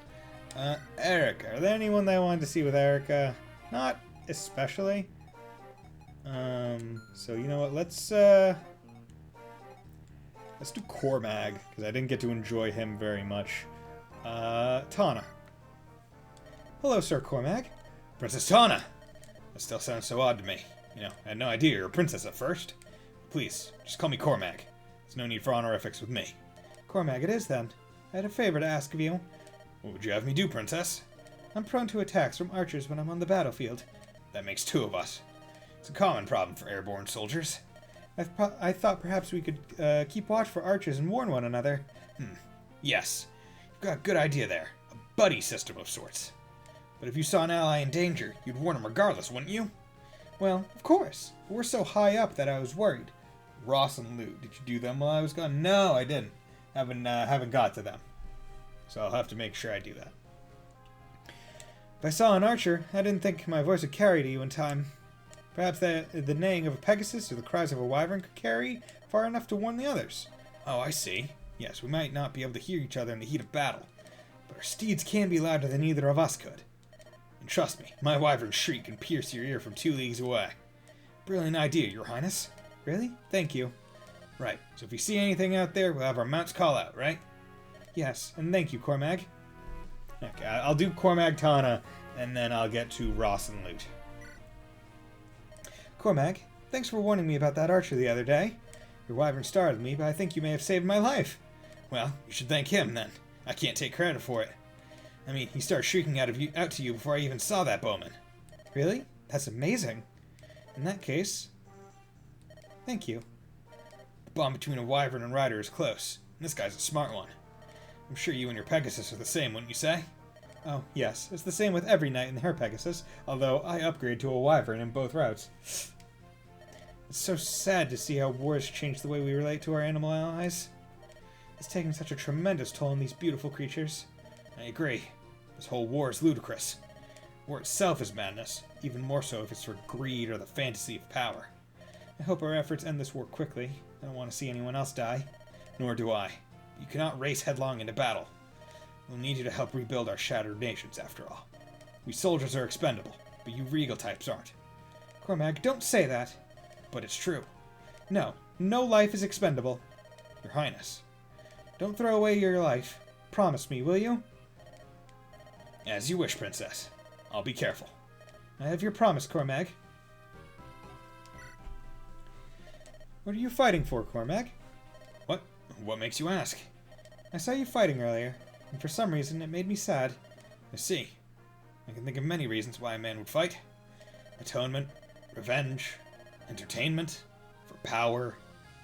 Erica. Are there anyone that I wanted to see with Erica? Not especially. So you know what? Let's do Cormag, because I didn't get to enjoy him very much. Tana. Hello, Sir Cormag. Princess Tana. That still sounds so odd to me. You know, I had no idea you were a princess at first. Please, just call me Cormag. There's no need for honorifics with me. Cormag it is, then. I had a favor to ask of you. What would you have me do, princess? I'm prone to attacks from archers when I'm on the battlefield. That makes two of us. It's a common problem for airborne soldiers. I thought perhaps we could keep watch for archers and warn one another. Yes. You've got a good idea there. A buddy system of sorts. But if you saw an ally in danger, you'd warn him regardless, wouldn't you? Well, of course. But we're so high up that I was worried. Ross and Lou, did you do them while I was gone? No, I didn't. Haven't got to them. So I'll have to make sure I do that. If I saw an archer, I didn't think my voice would carry to you in time. Perhaps the neighing of a Pegasus or the cries of a wyvern could carry far enough to warn the others. Oh, I see. Yes, we might not be able to hear each other in the heat of battle, but our steeds can be louder than either of us could. And trust me, my wyvern's shriek can pierce your ear from 2 leagues away. Brilliant idea, Your Highness. Really? Thank you. Right, so if we see anything out there, we'll have our mounts call out, right? Yes, and thank you, Cormag. Okay, I'll do Cormag Tana and then I'll get to Ross and Loot. Cormac, thanks for warning me about that archer the other day. Your wyvern startled me, but I think you may have saved my life. Well, you should thank him, then. I can't take credit for it. I mean, he started shrieking out to you before I even saw that bowman. Really? That's amazing. In that case, thank you. The bond between a wyvern and rider is close, and this guy's a smart one. I'm sure you and your Pegasus are the same, wouldn't you say? Oh, yes. It's the same with every knight in her Pegasus, although I upgrade to a wyvern in both routes. It's so sad to see how wars change the way we relate to our animal allies. It's taking such a tremendous toll on these beautiful creatures. I agree. This whole war is ludicrous. War itself is madness, even more so if it's for greed or the fantasy of power. I hope our efforts end this war quickly. I don't want to see anyone else die. Nor do I. You cannot race headlong into battle. We'll need you to help rebuild our shattered nations, after all. We soldiers are expendable, but you regal types aren't. Cormac, don't say that. But it's true. No, no life is expendable. Your Highness. Don't throw away your life. Promise me, will you? As you wish, Princess. I'll be careful. I have your promise, Cormac. What are you fighting for, Cormac? What? What makes you ask? I saw you fighting earlier, and for some reason it made me sad. I see. I can think of many reasons why a man would fight. Atonement, revenge, entertainment, for power,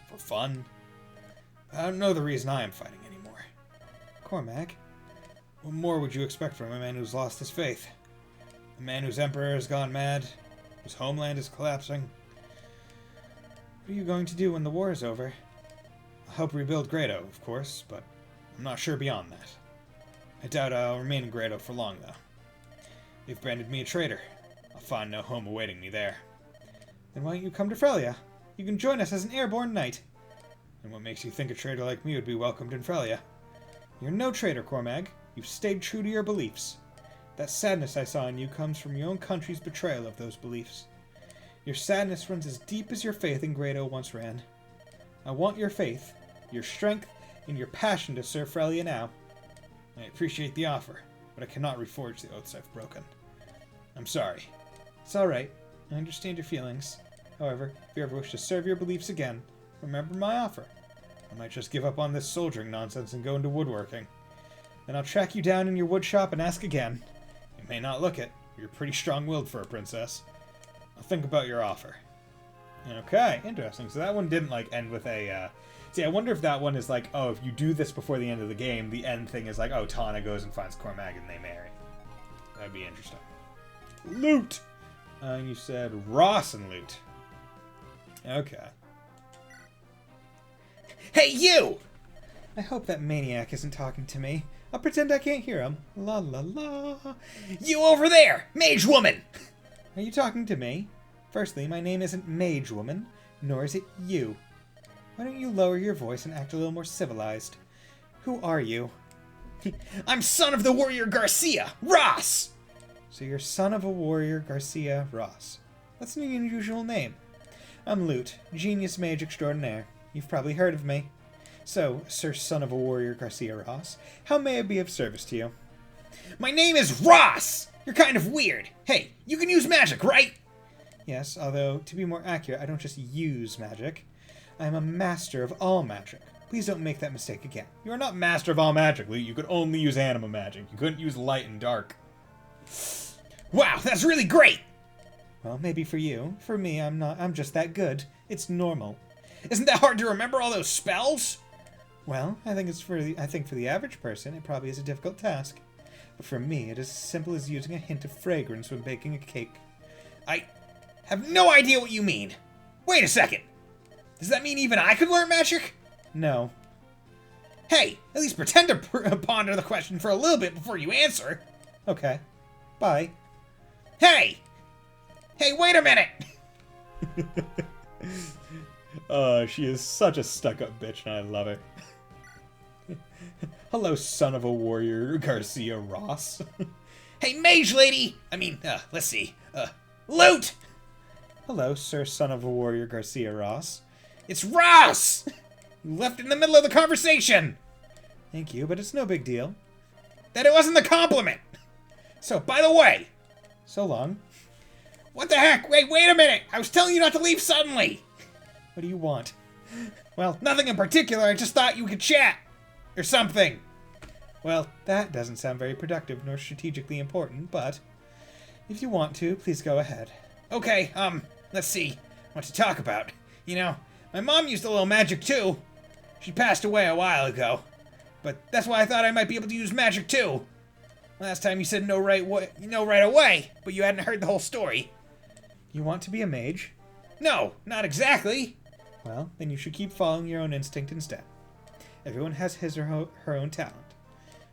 for fun. I don't know the reason I am fighting anymore. Cormac? What more would you expect from a man who's lost his faith? A man whose emperor has gone mad, whose homeland is collapsing. What are you going to do when the war is over? I'll help rebuild Grado, of course, but I'm not sure beyond that. I doubt I'll remain in Grado for long, though. They've branded me a traitor. I'll find no home awaiting me there. Then why don't you come to Frelia? You can join us as an airborne knight. And what makes you think a traitor like me would be welcomed in Frelia? You're no traitor, Cormac. You've stayed true to your beliefs. That sadness I saw in you comes from your own country's betrayal of those beliefs. Your sadness runs as deep as your faith in Grado once ran. I want your faith, your strength, and your passion to serve Frelia now. I appreciate the offer, but I cannot reforge the oaths I've broken. I'm sorry. It's alright. I understand your feelings. However, if you ever wish to serve your beliefs again, remember my offer. I might just give up on this soldiering nonsense and go into woodworking. Then I'll track you down in your wood shop and ask again. You may not look it. You're pretty strong-willed for a princess. I'll think about your offer. Okay, interesting. So that one didn't, end with a, See, I wonder if that one is like, oh, if you do this before the end of the game, the end thing is like, oh, Tana goes and finds Cormac and they marry. That'd be interesting. Loot! And you said Ross and Loot. Okay. Hey, you! I hope that maniac isn't talking to me. I'll pretend I can't hear him. La la la. You over there, mage woman! Are you talking to me? Firstly, my name isn't Mage Woman, nor is it you. Why don't you lower your voice and act a little more civilized? Who are you? I'm son of the warrior Garcia, Ross! So you're son of a warrior Garcia Ross. That's an unusual name. I'm Loot, genius mage extraordinaire. You've probably heard of me. So, Sir Son of a Warrior Garcia Ross, how may I be of service to you? My name is Ross! You're kind of weird. Hey, you can use magic, right? Yes, although, to be more accurate, I don't just use magic. I am a master of all magic. Please don't make that mistake again. You are not master of all magic, Lee. You could only use anima magic. You couldn't use light and dark. Wow, that's really great! Well, maybe for you. For me, I'm not. I'm just that good. It's normal. Isn't that hard to remember all those spells? Well, I think for the average person, it probably is a difficult task. But for me, it is as simple as using a hint of fragrance when baking a cake. I have no idea what you mean. Wait a second. Does that mean even I could learn magic? No. Hey, at least pretend to ponder the question for a little bit before you answer. Okay. Bye. Hey! Hey, wait a minute! She is such a stuck-up bitch, and I love her. Hello, son of a warrior, Garcia Ross. Hey, mage lady! Let's see. Loot! Hello, Sir Son of a Warrior Garcia Ross. It's Ross! You left in the middle of the conversation! Thank you, but it's no big deal. That it wasn't the compliment! So, by the way, So long. What the heck? Wait a minute! I was telling you not to leave suddenly! What do you want? Well, nothing in particular, I just thought you could chat. Or something. Well, that doesn't sound very productive nor strategically important, but if you want to, please go ahead. Okay, let's see. What to talk about? You know, my mom used a little magic too. She passed away a while ago. But that's why I thought I might be able to use magic too. Last time you said no right away, but you hadn't heard the whole story. You want to be a mage? No, not exactly. Well, then you should keep following your own instinct instead. Everyone has his or her own talent.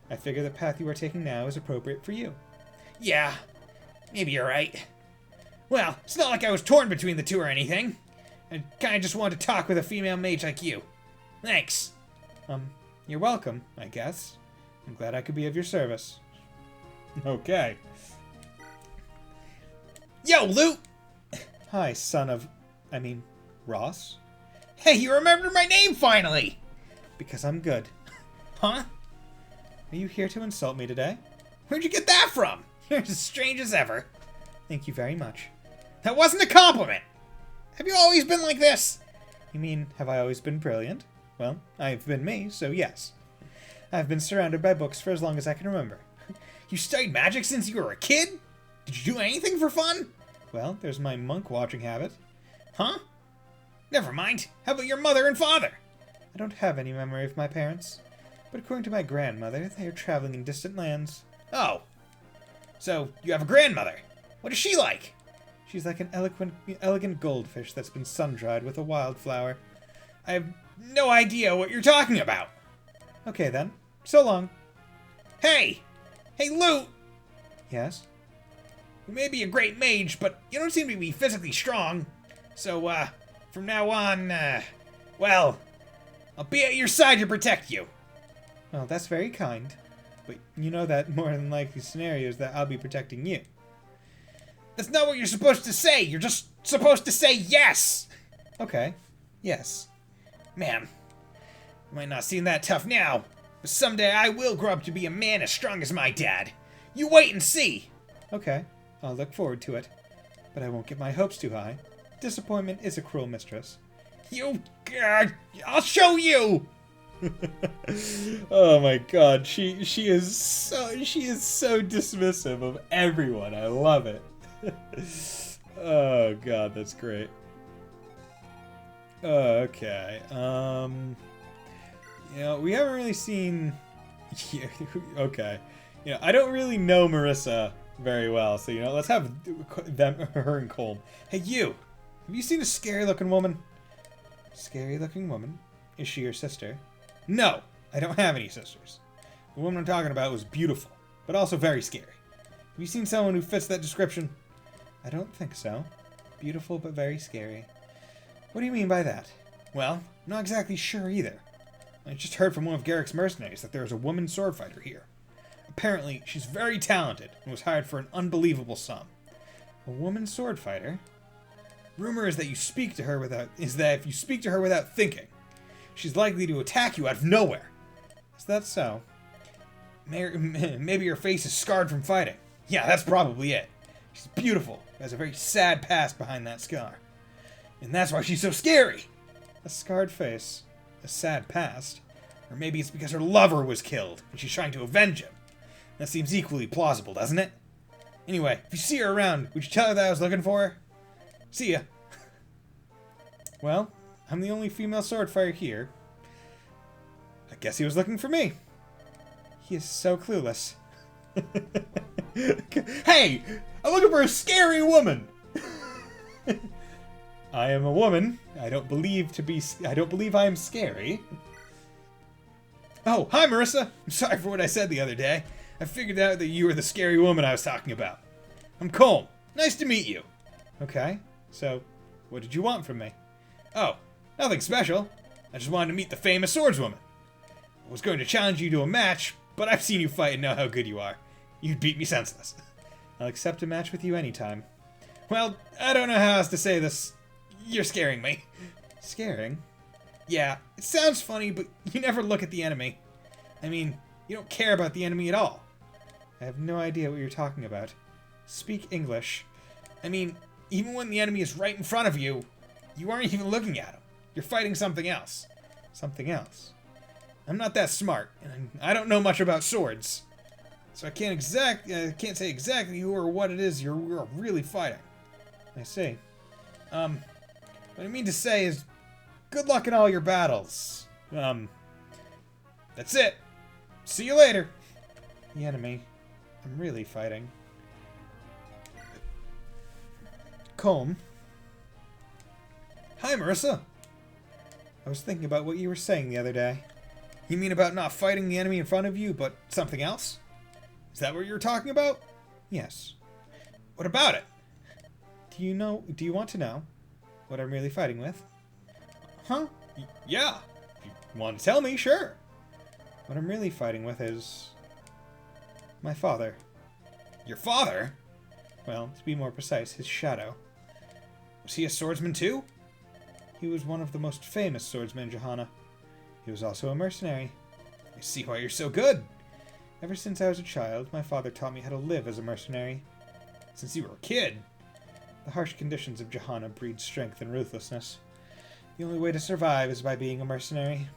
I figure the path you are taking now is appropriate for you. Yeah, maybe you're right. Well, it's not like I was torn between the two or anything. I kinda just wanted to talk with a female mage like you. Thanks. You're welcome, I guess. I'm glad I could be of your service. Okay. Yo, Luke! Hi, Ross? Hey, you remembered my name finally! Because I'm good. Huh? Are you here to insult me today? Where'd you get that from? You're as strange as ever. Thank you very much. That wasn't a compliment! Have you always been like this? You mean, have I always been brilliant? Well, I've been me, so yes. I've been surrounded by books for as long as I can remember. You studied magic since you were a kid? Did you do anything for fun? Well, there's my monk-watching habit. Huh? Never mind. How about your mother and father? I don't have any memory of my parents, but according to my grandmother, they are traveling in distant lands. Oh. So, you have a grandmother. What is she like? She's like an elegant goldfish that's been sun-dried with a wildflower. I have no idea what you're talking about. Okay then. So long. Hey! Hey, Lou! Yes? You may be a great mage, but you don't seem to be physically strong. So, from now on, well, I'll be at your side to protect you. Well, that's very kind. But you know that more than likely scenario is that I'll be protecting you. That's not what you're supposed to say. You're just supposed to say yes. Okay. Yes. Man, you might not seem that tough now, but someday I will grow up to be a man as strong as my dad. You wait and see. Okay. I'll look forward to it. But I won't get my hopes too high. Disappointment is a cruel mistress. I'll show you. Oh my god, she is so dismissive of everyone. I love it. Oh god, that's great. Okay. You know, we haven't really seen. Okay. You know, I don't really know Marissa very well, so you know, let's have her and Colm. Hey, you. Have you seen a scary-looking woman? Scary-looking woman? Is she your sister? No, I don't have any sisters. The woman I'm talking about was beautiful, but also very scary. Have you seen someone who fits that description? I don't think so. Beautiful, but very scary. What do you mean by that? Well, I'm not exactly sure either. I just heard from one of Garrick's mercenaries that there is a woman sword fighter here. Apparently, she's very talented and was hired for an unbelievable sum. A woman sword fighter? Rumor is that if you speak to her without thinking, she's likely to attack you out of nowhere. Is that so? Maybe her face is scarred from fighting. Yeah, that's probably it. She's beautiful, has a very sad past behind that scar. And that's why she's so scary. A scarred face, a sad past, or maybe it's because her lover was killed and she's trying to avenge him. That seems equally plausible, doesn't it? Anyway, if you see her around, would you tell her that I was looking for her? See ya. Well, I'm the only female sword fighter here. I guess he was looking for me. He is so clueless. Hey! I'm looking for a scary woman! I am a woman. I don't believe I am scary. Oh, hi Marissa! I'm sorry for what I said the other day. I figured out that you were the scary woman I was talking about. I'm Colm. Nice to meet you. Okay, so what did you want from me? Oh, nothing special. I just wanted to meet the famous swordswoman. I was going to challenge you to a match, but I've seen you fight and know how good you are. You'd beat me senseless. I'll accept a match with you anytime. Well, I don't know how else to say this. You're scaring me. Scaring? Yeah, it sounds funny, but you never look at the enemy. I mean, you don't care about the enemy at all. I have no idea what you're talking about. Speak English. I mean, even when the enemy is right in front of you, you aren't even looking at him. You're fighting something else. Something else. I'm not that smart, and I don't know much about swords. So I can't say exactly who or what it is you're really fighting. I see. What I mean to say is, good luck in all your battles. That's it. See you later. The enemy I'm really fighting. Comb. Hi, Marissa. I was thinking about what you were saying the other day. You mean about not fighting the enemy in front of you, but something else? Is that what you were talking about? Yes. What about it? Do you want to know what I'm really fighting with? Huh? Yeah. If you want to tell me, sure. What I'm really fighting with is my father. Your father? Well, to be more precise, his shadow. Was he a swordsman too? He was one of the most famous swordsmen in Johanna. He was also a mercenary. I see why you're so good. Ever since I was a child, my father taught me how to live as a mercenary. Since you were a kid? The harsh conditions of Johanna breed strength and ruthlessness. The only way to survive is by being a mercenary.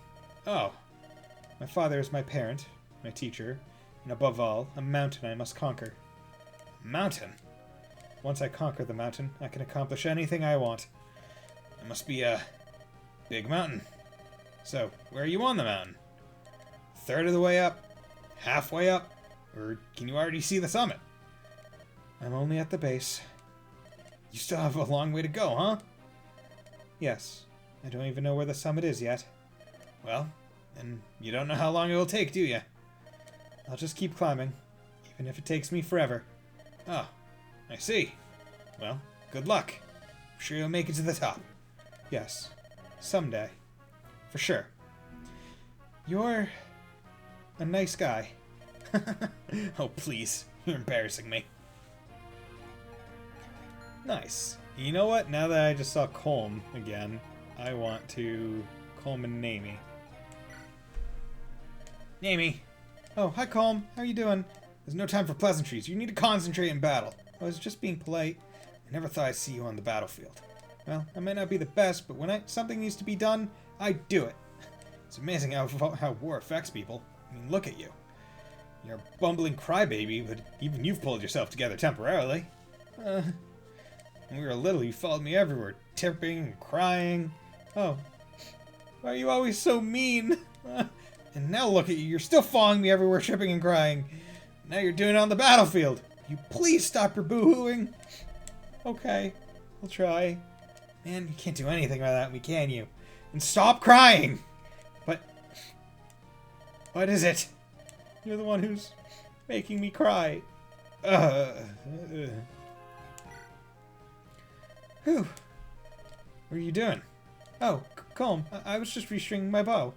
Oh. My father is my parent, my teacher, and above all, a mountain I must conquer. A mountain? Once I conquer the mountain, I can accomplish anything I want. It must be a big mountain. So, where are you on the mountain? A third of the way up? Halfway up? Or can you already see the summit? I'm only at the base. You still have a long way to go, huh? Yes. I don't even know where the summit is yet. Well, and you don't know how long it will take, do you? I'll just keep climbing, even if it takes me forever. Oh, I see. Well, good luck. I'm sure you'll make it to the top. Yes, someday. For sure. You're a nice guy. Oh, please. You're embarrassing me. Nice. You know what? Now that I just saw Colm again, I want to Colm and Namie. Namie. Oh, hi Colm. How are you doing? There's no time for pleasantries. You need to concentrate in battle. I was just being polite. I never thought I'd see you on the battlefield. Well, I might not be the best, but when something needs to be done, I do it. It's amazing how war affects people. I mean, look at you. You're a bumbling crybaby, but even you've pulled yourself together temporarily. When we were little, you followed me everywhere, tipping and crying. Oh, why are you always so mean? And now look at you, you're still following me everywhere, tripping and crying. Now you're doing it on the battlefield. You please stop your boo-hooing. Okay, I'll try. Man, you can't do anything about that, can you? And stop crying! But what is it? You're the one who's making me cry. Whew. What are you doing? Oh, Colm, I was just restringing my bow.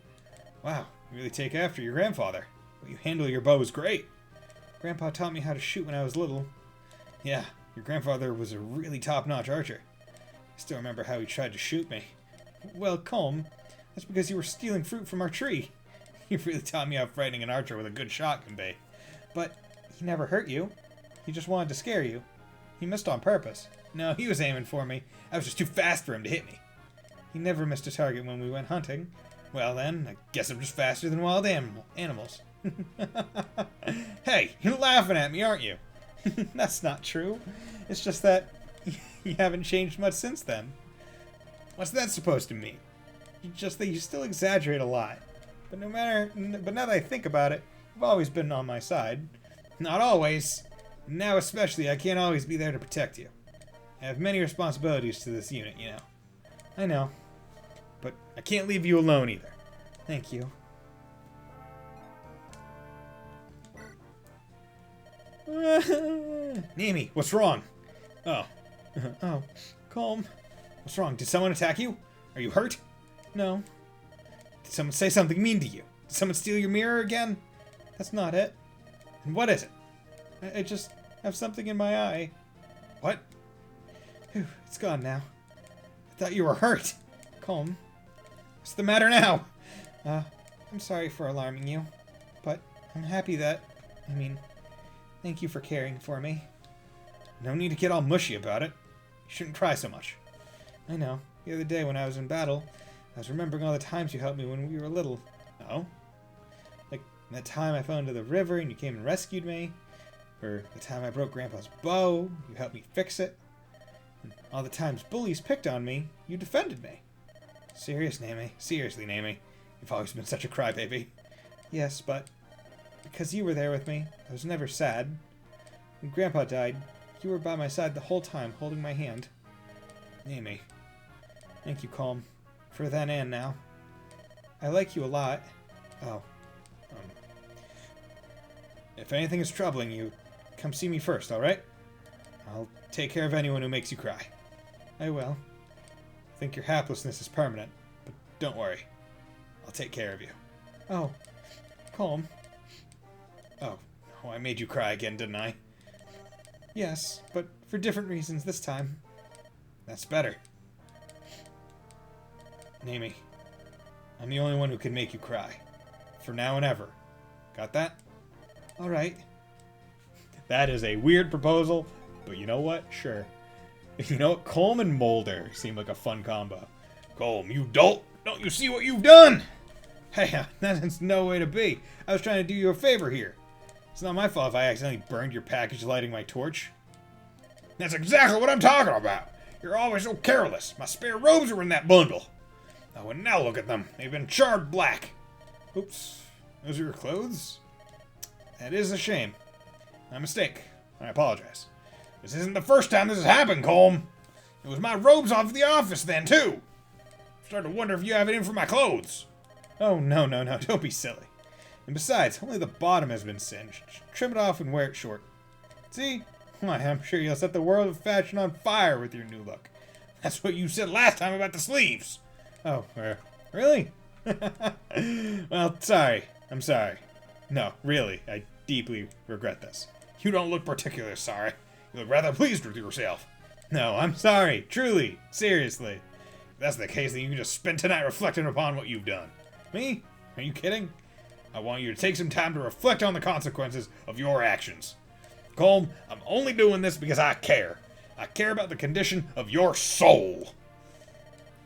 Wow, you really take after your grandfather. But you handle your bow is great. Grandpa taught me how to shoot when I was little. Yeah, your grandfather was a really top-notch archer. I still remember how he tried to shoot me. Well, Colm, that's because you were stealing fruit from our tree. You really taught me how frightening an archer with a good shot can be. But he never hurt you. He just wanted to scare you. He missed on purpose. No, he was aiming for me. I was just too fast for him to hit me. He never missed a target when we went hunting. Well then, I guess I'm just faster than wild animals. Hey, you're laughing at me, aren't you? That's not true. It's just that you haven't changed much since then. What's that supposed to mean? Just that you still exaggerate a lot. But now that I think about it, you've always been on my side. Not always. Now especially, I can't always be there to protect you. I have many responsibilities to this unit, you know. I know. But I can't leave you alone either. Thank you. Namie, what's wrong? Oh. Oh, Colm. What's wrong? Did someone attack you? Are you hurt? No. Did someone say something mean to you? Did someone steal your mirror again? That's not it. And what is it? I just have something in my eye. What? Phew, it's gone now. I thought you were hurt. Colm. What's the matter now? I'm sorry for alarming you, but I'm happy that, thank you for caring for me. No need to get all mushy about it. You shouldn't cry so much. I know. The other day when I was in battle, I was remembering all the times you helped me when we were little. Oh? Like that time I fell into the river and you came and rescued me. Or the time I broke Grandpa's bow, you helped me fix it. And all the times bullies picked on me, you defended me. Seriously, Naomi. You've always been such a crybaby. Yes, but because you were there with me, I was never sad. When Grandpa died, you were by my side the whole time, holding my hand. Amy. Thank you, Calm. For then and now. I like you a lot. Oh. If anything is troubling you, come see me first, alright? I'll take care of anyone who makes you cry. I will. I think your haplessness is permanent, but don't worry. I'll take care of you. Oh. Calm. Oh, I made you cry again, didn't I? Yes, but for different reasons this time. That's better. Amy, I'm the only one who can make you cry. For now and ever. Got that? Alright. That is a weird proposal, but you know what? Sure. You know what? Colm and Molder seem like a fun combo. Colm, you dolt! Don't you see what you've done? Hey, that's no way to be. I was trying to do you a favor here. It's not my fault if I accidentally burned your package lighting my torch. That's exactly what I'm talking about. You're always so careless. My spare robes are in that bundle. Oh, and now look at them. They've been charred black. Oops. Those are your clothes? That is a shame. My mistake. I apologize. This isn't the first time this has happened, Colm. It was my robes off the office then, too. I'm starting to wonder if you have it in for my clothes. Oh, no. Don't be silly. And besides, only the bottom has been singed. Trim it off and wear it short. See? Why, I'm sure you'll set the world of fashion on fire with your new look. That's what you said last time about the sleeves. Oh, really? Well, sorry. I'm sorry. No, really, I deeply regret this. You don't look particularly sorry. You look rather pleased with yourself. No, I'm sorry. Truly. Seriously. If that's the case, then you can just spend tonight reflecting upon what you've done. Me? Are you kidding? I want you to take some time to reflect on the consequences of your actions. Colm, I'm only doing this because I care. I care about the condition of your soul.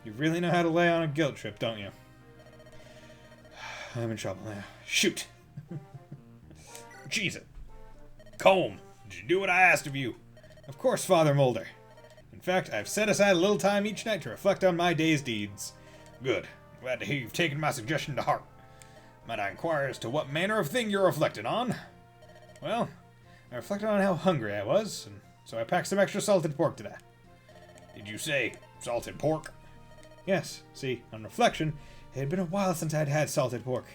You really know how to lay on a guilt trip, don't you? I'm in trouble now. Shoot. Jeez it. Colm, did you do what I asked of you? Of course, Father Molder. In fact, I've set aside a little time each night to reflect on my day's deeds. Good. Glad to hear you've taken my suggestion to heart. Might I inquire as to what manner of thing you're reflecting on? Well, I reflected on how hungry I was, and so I packed some extra salted pork today. Did you say salted pork? Yes. See, on reflection, it had been a while since I'd had salted pork.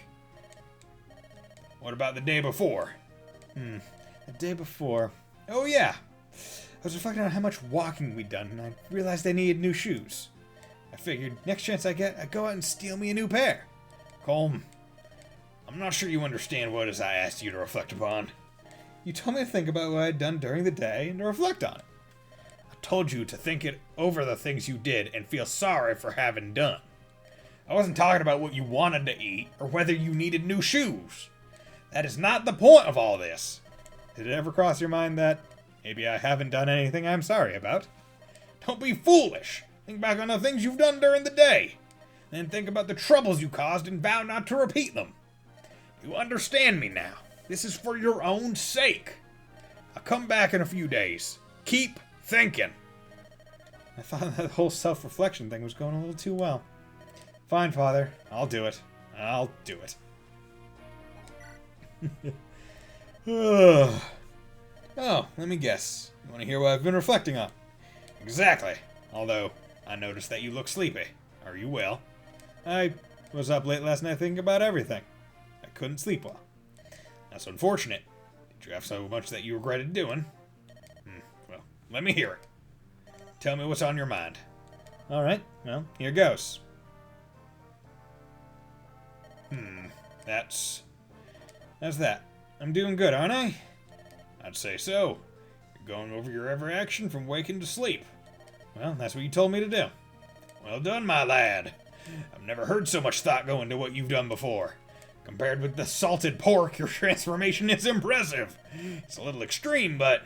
What about the day before? The day before. Oh, yeah. I was reflecting on how much walking we'd done, and I realized I needed new shoes. I figured next chance I get, I'd go out and steal me a new pair. Colm, I'm not sure you understand what it is I asked you to reflect upon. You told me to think about what I'd done during the day and to reflect on it. I told you to think it over the things you did and feel sorry for having done. I wasn't talking about what you wanted to eat or whether you needed new shoes. That is not the point of all this. Did it ever cross your mind that maybe I haven't done anything I'm sorry about? Don't be foolish. Think back on the things you've done during the day. Then think about the troubles you caused and vow not to repeat them. You understand me now. This is for your own sake. I'll come back in a few days. Keep thinking. I thought that whole self-reflection thing was going a little too well. Fine, Father. I'll do it. I'll do it. Oh, let me guess. You want to hear what I've been reflecting on? Exactly. Although, I noticed that you look sleepy. Are you well? I was up late last night thinking about everything. I couldn't sleep well. That's unfortunate. Did you have so much that you regretted doing? Well, let me hear it. Tell me what's on your mind. Alright, well, here goes. How's that? I'm doing good, aren't I? I'd say so. You're going over your every action from waking to sleep. Well, that's what you told me to do. Well done, my lad. I've never heard so much thought go into what you've done before. Compared with the salted pork, your transformation is impressive. It's a little extreme, but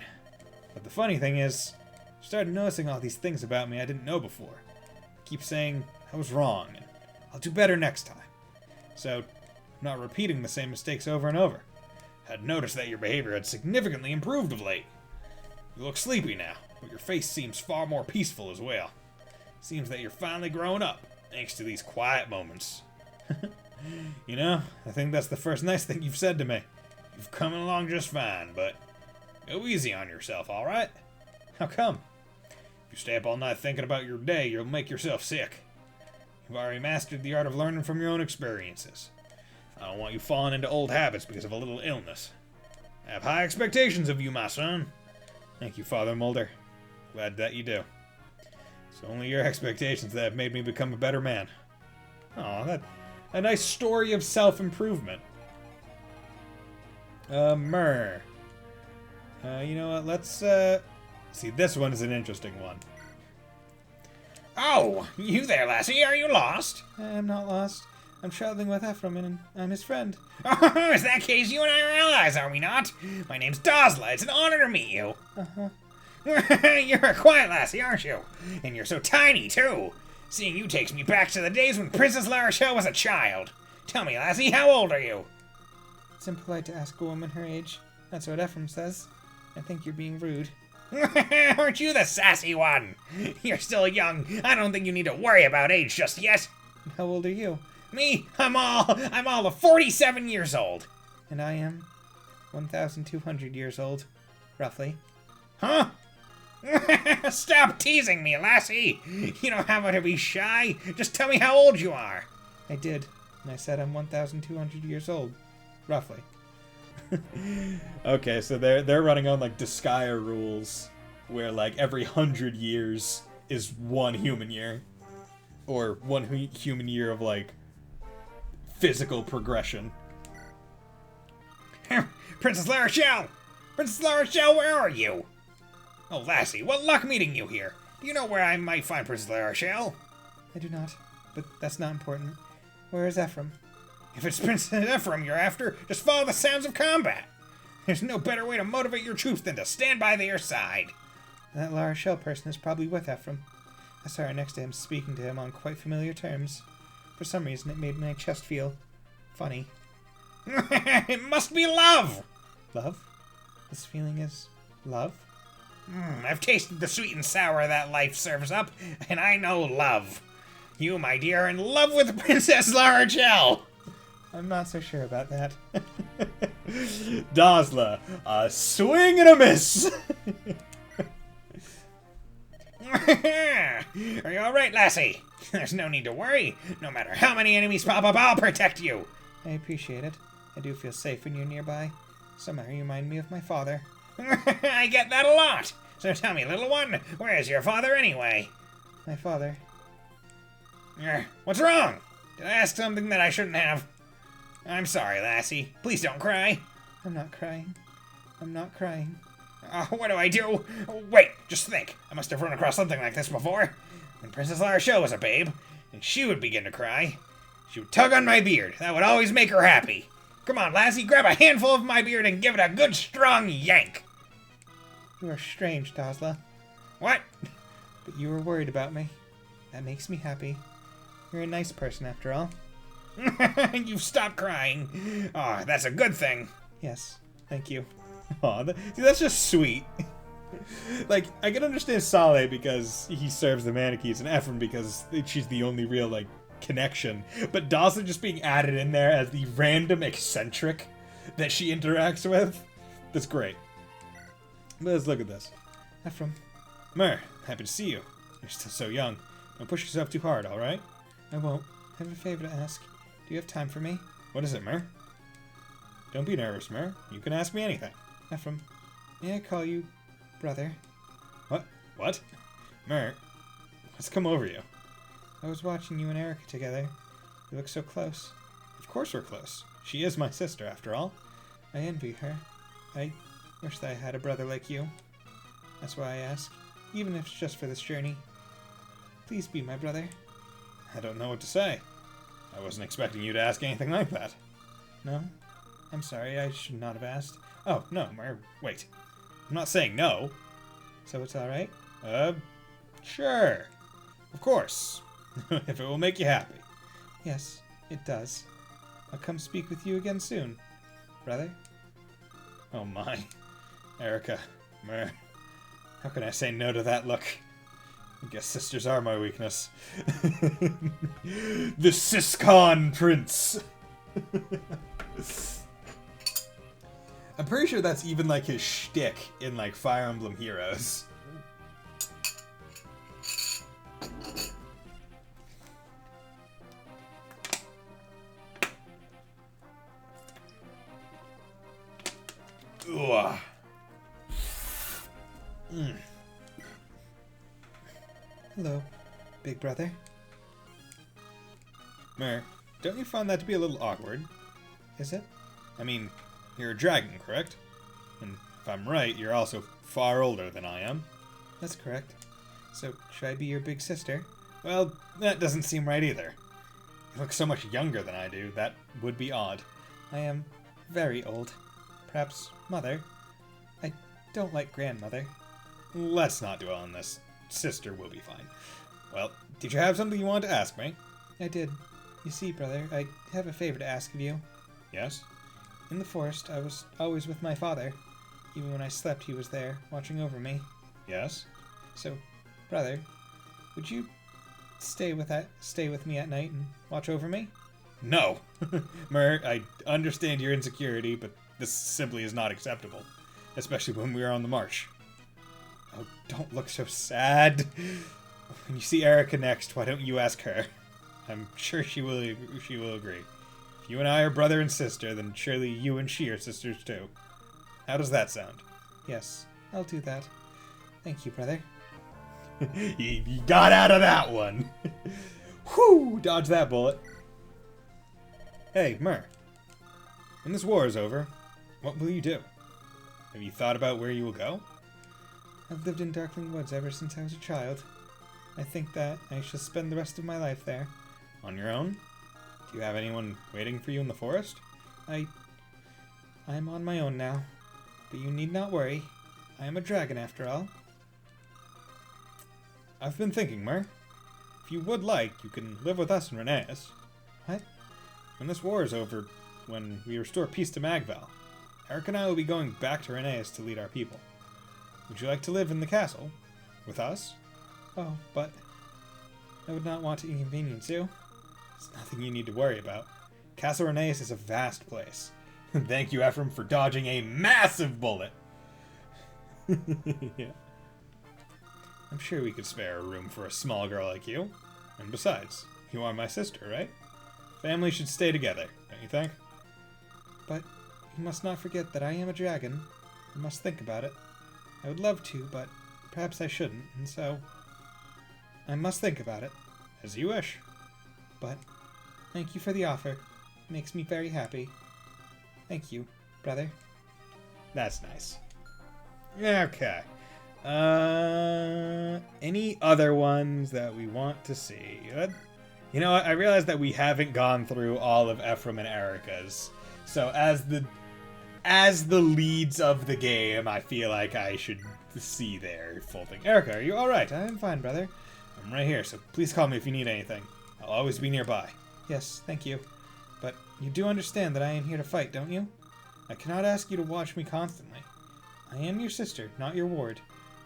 But the funny thing is, I started noticing all these things about me I didn't know before. I keep saying I was wrong, and I'll do better next time. So, I'm not repeating the same mistakes over and over. I'd noticed that your behavior had significantly improved of late. You look sleepy now, but your face seems far more peaceful as well. Seems that you're finally growing up, thanks to these quiet moments. You know, I think that's the first nice thing you've said to me. You've come along just fine, but go easy on yourself, alright? How come? If you stay up all night thinking about your day, you'll make yourself sick. You've already mastered the art of learning from your own experiences. I don't want you falling into old habits because of a little illness. I have high expectations of you, my son. Thank you, Father Mulder. Glad that you do. It's only your expectations that have made me become a better man. Aw, that a nice story of self-improvement. Myrrh. You know what, let's, see, this one is an interesting one. Oh, you there, lassie, are you lost? I'm not lost. I'm traveling with Ephraim, and I'm his friend. Oh, is that case you and I are allies, are we not? My name's Dosla, it's an honor to meet you. Uh-huh. You're a quiet lassie, aren't you? And you're so tiny, too. Seeing you takes me back to the days when Princess La Rochelle was a child. Tell me, lassie, how old are you? It's impolite to ask a woman her age. That's what Ephraim says. I think you're being rude. Aren't you the sassy one? You're still young. I don't think you need to worry about age just yet. How old are you? Me? I'm all of 47 years old. And I am 1,200 years old, roughly. Huh? Stop teasing me, lassie. You don't have to be shy. Just tell me how old you are. I did, and I said I'm 1,200 years old, roughly. Okay, so they're running on like Disgaea rules, where like every 100 years is one human year, or one human year of like physical progression. Princess La Rochelle! Princess La Rochelle, where are you? Oh, lassie, what luck meeting you here. Do you know where I might find Princess La Rochelle? I do not, but that's not important. Where is Ephraim? If it's Princess Ephraim you're after, just follow the sounds of combat. There's no better way to motivate your troops than to stand by their side. That La Rochelle person is probably with Ephraim. I saw her next to him, speaking to him on quite familiar terms. For some reason, it made my chest feel funny. It must be love! Love? This feeling is love? I've tasted the sweet and sour that life serves up, and I know love. You, my dear, are in love with Princess La Rochelle! I'm not so sure about that. Dosla, a swing and a miss! Are you alright, lassie? There's no need to worry. No matter how many enemies pop up, I'll protect you. I appreciate it. I do feel safe when you're nearby. Somehow you remind me of my father. I get that a lot. So tell me, little one, where's your father anyway? My father? What's wrong? Did I ask something that I shouldn't have? I'm sorry, lassie. Please don't cry. I'm not crying. I'm not crying. What do I do? Wait, just think. I must have run across something like this before. When Princess La Rochelle was a babe, and she would begin to cry, she would tug on my beard. That would always make her happy. Come on, lassie, grab a handful of my beard and give it a good strong yank. You are strange, Dosla. What? But you were worried about me. That makes me happy. You're a nice person, after all. You've stopped crying. Oh, that's a good thing. Yes, thank you. Aw, see, that's just sweet. Like, I can understand Saleh because he serves the Manichees, and Ephraim because she's the only real, like, connection. But Dawson just being added in there as the random eccentric that she interacts with, that's great. Let's look at this. Ephraim. Mer, happy to see you. You're still so young. Don't push yourself too hard, alright? I won't. I have a favor to ask. Do you have time for me? What is it, Mer? Don't be nervous, Mer. You can ask me anything. Ephraim, may I call you brother? What? What? Mer, what's come over you? I was watching you and Erica together. You look so close. Of course we're close. She is my sister, after all. I envy her. I wish that I had a brother like you. That's why I ask, even if it's just for this journey. Please be my brother. I don't know what to say. I wasn't expecting you to ask anything like that. No? I'm sorry, I should not have asked. Oh, no, Mer, wait. I'm not saying no. So it's alright? Sure. Of course. If it will make you happy. Yes, it does. I'll come speak with you again soon, brother. Oh my. Erica. Mer. How can I say no to that look? I guess sisters are my weakness. The Siscon Prince. I'm pretty sure that's even like his shtick in like Fire Emblem Heroes. Ugh. Hello, big brother. Mer, don't you find that to be a little awkward? Is it? I mean, you're a dragon, correct? And if I'm right, you're also far older than I am. That's correct. So, should I be your big sister? Well, that doesn't seem right either. You look so much younger than I do, that would be odd. I am very old. Perhaps mother. I don't like grandmother. Let's not dwell on this. Sister will be fine. Well, did you have something you wanted to ask me? I did. You see, brother, I have a favor to ask of you. Yes? In the forest, I was always with my father. Even when I slept, he was there, watching over me. Yes? So, brother, would you stay with me at night and watch over me? No! Mer, I understand your insecurity, but this simply is not acceptable. Especially when we are on the march. Oh, don't look so sad. When you see Erica next, why don't you ask her? I'm sure she will agree. If you and I are brother and sister, then surely you and she are sisters too. How does that sound? Yes, I'll do that. Thank you, brother. You got out of that one! Whew! Dodge that bullet. Hey, Mer. When this war is over, what will you do? Have you thought about where you will go? I've lived in Darkling Woods ever since I was a child. I think that I shall spend the rest of my life there. On your own? Do you have anyone waiting for you in the forest? I'm on my own now. But you need not worry. I am a dragon after all. I've been thinking, Mer. If you would like, you can live with us in Reneus. What? When this war is over, when we restore peace to Magval, Eric and I will be going back to Reneus to lead our people. Would you like to live in the castle? With us? Oh, but I would not want to inconvenience you. It's nothing you need to worry about. Castle Reneus is a vast place. Thank you, Ephraim, for dodging a massive bullet. Yeah. I'm sure we could spare a room for a small girl like you. And besides, you are my sister, right? Family should stay together, don't you think? But you must not forget that I am a dragon. You must think about it. I would love to, but perhaps I shouldn't, and so I must think about it. As you wish. But thank you for the offer. It makes me very happy. Thank you, brother. That's nice. Okay. Any other ones that we want to see? You know what? I realize that we haven't gone through all of Ephraim and Erica's. So as the leads of the game, I feel like I should see their full thing. Erica, are you alright? I am fine, brother. I'm right here, so please call me if you need anything. I'll always be nearby. Yes, thank you. But you do understand that I am here to fight, don't you? I cannot ask you to watch me constantly. I am your sister, not your ward.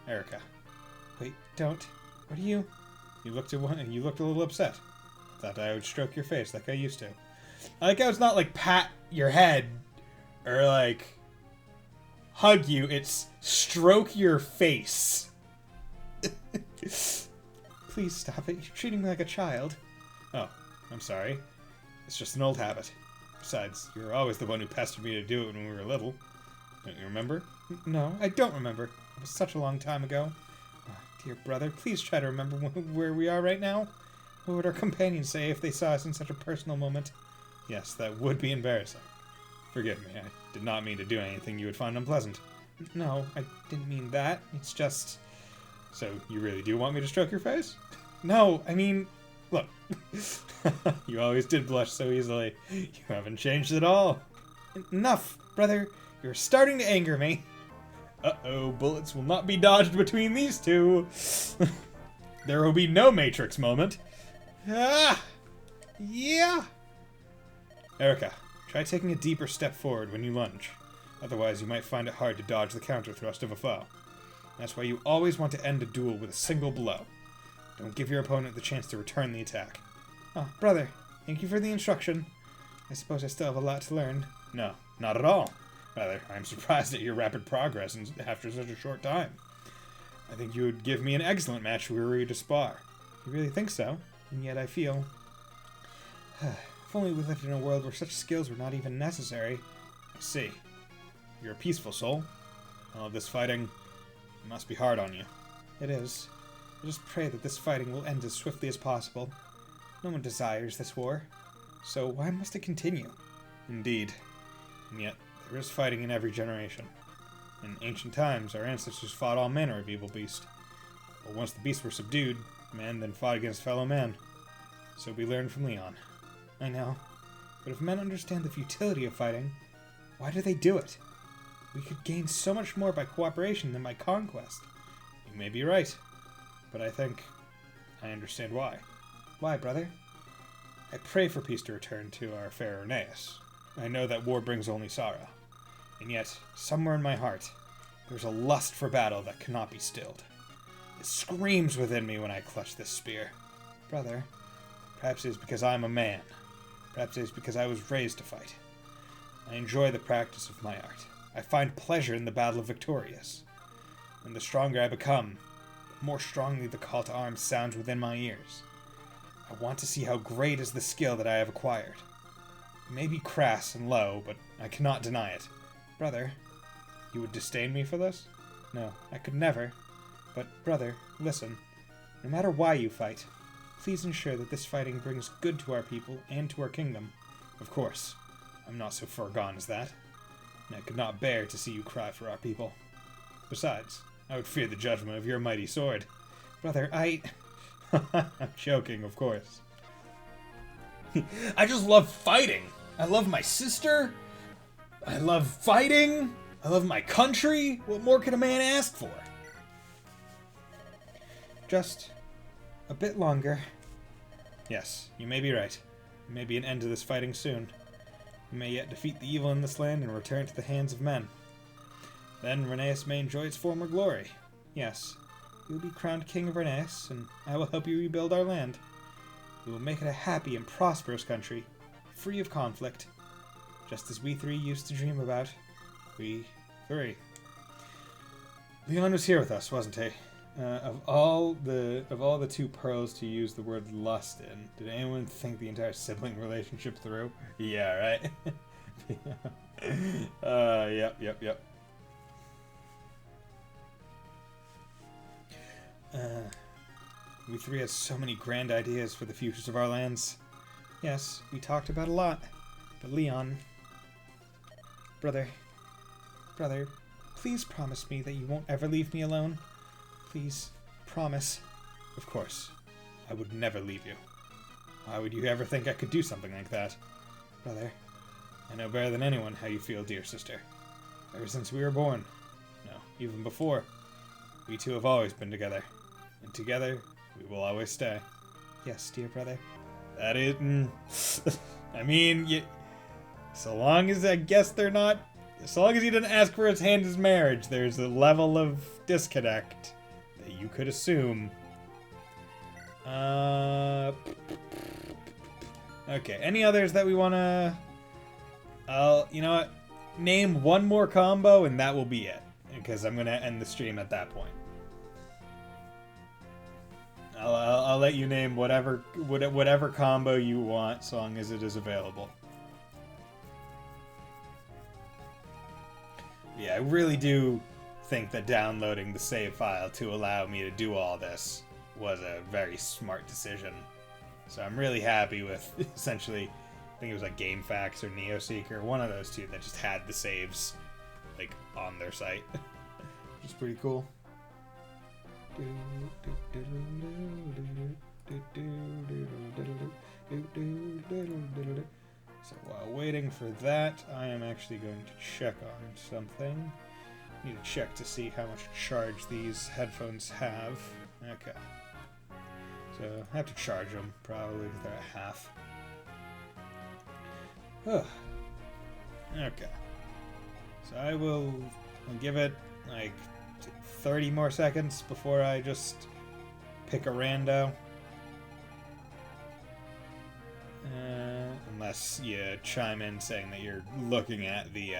Erica. Wait, don't. What are you? You looked a little upset. Thought I would stroke your face like I used to. I like how it's not like pat your head or like hug you, it's stroke your face. Please stop it. You're treating me like a child. Oh, I'm sorry. It's just an old habit. Besides, you were always the one who pestered me to do it when we were little. Don't you remember? No, I don't remember. It was such a long time ago. Oh, dear brother, please try to remember where we are right now. What would our companions say if they saw us in such a personal moment? Yes, that would be embarrassing. Forgive me, I did not mean to do anything you would find unpleasant. No, I didn't mean that. It's just... So, you really do want me to stroke your face? No, I mean... Look, you always did blush so easily. You haven't changed at all. Enough, brother. You're starting to anger me. Uh-oh, bullets will not be dodged between these two. There will be no Matrix moment. Ah! Yeah! Erica, try taking a deeper step forward when you lunge. Otherwise, you might find it hard to dodge the counter thrust of a foe. That's why you always want to end a duel with a single blow. Don't give your opponent the chance to return the attack. Oh, brother, thank you for the instruction. I suppose I still have a lot to learn. No, not at all. Rather, I'm surprised at your rapid progress after such a short time. I think you would give me an excellent match if we were ready to spar. You really think so? And yet I feel... if only we lived in a world where such skills were not even necessary. I see. You're a peaceful soul. All of this fighting must be hard on you. It is. I just pray that this fighting will end as swiftly as possible. No one desires this war. So why must it continue? Indeed. And yet, there is fighting in every generation. In ancient times, our ancestors fought all manner of evil beasts. But once the beasts were subdued, men then fought against fellow men. So we learned from Leon. I know. But if men understand the futility of fighting, why do they do it? We could gain so much more by cooperation than by conquest. You may be right. But I think I understand why. Why, brother? I pray for peace to return to our fair Aeneas. I know that war brings only sorrow. And yet, somewhere in my heart, there's a lust for battle that cannot be stilled. It screams within me when I clutch this spear. Brother, perhaps it is because I am a man. Perhaps it is because I was raised to fight. I enjoy the practice of my art. I find pleasure in the battle of victorious. And the stronger I become, the more strongly the call to arms sounds within my ears. I want to see how great is the skill that I have acquired. It may be crass and low, but I cannot deny it. Brother, you would disdain me for this? No, I could never. But, brother, listen. No matter why you fight, please ensure that this fighting brings good to our people and to our kingdom. Of course, I'm not so far gone as that. And I could not bear to see you cry for our people. Besides, I would fear the judgment of your mighty sword. Brother, I'm joking, of course. I just love fighting. I love my sister. I love fighting. I love my country. What more could a man ask for? Just a bit longer. Yes, you may be right. There may be an end to this fighting soon. We may yet defeat the evil in this land and return to the hands of men. Then Rheneas may enjoy its former glory. Yes, you will be crowned king of Rheneas, and I will help you rebuild our land. We will make it a happy and prosperous country, free of conflict, just as we three used to dream about. We three. Leon was here with us, wasn't he? Of all the two pearls to use the word lust in, did anyone think the entire sibling relationship through? Yeah, right. Yep. We three had so many grand ideas for the futures of our lands. Yes, we talked about a lot. But Leon... Brother, please promise me that you won't ever leave me alone. Please, promise. Of course, I would never leave you. Why would you ever think I could do something like that? Brother, I know better than anyone how you feel, dear sister. Ever since we were born. No, even before. We two have always been together. And together, we will always stay. Yes, dear brother. That is... I mean, so long as I guess they're not... So long as he didn't ask for his hand in marriage, there's a level of disconnect that you could assume. Okay, any others that we want to... you know what? Name one more combo and that will be it. Because I'm going to end the stream at that point. I'll let you name whatever combo you want, so long as it is available. Yeah, I really do think that downloading the save file to allow me to do all this was a very smart decision. So I'm really happy with, essentially, I think it was like GameFAQs or NeoSeeker, one of those two that just had the saves, like, on their site. Which is pretty cool. So while waiting for that, I am actually going to check on something. Need to check to see how much charge these headphones have. Okay. So I have to charge them probably because they're at half. Ugh. Okay. So I'll give it like 30 more seconds before I just pick a rando. Unless you chime in saying that you're looking at the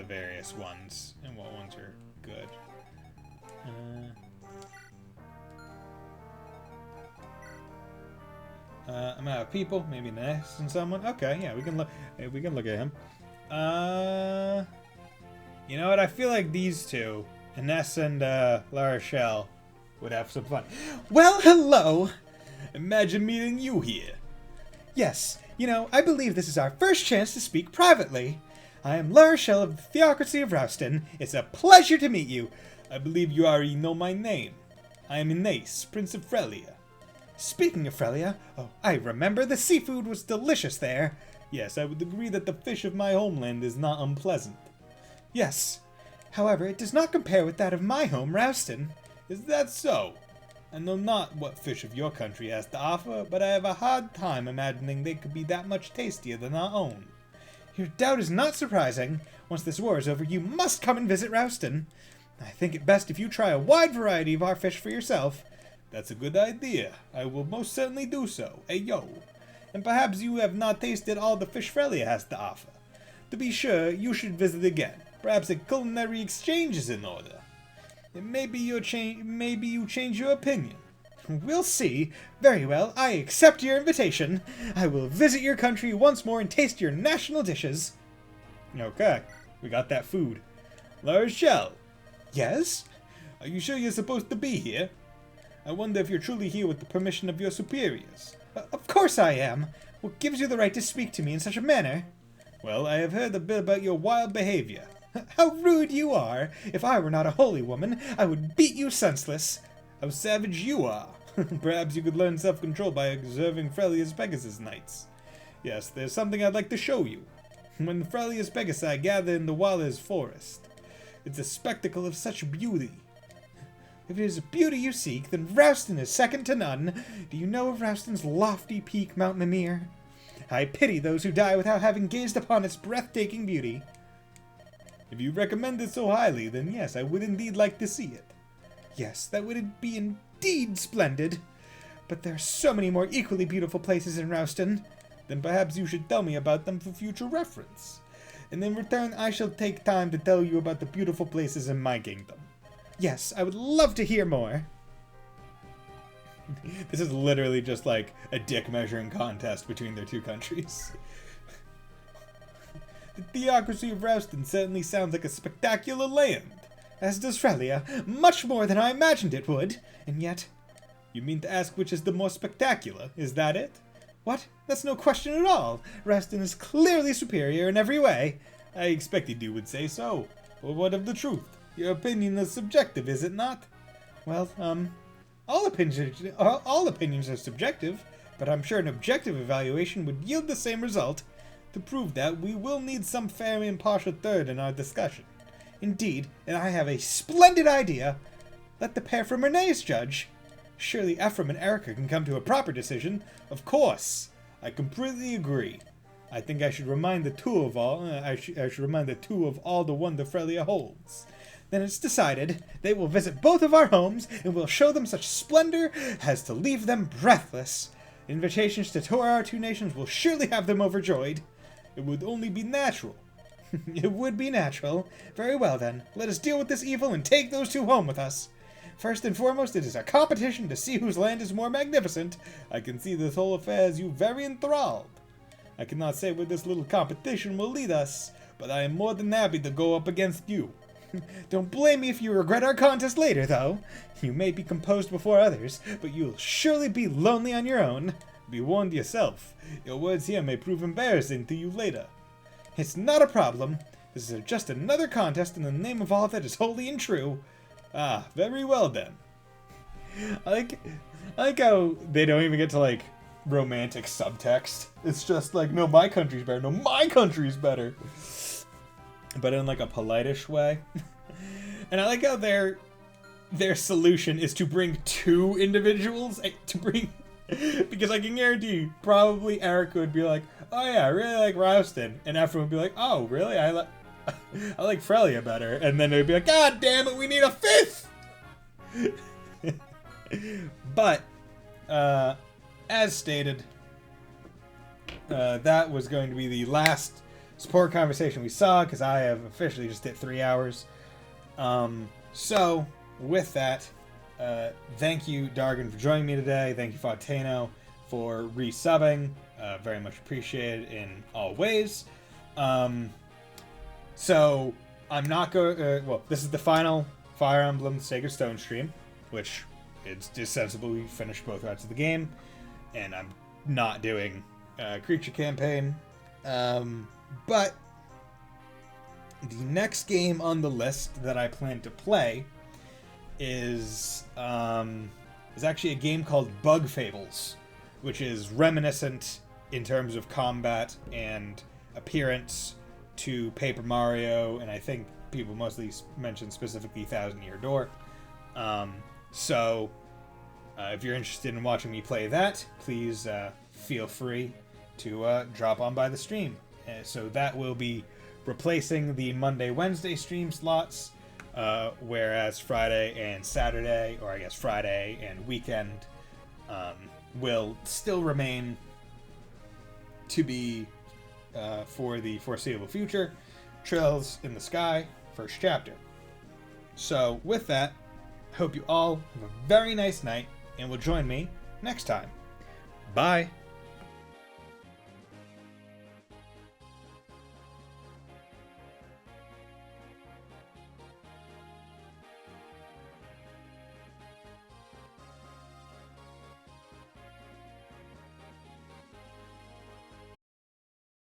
various ones and what ones are good. I'm out of people. Maybe Ness and someone. Okay, yeah, we can look. We can look at him. You know what? I feel like these two, Ness and La Rochelle, would have some fun. Well, hello. Imagine meeting you here. Yes, you know, I believe this is our first chance to speak privately. I am La Rochelle of the Theocracy of Rouston. It's a pleasure to meet you. I believe you already know my name. I am Inace, Prince of Frelia. Speaking of Frelia, oh, I remember the seafood was delicious there. Yes, I would agree that the fish of my homeland is not unpleasant. Yes, however, it does not compare with that of my home, Rouston. Is that so? I know not what fish of your country has to offer, but I have a hard time imagining they could be that much tastier than our own. Your doubt is not surprising. Once this war is over, you must come and visit Rouston. I think it best if you try a wide variety of our fish for yourself. That's a good idea. I will most certainly do so. Ayo. And perhaps you have not tasted all the fish Frelia has to offer. To be sure, you should visit again. Perhaps a culinary exchange is in order. And maybe you change your opinion. We'll see. Very well, I accept your invitation. I will visit your country once more and taste your national dishes. Okay, we got that food. La Rochelle. Yes? Are you sure you're supposed to be here? I wonder if you're truly here with the permission of your superiors. Of course I am. What gives you the right to speak to me in such a manner? Well, I have heard a bit about your wild behavior. How rude you are! If I were not a holy woman, I would beat you senseless. How savage you are! Perhaps you could learn self-control by observing Frelia's Pegasus nights. Yes, there's something I'd like to show you. When the Frelia's Pegasi gather in the Waller's forest, it's a spectacle of such beauty. If it is beauty you seek, then Rouston is second to none. Do you know of Rouston's lofty peak, Mount Mimir? I pity those who die without having gazed upon its breathtaking beauty. If you recommend it so highly, then yes, I would indeed like to see it. Yes, that would be indeed splendid. But there are so many more equally beautiful places in Rouston. Then perhaps you should tell me about them for future reference. And in return, I shall take time to tell you about the beautiful places in my kingdom. Yes, I would love to hear more. This is literally just like a dick measuring contest between their two countries. The Theocracy of Rouston certainly sounds like a spectacular land. As does Frelia, much more than I imagined it would. And yet... You mean to ask which is the more spectacular? Is that it? What? That's no question at all. Rouston is clearly superior in every way. I expected you would say so. But what of the truth? Your opinion is subjective, is it not? Well, all opinions are subjective, but I'm sure an objective evaluation would yield the same result. To prove that, we will need some fair and impartial third in our discussion. Indeed, and I have a splendid idea. Let the pair from Renee's judge. Surely Ephraim and Erica can come to a proper decision. Of course, I completely agree. I think I should remind the two of all. I should remind the two of all the wonder Frelia holds. Then it's decided. They will visit both of our homes, and we'll show them such splendor as to leave them breathless. Invitations to tour our two nations will surely have them overjoyed. It would only be natural. It would be natural. Very well then, let us deal with this evil and take those two home with us. First and foremost, it is a competition to see whose land is more magnificent. I can see this whole affair has you very enthralled. I cannot say where this little competition will lead us, but I am more than happy to go up against you. Don't blame me if you regret our contest later, though. You may be composed before others, but you'll surely be lonely on your own. Be warned yourself. Your words here may prove embarrassing to you later. It's not a problem. This is just another contest in the name of all that is holy and true. Ah, very well then. I like how they don't even get to, like, romantic subtext. It's just like, no, my country's better. No, my country's better. but in like a polite-ish way. And I like how their solution is to bring two individuals because I can guarantee probably Erica would be like, oh yeah, I really like Rouston, and Ephraim would be like, oh really, I like Frelia better, and then they'd be like, god damn it, we need a fifth. But as stated, that was going to be the last support conversation we saw, because I have officially just hit 3 hours. So with that, thank you, Dargan, for joining me today. Thank you, Fontano, for resubbing. Very much appreciated in all ways. So I'm not going. Well, this is the final Fire Emblem Sacred Stone stream, which it's just sensible we finished both routes of the game, and I'm not doing creature campaign. But the next game on the list that I plan to play is actually a game called Bug Fables, which is reminiscent in terms of combat and appearance to Paper Mario, and I think people mostly mention specifically Thousand Year Door. So if you're interested in watching me play that, please feel free to drop on by the stream. So that will be replacing the Monday-Wednesday stream slots, whereas Friday and Saturday, or I guess Friday and weekend, will still remain to be, for the foreseeable future, Trails in the Sky, first chapter. So with that, hope you all have a very nice night, and will join me next time. Bye!